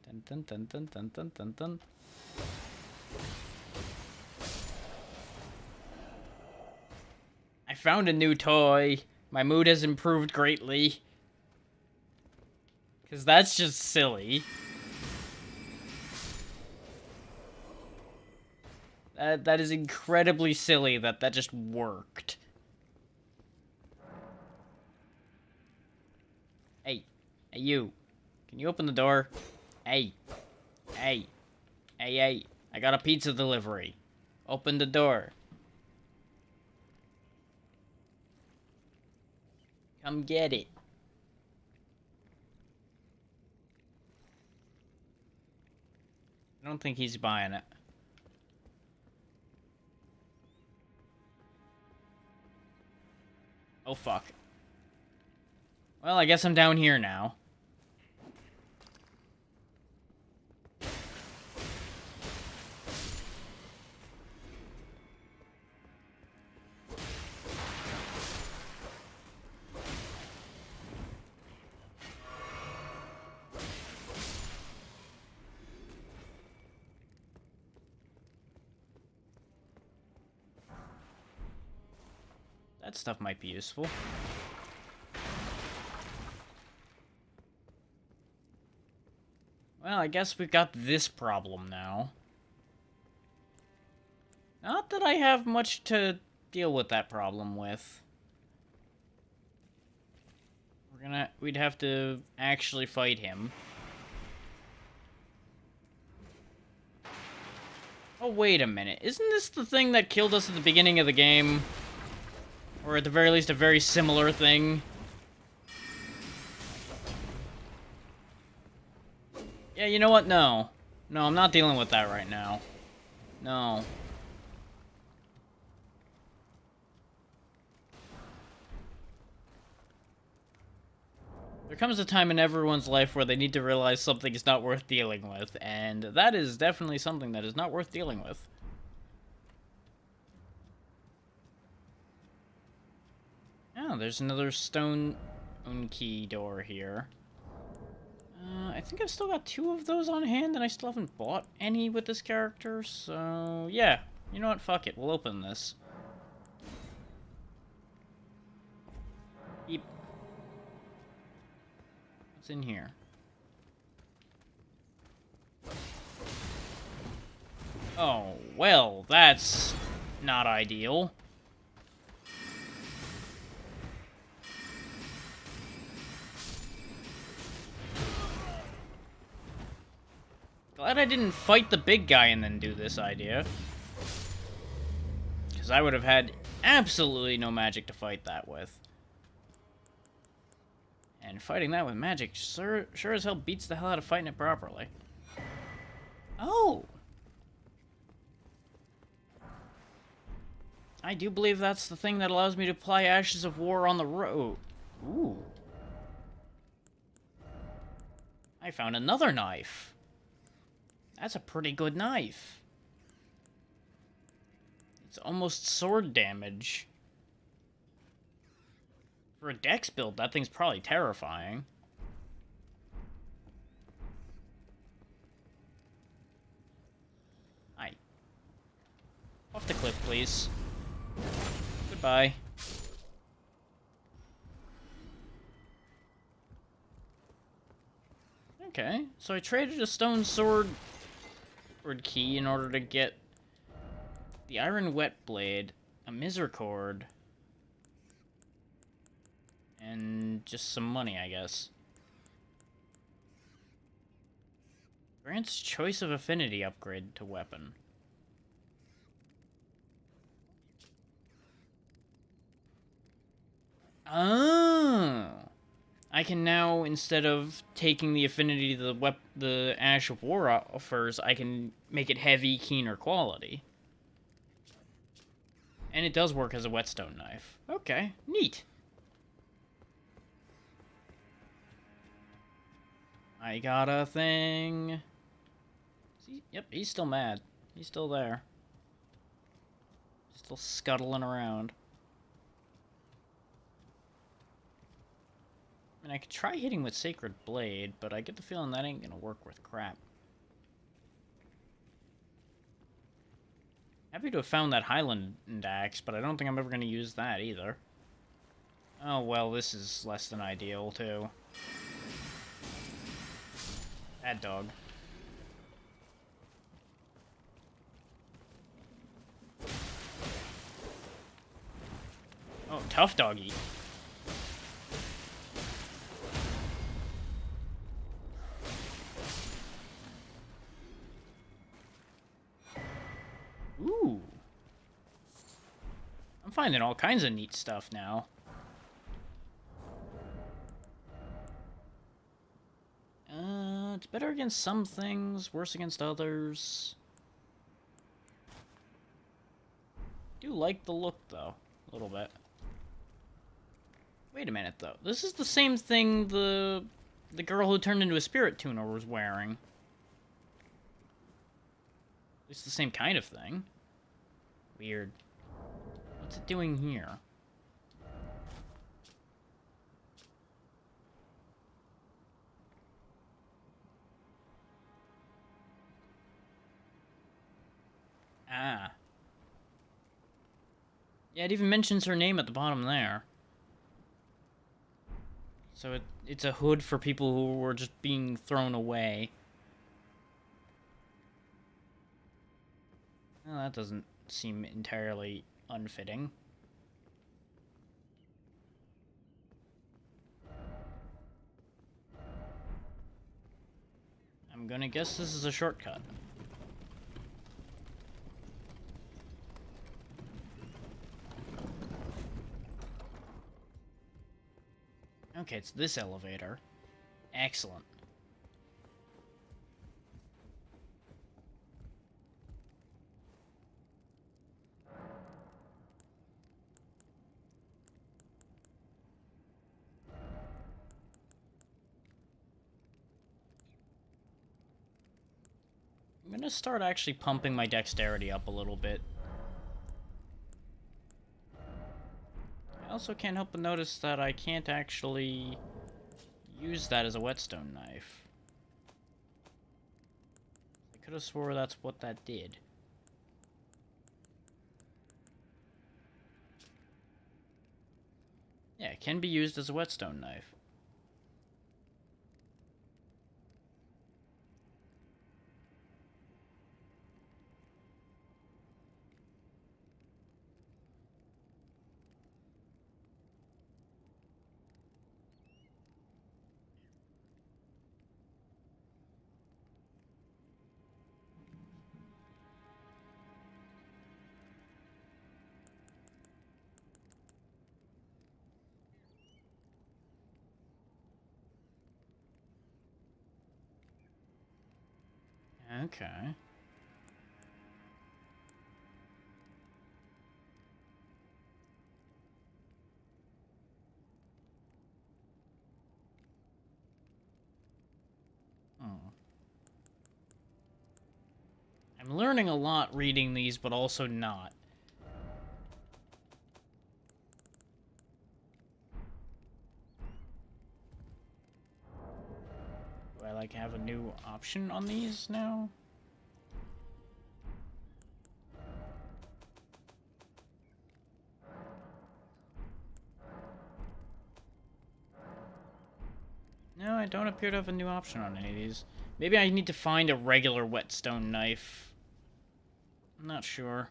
Dun dun dun dun dun dun dun dun. I found a new toy. My mood has improved greatly. Because that's just silly. That is incredibly silly that just worked. Hey. Hey, you. Can you open the door? Hey. Hey. Hey, hey. I got a pizza delivery. Open the door. Come get it. I don't think he's buying it. Oh, fuck. Well, I guess I'm down here now. That stuff might be useful. Well, I guess we've got this problem now. Not that I have much to deal with that problem with. We'd have to actually fight him. Oh, wait a minute. Isn't this the thing that killed us at the beginning of the game? Or at the very least, a very similar thing? Yeah, you know what? No. No, I'm not dealing with that right now. No. There comes a time in everyone's life where they need to realize something is not worth dealing with, and that is definitely something that is not worth dealing with. Oh, there's another stone key door here. I think I've still got 2 of those on hand, and I still haven't bought any with this character, so yeah. You know what? Fuck it. We'll open this. Beep. What's in here? Oh, well, that's not ideal. Glad I didn't fight the big guy and then do this idea. Because I would have had absolutely no magic to fight that with. And fighting that with magic sure as hell beats the hell out of fighting it properly. Oh! I do believe that's the thing that allows me to apply Ashes of War on the road. Ooh. I found another knife. That's a pretty good knife. It's almost sword damage. For a dex build, that thing's probably terrifying. Hi. Off the cliff, please. Goodbye. Okay, so I traded a stone sword key in order to get the iron wet blade, a misericord, and just some money, I guess. Grants choice of affinity upgrade to weapon. Oh! I can now, instead of taking the affinity the Ash of War offers, I can make it heavy, keener quality. And it does work as a whetstone knife. Okay, neat. I got a thing. Yep, he's still mad. He's still there. Still scuttling around. I mean, I could try hitting with Sacred Blade, but I get the feeling that ain't gonna work with crap. Happy to have found that Highland axe, but I don't think I'm ever gonna use that either. Oh well, this is less than ideal, too. Bad dog. Oh, tough doggy. Ooh. I'm finding all kinds of neat stuff now. It's better against some things, worse against others. Do like the look, though. A little bit. Wait a minute, though. This is the same thing the girl who turned into a spirit tuner was wearing. It's the same kind of thing. Weird. What's it doing here? Ah. Yeah, it even mentions her name at the bottom there. So it's a hood for people who were just being thrown away. Well, that doesn't seem entirely unfitting. I'm gonna guess this is a shortcut. Okay, it's this elevator. Excellent. I'm gonna start actually pumping my dexterity up a little bit. I also can't help but notice that I can't actually use that as a whetstone knife. I could have swore that's what that did. Yeah, it can be used as a whetstone knife. Okay. I'm learning a lot reading these, but also not. Do I, like, have a new option on these now? No, I don't appear to have a new option on any of these. Maybe I need to find a regular whetstone knife. I'm not sure.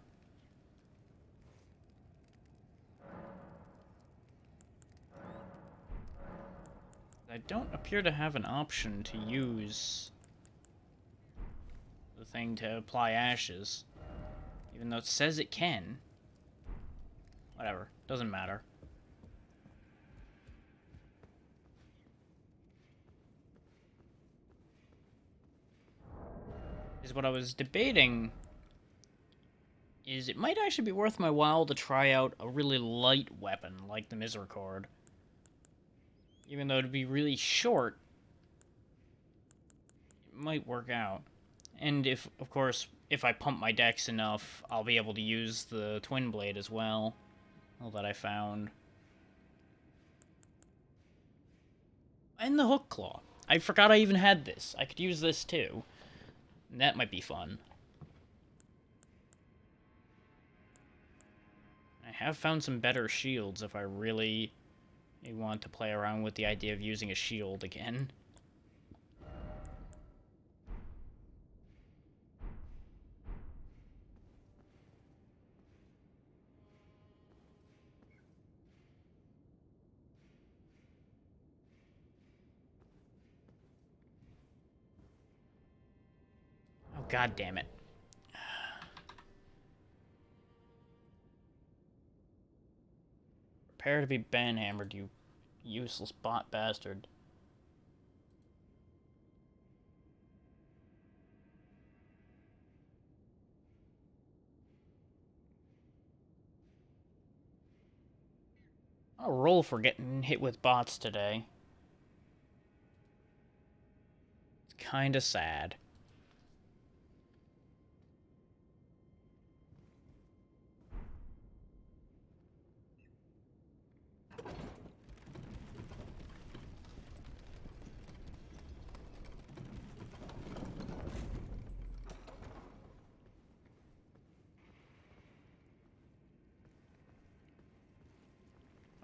I don't appear to have an option to use the thing to apply ashes. Even though it says it can. Whatever. Doesn't matter. Is what I was debating is it might actually be worth my while to try out a really light weapon like the Misericord. Even though it'd be really short, it might work out. And if, of course, if I pump my dex enough, I'll be able to use the Twin Blade as well. All that I found. And the Hook Claw. I forgot I even had this. I could use this too. That might be fun. I have found some better shields if I really want to play around with the idea of using a shield again. Oh, god damn it. Prepare to be banhammered, you useless bot bastard. I'll roll for getting hit with bots today. It's kinda sad.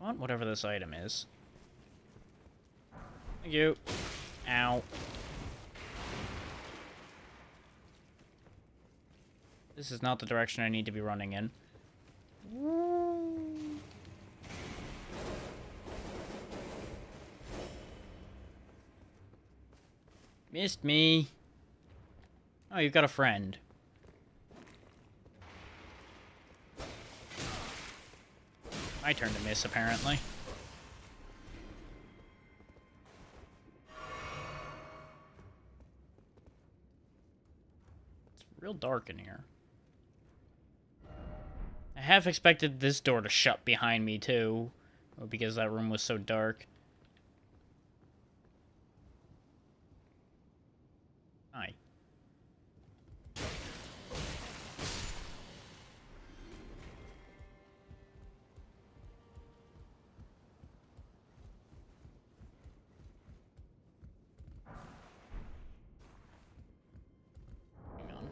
I want whatever this item is. Thank you. Ow. This is not the direction I need to be running in. Missed me. Oh, you've got a friend. My turn to miss, apparently. dark in here. I half expected this door to shut behind me, too. Because that room was so dark. Hi. Hang on.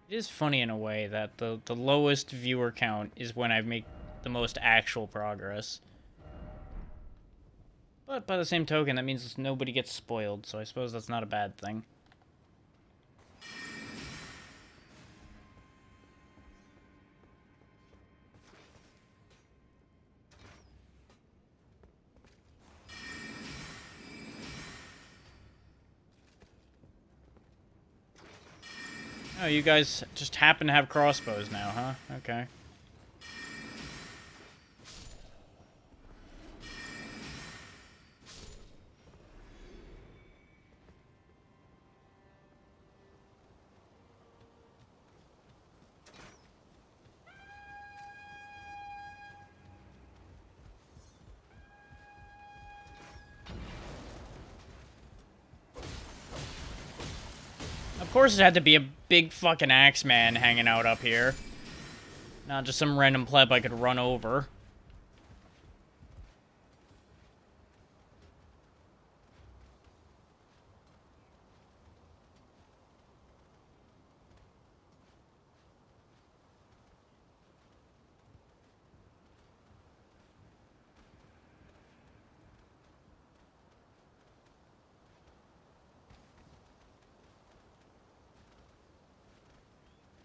It is funny in a way that the lowest viewer count is when I make the most actual progress. But by the same token, that means nobody gets spoiled, so I suppose that's not a bad thing. Oh, you guys just happen to have crossbows now, huh? Okay. Of course it had to be a big fucking Axeman hanging out up here. Not just some random pleb I could run over.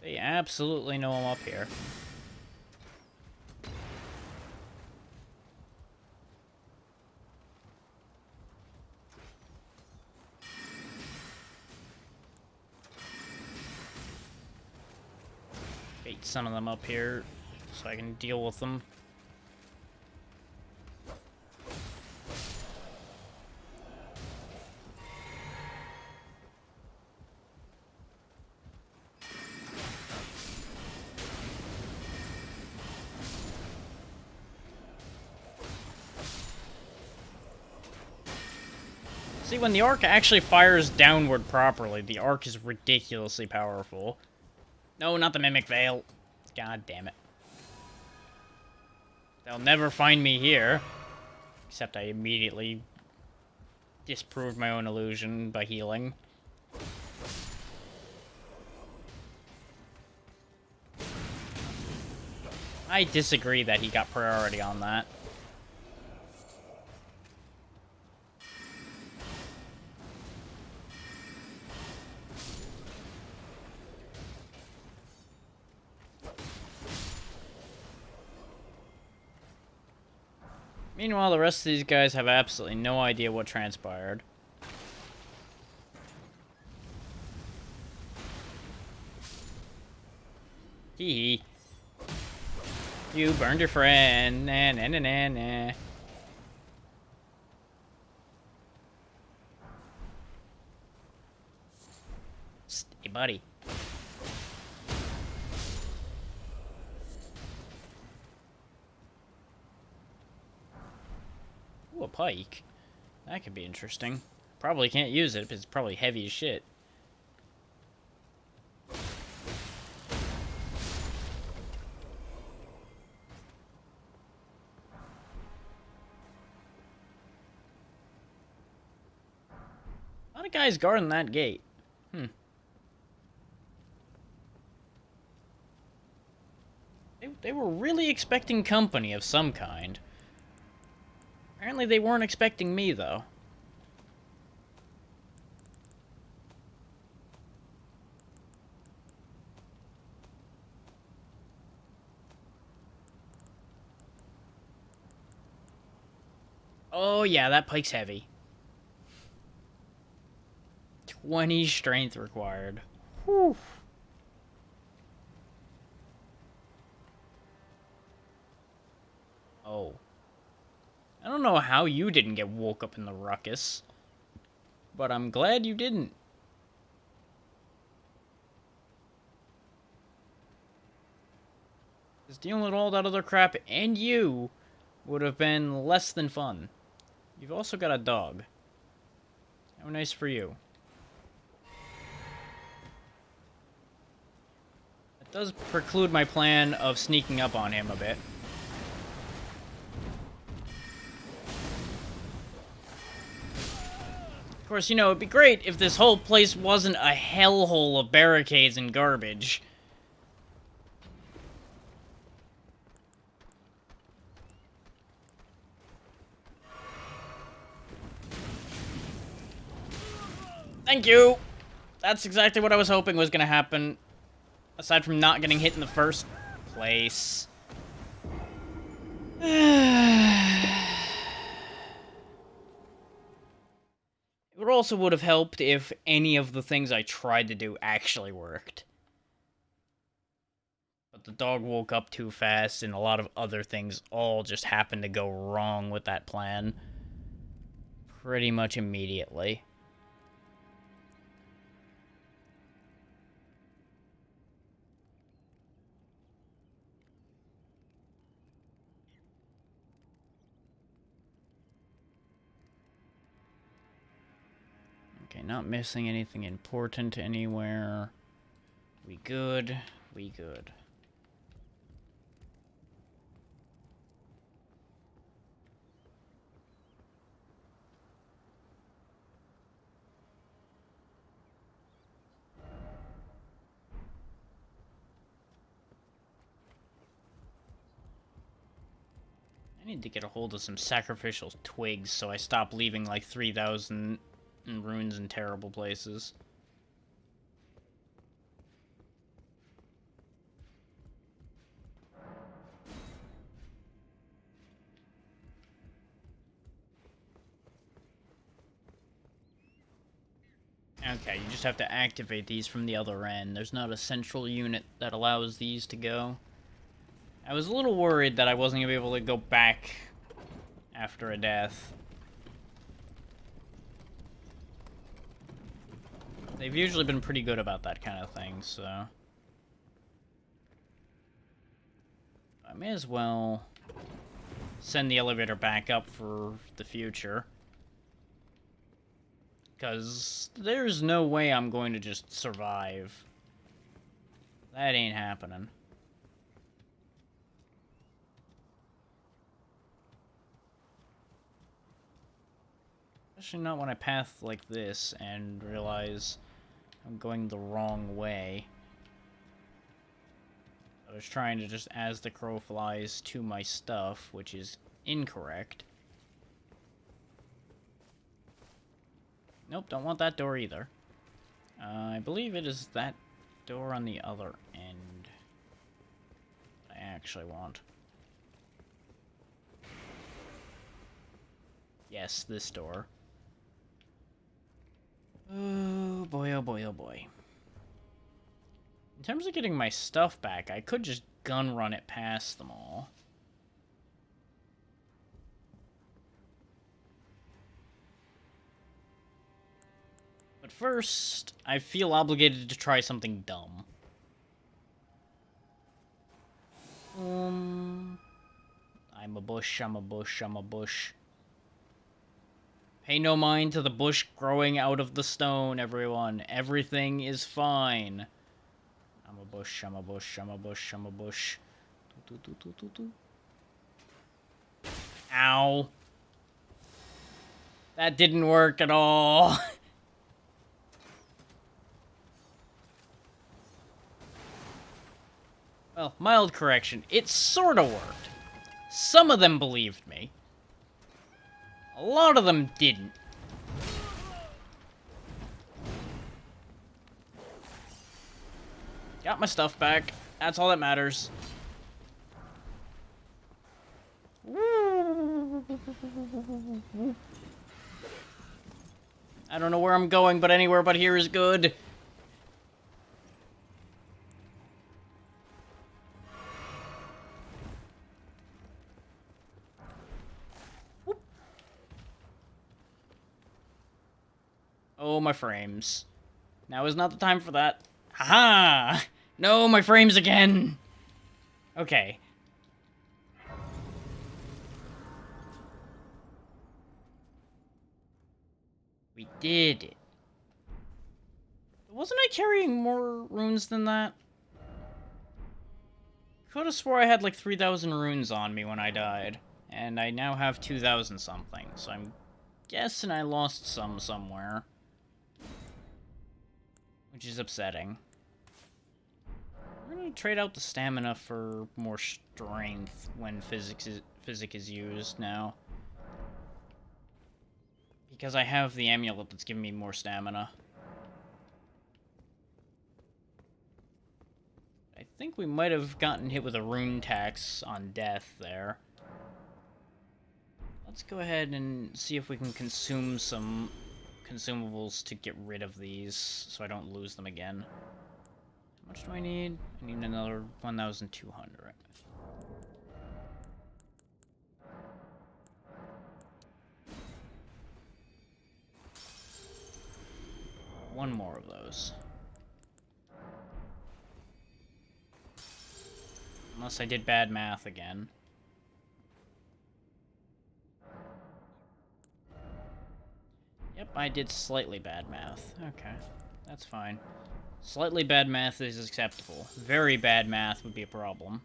They absolutely know I'm up here. Bait some of them up here so I can deal with them. See, when the arc actually fires downward properly, the arc is ridiculously powerful. No, not the Mimic Veil. God damn it. They'll never find me here. Except I immediately disproved my own illusion by healing. I disagree that he got priority on that. Meanwhile, the rest of these guys have absolutely no idea what transpired. Hee hee. You burned your friend. Nah, nah, nah, nah, nah. Hey, buddy. Ooh, a pike. That could be interesting. Probably can't use it, because it's probably heavy as shit. lot of guys guarding that gate. They were really expecting company of some kind. Apparently they weren't expecting me, though. Oh, yeah, that pike's heavy. 20 strength required. Whew. Oh. I don't know how you didn't get woke up in the ruckus, but I'm glad you didn't. Because dealing with all that other crap and you would have been less than fun. You've also got a dog. How nice for you. It does preclude my plan of sneaking up on him a bit. Of course, you know, it'd be great if this whole place wasn't a hellhole of barricades and garbage. Thank you! That's exactly what I was hoping was gonna happen. Aside from not getting hit in the first place. It also would have helped if any of the things I tried to do actually worked. But the dog woke up too fast, and a lot of other things all just happened to go wrong with that plan. Pretty much immediately. Okay, not missing anything important anywhere. We good. We good. I need to get a hold of some sacrificial twigs so I stop leaving like 3,000 runes in terrible places. Okay, you just have to activate these from the other end. There's not a central unit that allows these to go. I was a little worried that I wasn't going to be able to go back after a death. They've usually been pretty good about that kind of thing, so... I may as well send the elevator back up for the future. Because there's no way I'm going to just survive. That ain't happening. Especially not when I path like this and realize I'm going the wrong way. I was trying to just as the crow flies to my stuff, which is incorrect. Nope, don't want that door either. I believe it is that door on the other end I actually want. Yes, this door. Oh boy, oh boy, oh boy. In terms of getting my stuff back, I could just gun run it past them all. But first, I feel obligated to try something dumb. I'm a bush, I'm a bush, I'm a bush. Pay no mind to the bush growing out of the stone, everyone. Everything is fine. I'm a bush, I'm a bush, I'm a bush, I'm a bush. Ow. That didn't work at all. Well, mild correction. It sorta worked. Some of them believed me. A lot of them didn't. Got my stuff back. That's all that matters. I don't know where I'm going, but anywhere but here is good. Whoop. Oh, my frames. Now is not the time for that. Haha! No, my frames again! Okay. We did it. Wasn't I carrying more runes than that? Could've swore I had like 3,000 runes on me when I died. And I now have 2,000 something, so I'm guessing I lost some somewhere. Which is upsetting. We're gonna trade out the stamina for more strength when physic is used now. Because I have the amulet that's giving me more stamina. I think we might have gotten hit with a rune tax on death there. Let's go ahead and see if we can consume some consumables to get rid of these so I don't lose them again. How much do I need? I need another 1,200. One more of those. Unless I did bad math again. Yep, I did slightly bad math. Okay, that's fine. Slightly bad math is acceptable. Very bad math would be a problem.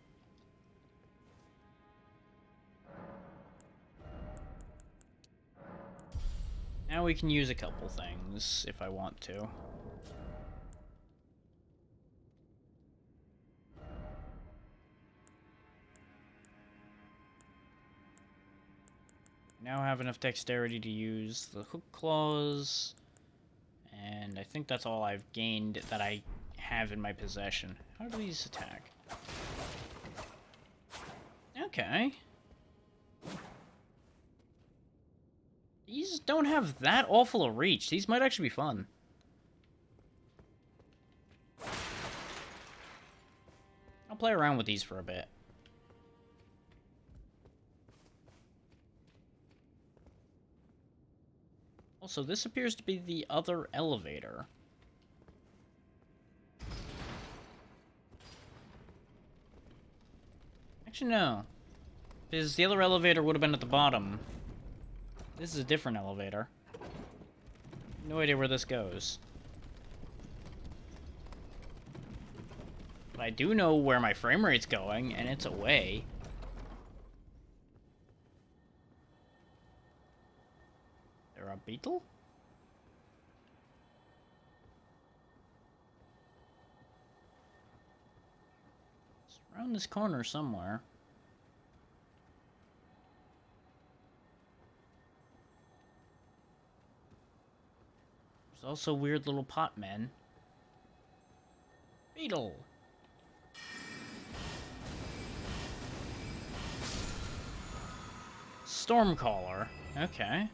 Now we can use a couple things, if I want to. Now have enough dexterity to use the hook claws, and I think that's all I've gained that I have in my possession. How do these attack? Okay. These don't have that awful a reach. These might actually be fun. I'll play around with these for a bit. Also, this appears to be the other elevator. Actually, no. Because the other elevator would have been at the bottom. This is a different elevator. No idea where this goes. But I do know where my frame rate's going, and it's away. There a beetle? It's around this corner somewhere. There's also weird little pot men. Beetle! Stormcaller. Okay.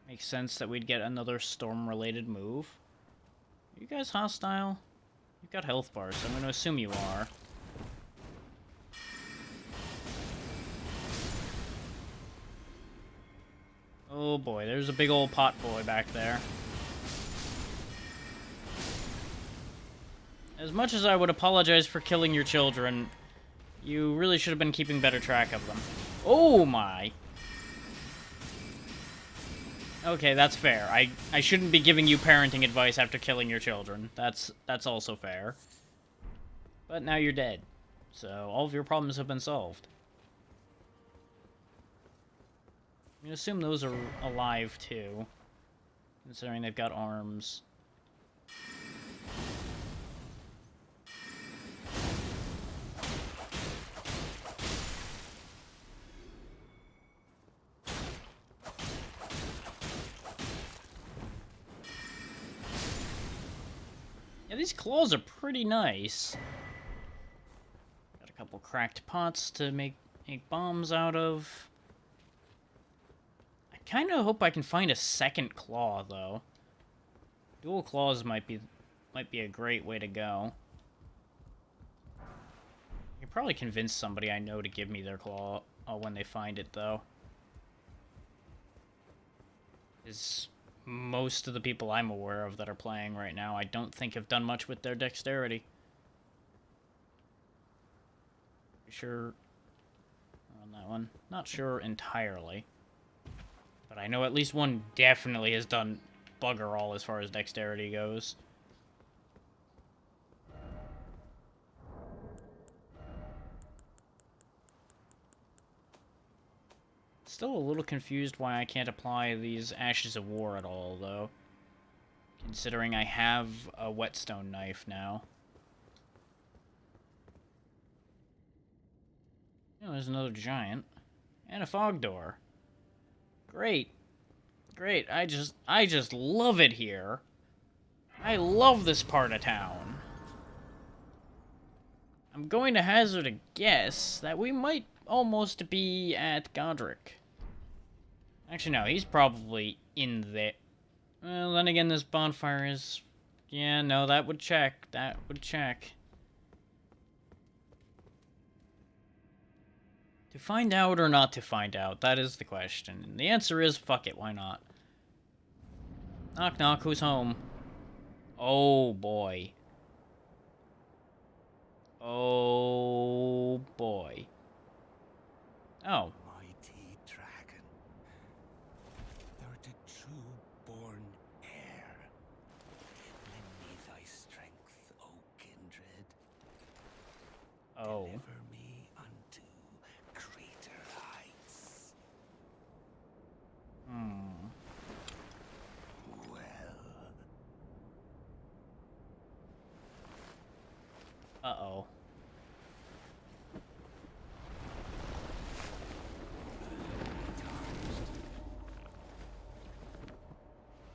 Makes sense that we'd get another storm-related move. Are you guys hostile? You've got health bars, so I'm going to assume you are. Oh boy, there's a big old pot boy back there. As much as I would apologize for killing your children, you really should have been keeping better track of them. Oh my! Okay, that's fair. I shouldn't be giving you parenting advice after killing your children. That's also fair. But now you're dead. So all of your problems have been solved. I'm gonna assume those are alive too, considering they've got arms. these claws are pretty nice. Got a couple cracked pots to make bombs out of. I kind of hope I can find a second claw, though. Dual claws might be a great way to go. I could probably convince somebody I know to give me their claw when they find it, though. Is most of the people I'm aware of that are playing right now, I don't think have done much with their dexterity. You sure on that one? Not sure entirely. But I know at least one definitely has done bugger all as far as dexterity goes. Still a little confused why I can't apply these Ashes of War at all, though. Considering I have a whetstone knife now. Oh, there's another giant. And a fog door. Great. Great. I just love it here. I love this part of town. I'm going to hazard a guess that we might almost be at Godric. Actually, no, he's probably in there. Well, then again, this bonfire is... Yeah, no, that would check. That would check. To find out or not to find out? That is the question. And the answer is, fuck it, why not? Knock knock, who's home? Oh, boy. Oh, boy. Oh. Mighty dragon, thou'rt a true-born heir. Lend me thy strength, O kindred. Oh. Deliver me unto greater heights. Well. Uh-oh.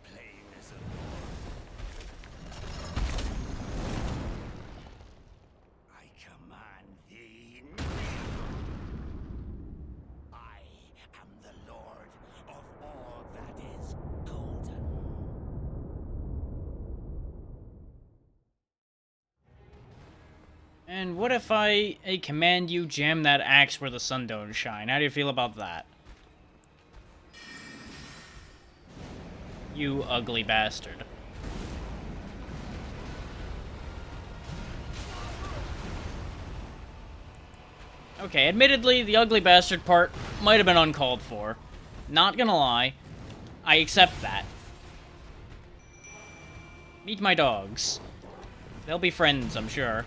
Plain as a I command thee now. I am the Lord of all that is golden. And what if I command you jam that axe where the sun don't shine? How do you feel about that? You ugly bastard. Okay, admittedly, the ugly bastard part might have been uncalled for. Not gonna lie. I accept that. Meet my dogs. They'll be friends, I'm sure.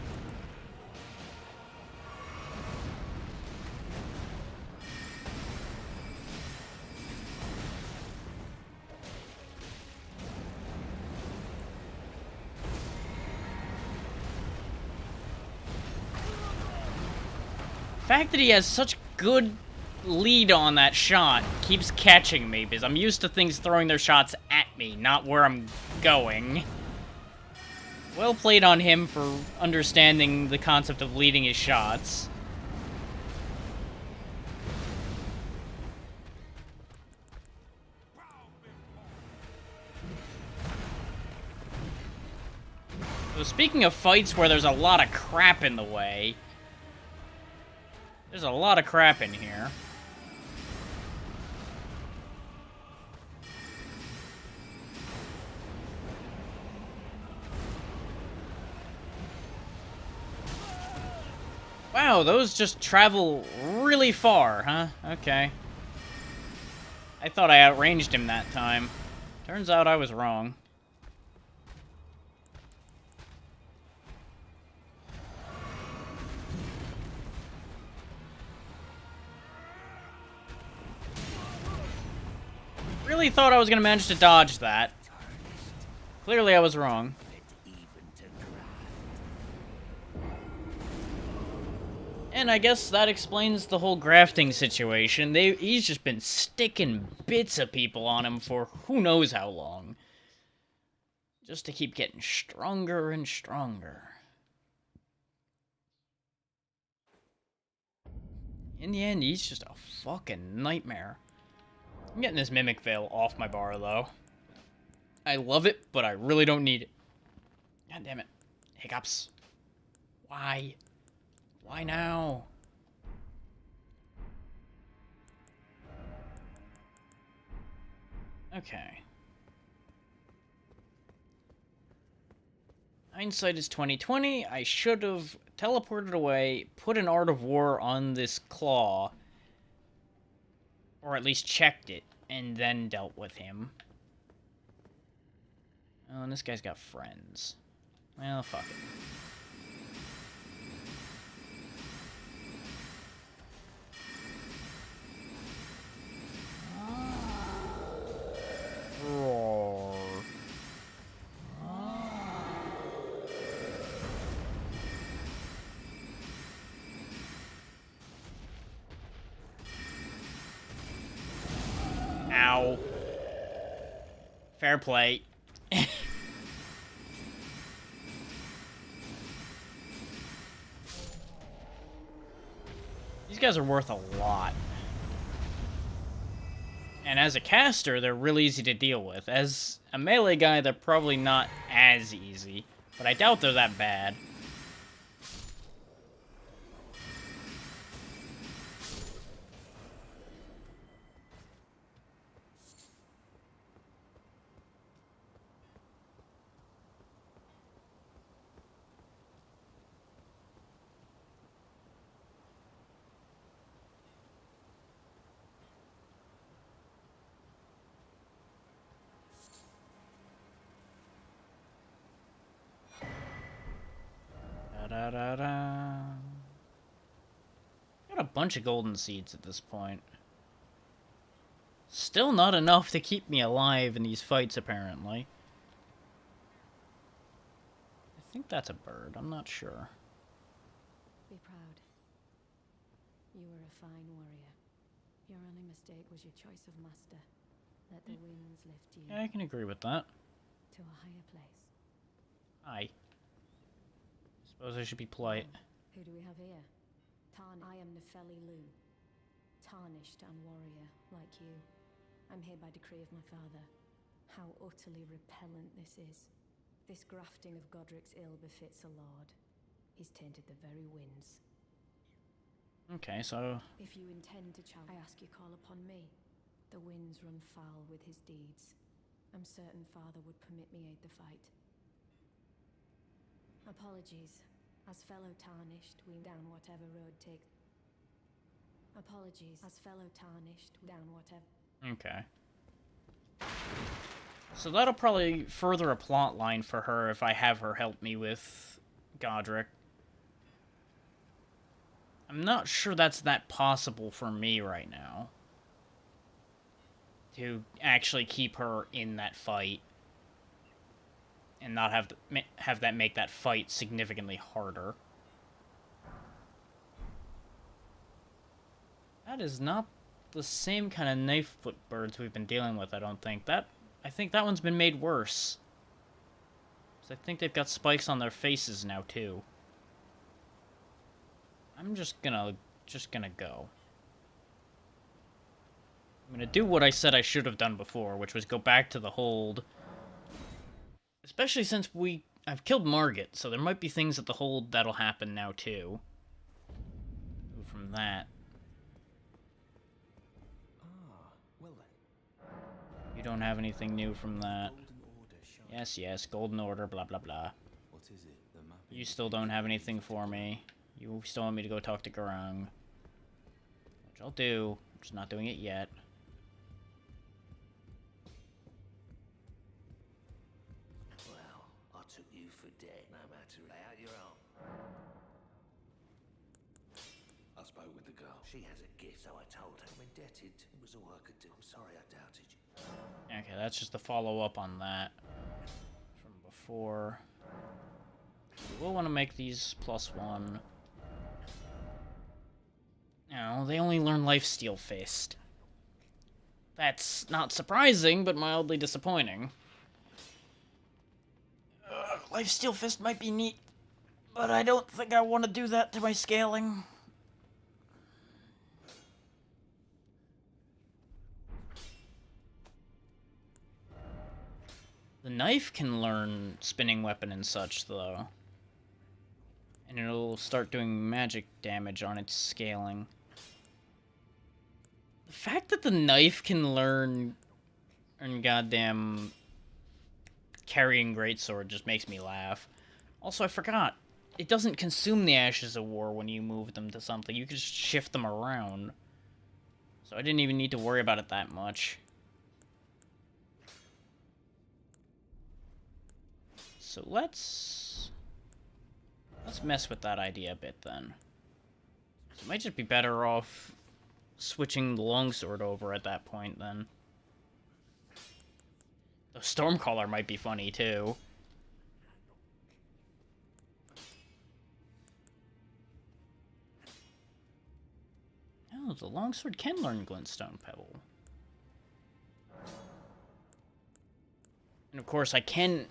The fact that he has such good lead on that shot keeps catching me, because I'm used to things throwing their shots at me, not where I'm going. Well played on him for understanding the concept of leading his shots. So speaking of fights where there's a lot of crap in the way... There's a lot of crap in here. Wow, those just travel really far, huh? Okay. I thought I outranged him that time. Turns out I was wrong. Really thought I was gonna manage to dodge that. Clearly I was wrong. And I guess that explains the whole grafting situation. He's just been sticking bits of people on him for who knows how long. Just to keep getting stronger and stronger. In the end, he's just a fucking nightmare. I'm getting this Mimic Veil off my bar, though. I love it, but I really don't need it. God damn it. Hiccups. Why? Why now? Okay. Hindsight is 2020. I should have teleported away, put an Art of War on this claw, or at least checked it, and then dealt with him. Oh, and this guy's got friends. Well, fuck it. Roar. Ow. Fair play. These guys are worth a lot. And as a caster, they're really easy to deal with. As a melee guy, they're probably not as easy. But I doubt they're that bad. Da-da-da-da. Got a bunch of golden seeds at this point. Still not enough to keep me alive in these fights, apparently. I think that's a bird. I'm not sure. Be proud. You were a fine warrior. Your only mistake was your choice of master. Let the winds lift you Yeah, I can agree with that. to a higher place. Hi. Suppose I should be polite. Who do we have here? I am Nefeli Lu. Tarnished and warrior, like you. I'm here by decree of my father. How utterly repellent this is. This grafting of Godric's ill befits a lord. He's tainted the very winds. Okay, so... If you intend to challenge, I ask you call upon me. The winds run foul with his deeds. I'm certain father would permit me aid the fight. Apologies. As fellow tarnished, we down whatever road take. Apologies. As fellow tarnished, down whatever. Okay. So that'll probably further a plot line for her if I have her help me with Godric. I'm not sure that's that possible for me right now. To actually keep her in that fight. And not have that make that fight significantly harder. That is not the same kind of knife foot birds we've been dealing with, I don't think. I think that one's been made worse. 'Cause I think they've got spikes on their faces now, too. I'm just gonna go. I'm gonna do what I said I should have done before, which was go back to the hold. Especially since I've killed Margit, so there might be things at the hold that'll happen now, too. From that. Well then. You don't have anything new from that. Golden Order shine. Yes, Golden Order, blah, blah, blah. What is it? The map You still don't have anything for me. You still want me to go talk to Garang. Which I'll do. I'm just not doing it yet. Well, I took you for dead, no matter how you're on. I spoke with the girl. She has a gift, so I told her I'm indebted. It was all I could do. I'm sorry I doubted you. Okay, that's just the follow-up on that. From before. We'll want to make these +1. No, they only learn Lifesteal Fist. That's not surprising, but mildly disappointing. Lifesteal Fist might be neat, but I don't think I want to do that to my scaling. The knife can learn spinning weapon and such, though. And it'll start doing magic damage on its scaling. The fact that the knife can learn and goddamn carrying greatsword just makes me laugh. Also, I forgot. It doesn't consume the Ashes of War when you move them to something. You can just shift them around. So I didn't even need to worry about it that much. So let's mess with that idea a bit then. So it might just be better off switching the longsword over at that point then. The Stormcaller might be funny too. Oh, the longsword can learn Glintstone Pebble. And of course I can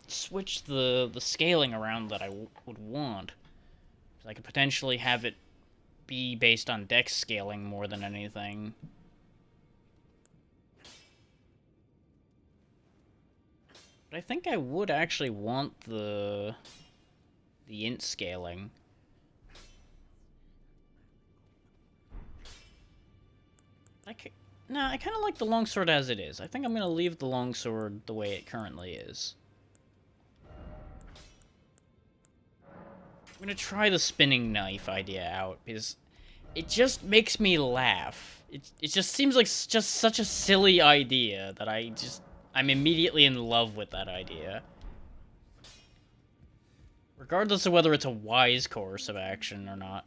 switch the scaling around that I would want. So I could potentially have it be based on dex scaling more than anything. But I think I would actually want the int scaling. No, I kind of like the longsword as it is. I think I'm going to leave the longsword the way it currently is. I'm going to try the spinning knife idea out, because it just makes me laugh. It just seems like just such a silly idea that I'm immediately in love with that idea. Regardless of whether it's a wise course of action or not.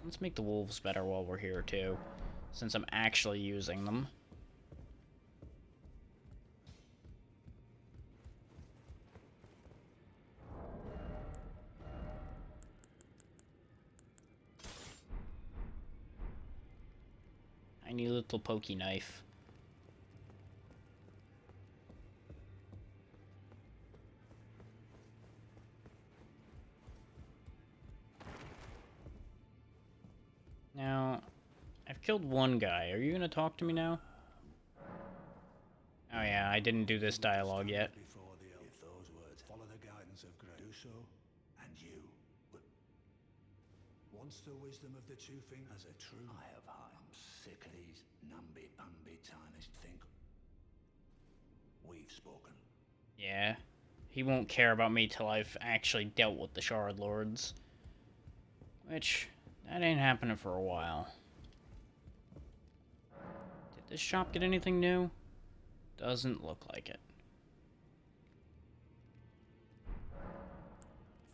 Let's make the wolves better while we're here, too, since I'm actually using them. Tiny little pokey knife. Now, I've killed one guy. Are you gonna talk to me now? Oh yeah, I didn't do this dialogue yet. Before the oath. If those words follow the guidance of Grey, do so, and you. But once the wisdom of the two fingers as a true. I have heard. I'm sick of these namby-pamby tarnished think. We've spoken. Yeah, he won't care about me till I've actually dealt with the Shard Lords. Which, that ain't happening for a while. Did this shop get anything new? Doesn't look like it.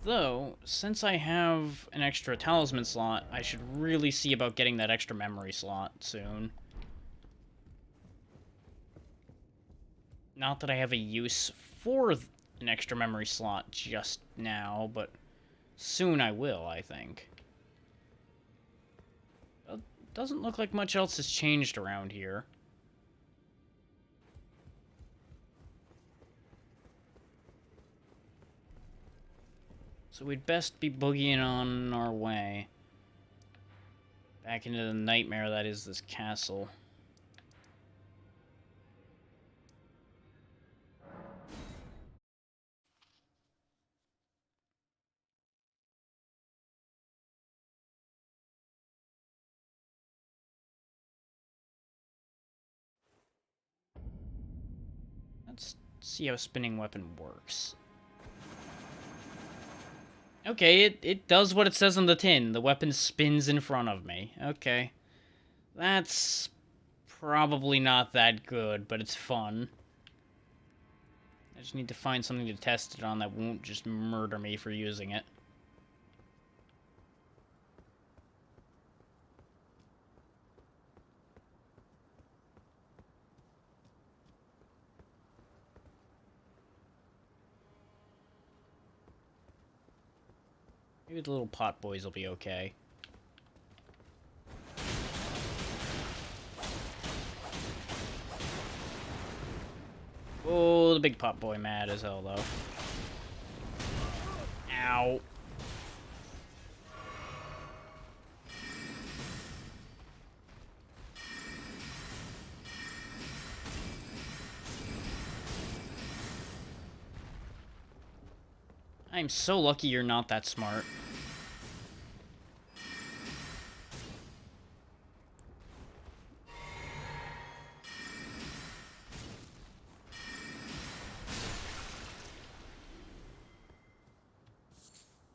Though, since I have an extra talisman slot, I should really see about getting that extra memory slot soon. Not that I have a use for an extra memory slot just now, but soon I will, I think. Doesn't look like much else has changed around here. So we'd best be boogieing on our way back into the nightmare that is this castle. Let's see how spinning weapon works. Okay, it does what it says on the tin. The weapon spins in front of me. Okay. That's probably not that good, but it's fun. I just need to find something to test it on that won't just murder me for using it. Maybe the little pot boys will be okay. Oh, the big pot boy mad as hell, though. Ow. I'm so lucky you're not that smart.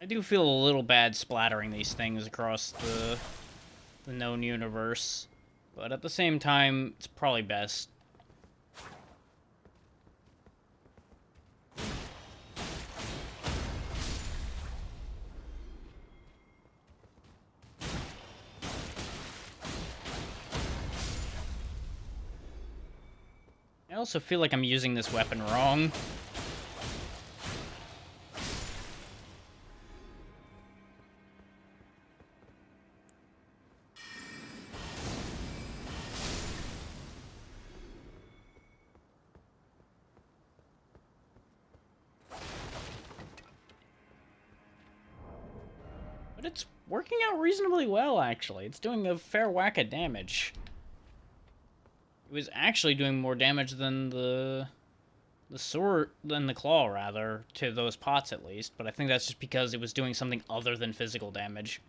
I do feel a little bad splattering these things across the known universe, but at the same time, it's probably best. I also feel like I'm using this weapon wrong. But it's working out reasonably well, actually. It's doing a fair whack of damage. It was actually doing more damage than the claw, rather, to those pots at least, but I think that's just because it was doing something other than physical damage.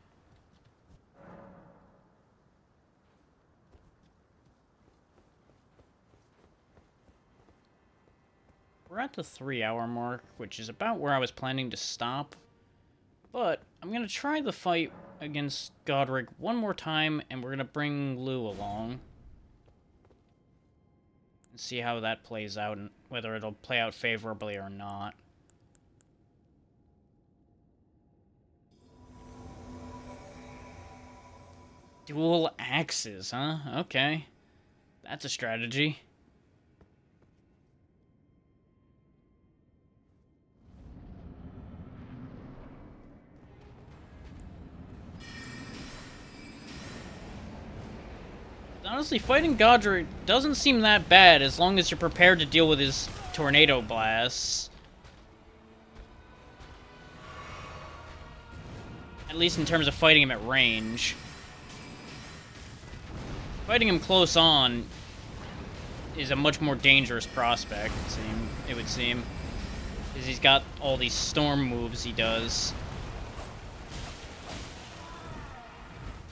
We're at the 3-hour mark, which is about where I was planning to stop. But I'm going to try the fight against Godric one more time, and we're going to bring Lou along. And see how that plays out, and whether it'll play out favorably or not. Dual axes, huh? Okay. That's a strategy. Honestly, fighting Godric doesn't seem that bad as long as you're prepared to deal with his tornado blasts. At least in terms of fighting him at range. Fighting him close on is a much more dangerous prospect, it would seem. Because he's got all these storm moves he does.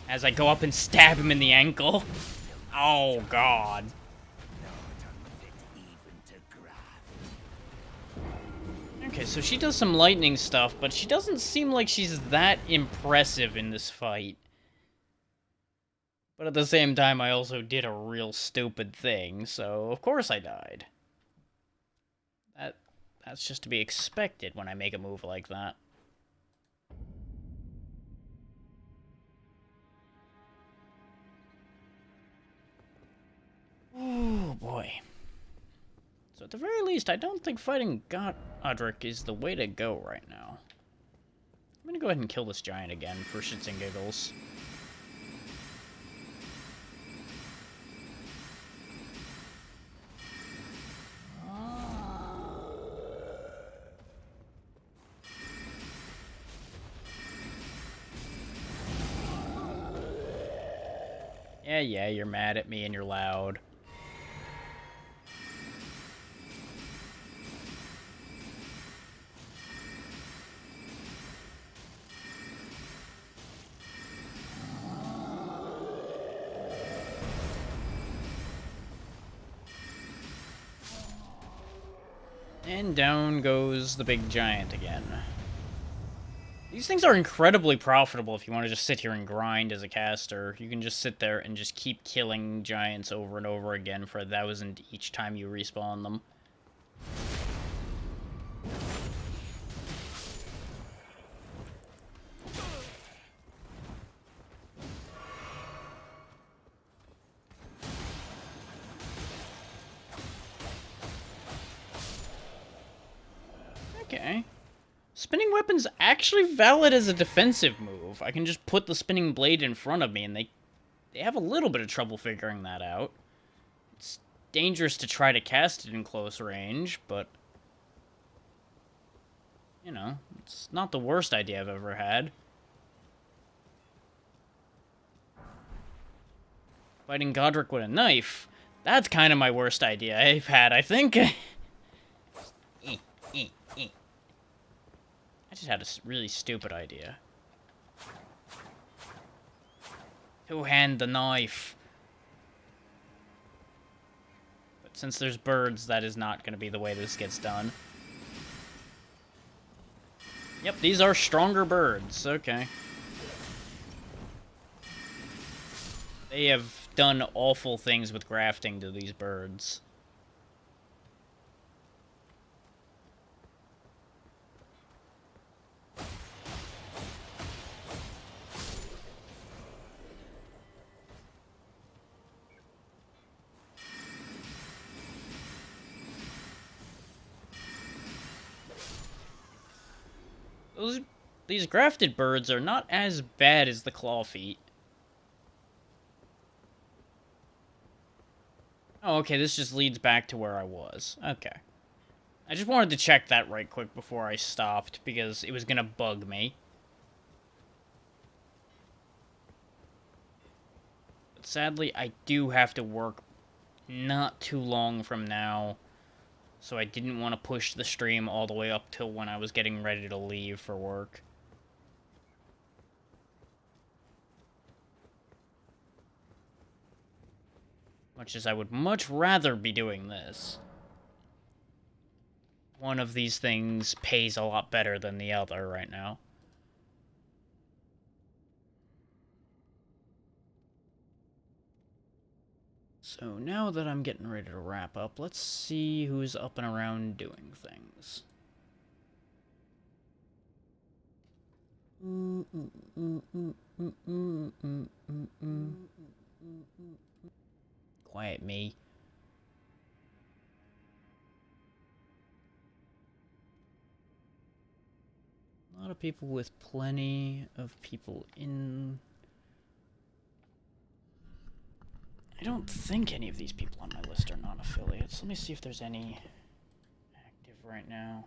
As I go up and stab him in the ankle. Oh, God. Okay, so she does some lightning stuff, but she doesn't seem like she's that impressive in this fight. But at the same time, I also did a real stupid thing, so of course I died. That's just to be expected when I make a move like that. Oh, boy. So at the very least, I don't think fighting Godric is the way to go right now. I'm gonna go ahead and kill this giant again for shits and giggles. Yeah, you're mad at me and you're loud. And down goes the big giant again. These things are incredibly profitable if you want to just sit here and grind as a caster. You can just sit there and just keep killing giants over and over again for 1,000 each time you respawn them. Okay. Spinning weapon's actually valid as a defensive move. I can just put the spinning blade in front of me and they have a little bit of trouble figuring that out. It's dangerous to try to cast it in close range, but... You know, it's not the worst idea I've ever had. Fighting Godric with a knife. That's kind of my worst idea I've had, I think. I just had a really stupid idea. Two-hand the knife. But since there's birds, that is not going to be the way this gets done. Yep, these are stronger birds. Okay. They have done awful things with grafting to these birds. These grafted birds are not as bad as the clawfeet. Oh, okay, this just leads back to where I was. Okay. I just wanted to check that right quick before I stopped, because it was gonna bug me. But sadly, I do have to work not too long from now, so I didn't want to push the stream all the way up till when I was getting ready to leave for work. Much as I would much rather be doing this. One of these things pays a lot better than the other right now. So now that I'm getting ready to wrap up, let's see who's up and around doing things. Quiet me. A lot of people with plenty of people in... I don't think any of these people on my list are non-affiliates. Let me see if there's any active right now.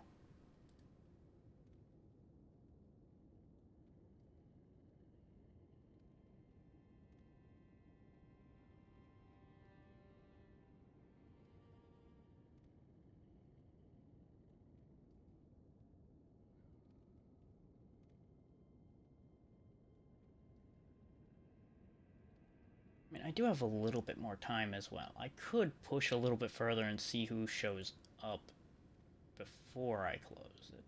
I mean, I do have a little bit more time as well. I could push a little bit further and see who shows up before I close it.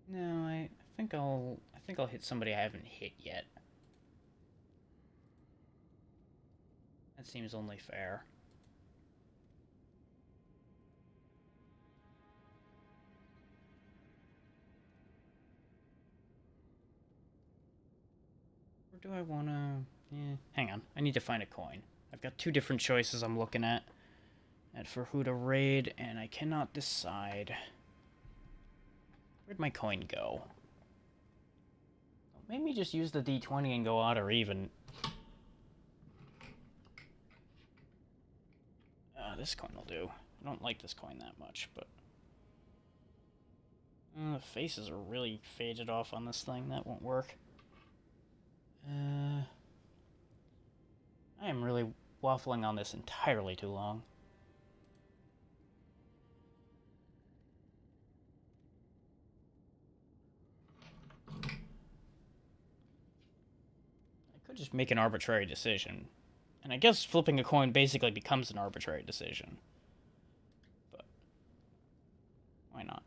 No, I think I'll hit somebody I haven't hit yet. That seems only fair. Or do I wanna... hang on. I need to find a coin. I've got two different choices I'm looking at for who to raid, and I cannot decide. Where'd my coin go? Maybe just use the D20 and go odd or even. This coin will do. I don't like this coin that much, but... the faces are really faded off on this thing. That won't work. I am really waffling on this entirely too long. I could just make an arbitrary decision. And I guess flipping a coin basically becomes an arbitrary decision. But why not?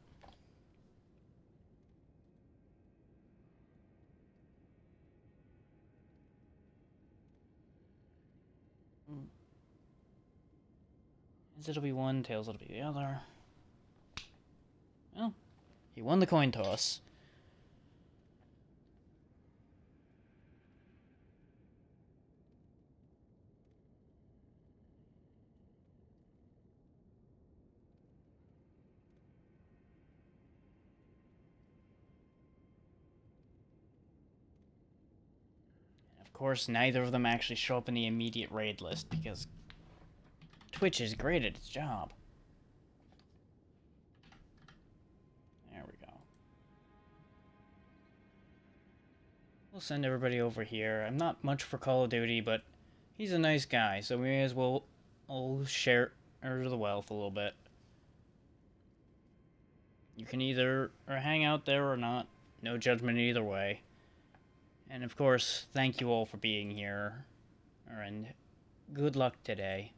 It'll be one, Tails will be the other. Well, he won the coin toss. Of course, neither of them actually show up in the immediate raid list because Twitch is great at its job. There we go. We'll send everybody over here. I'm not much for Call of Duty, but he's a nice guy, so we may as well all share the wealth a little bit. You can either hang out there or not. No judgment either way. And of course, thank you all for being here. And good luck today.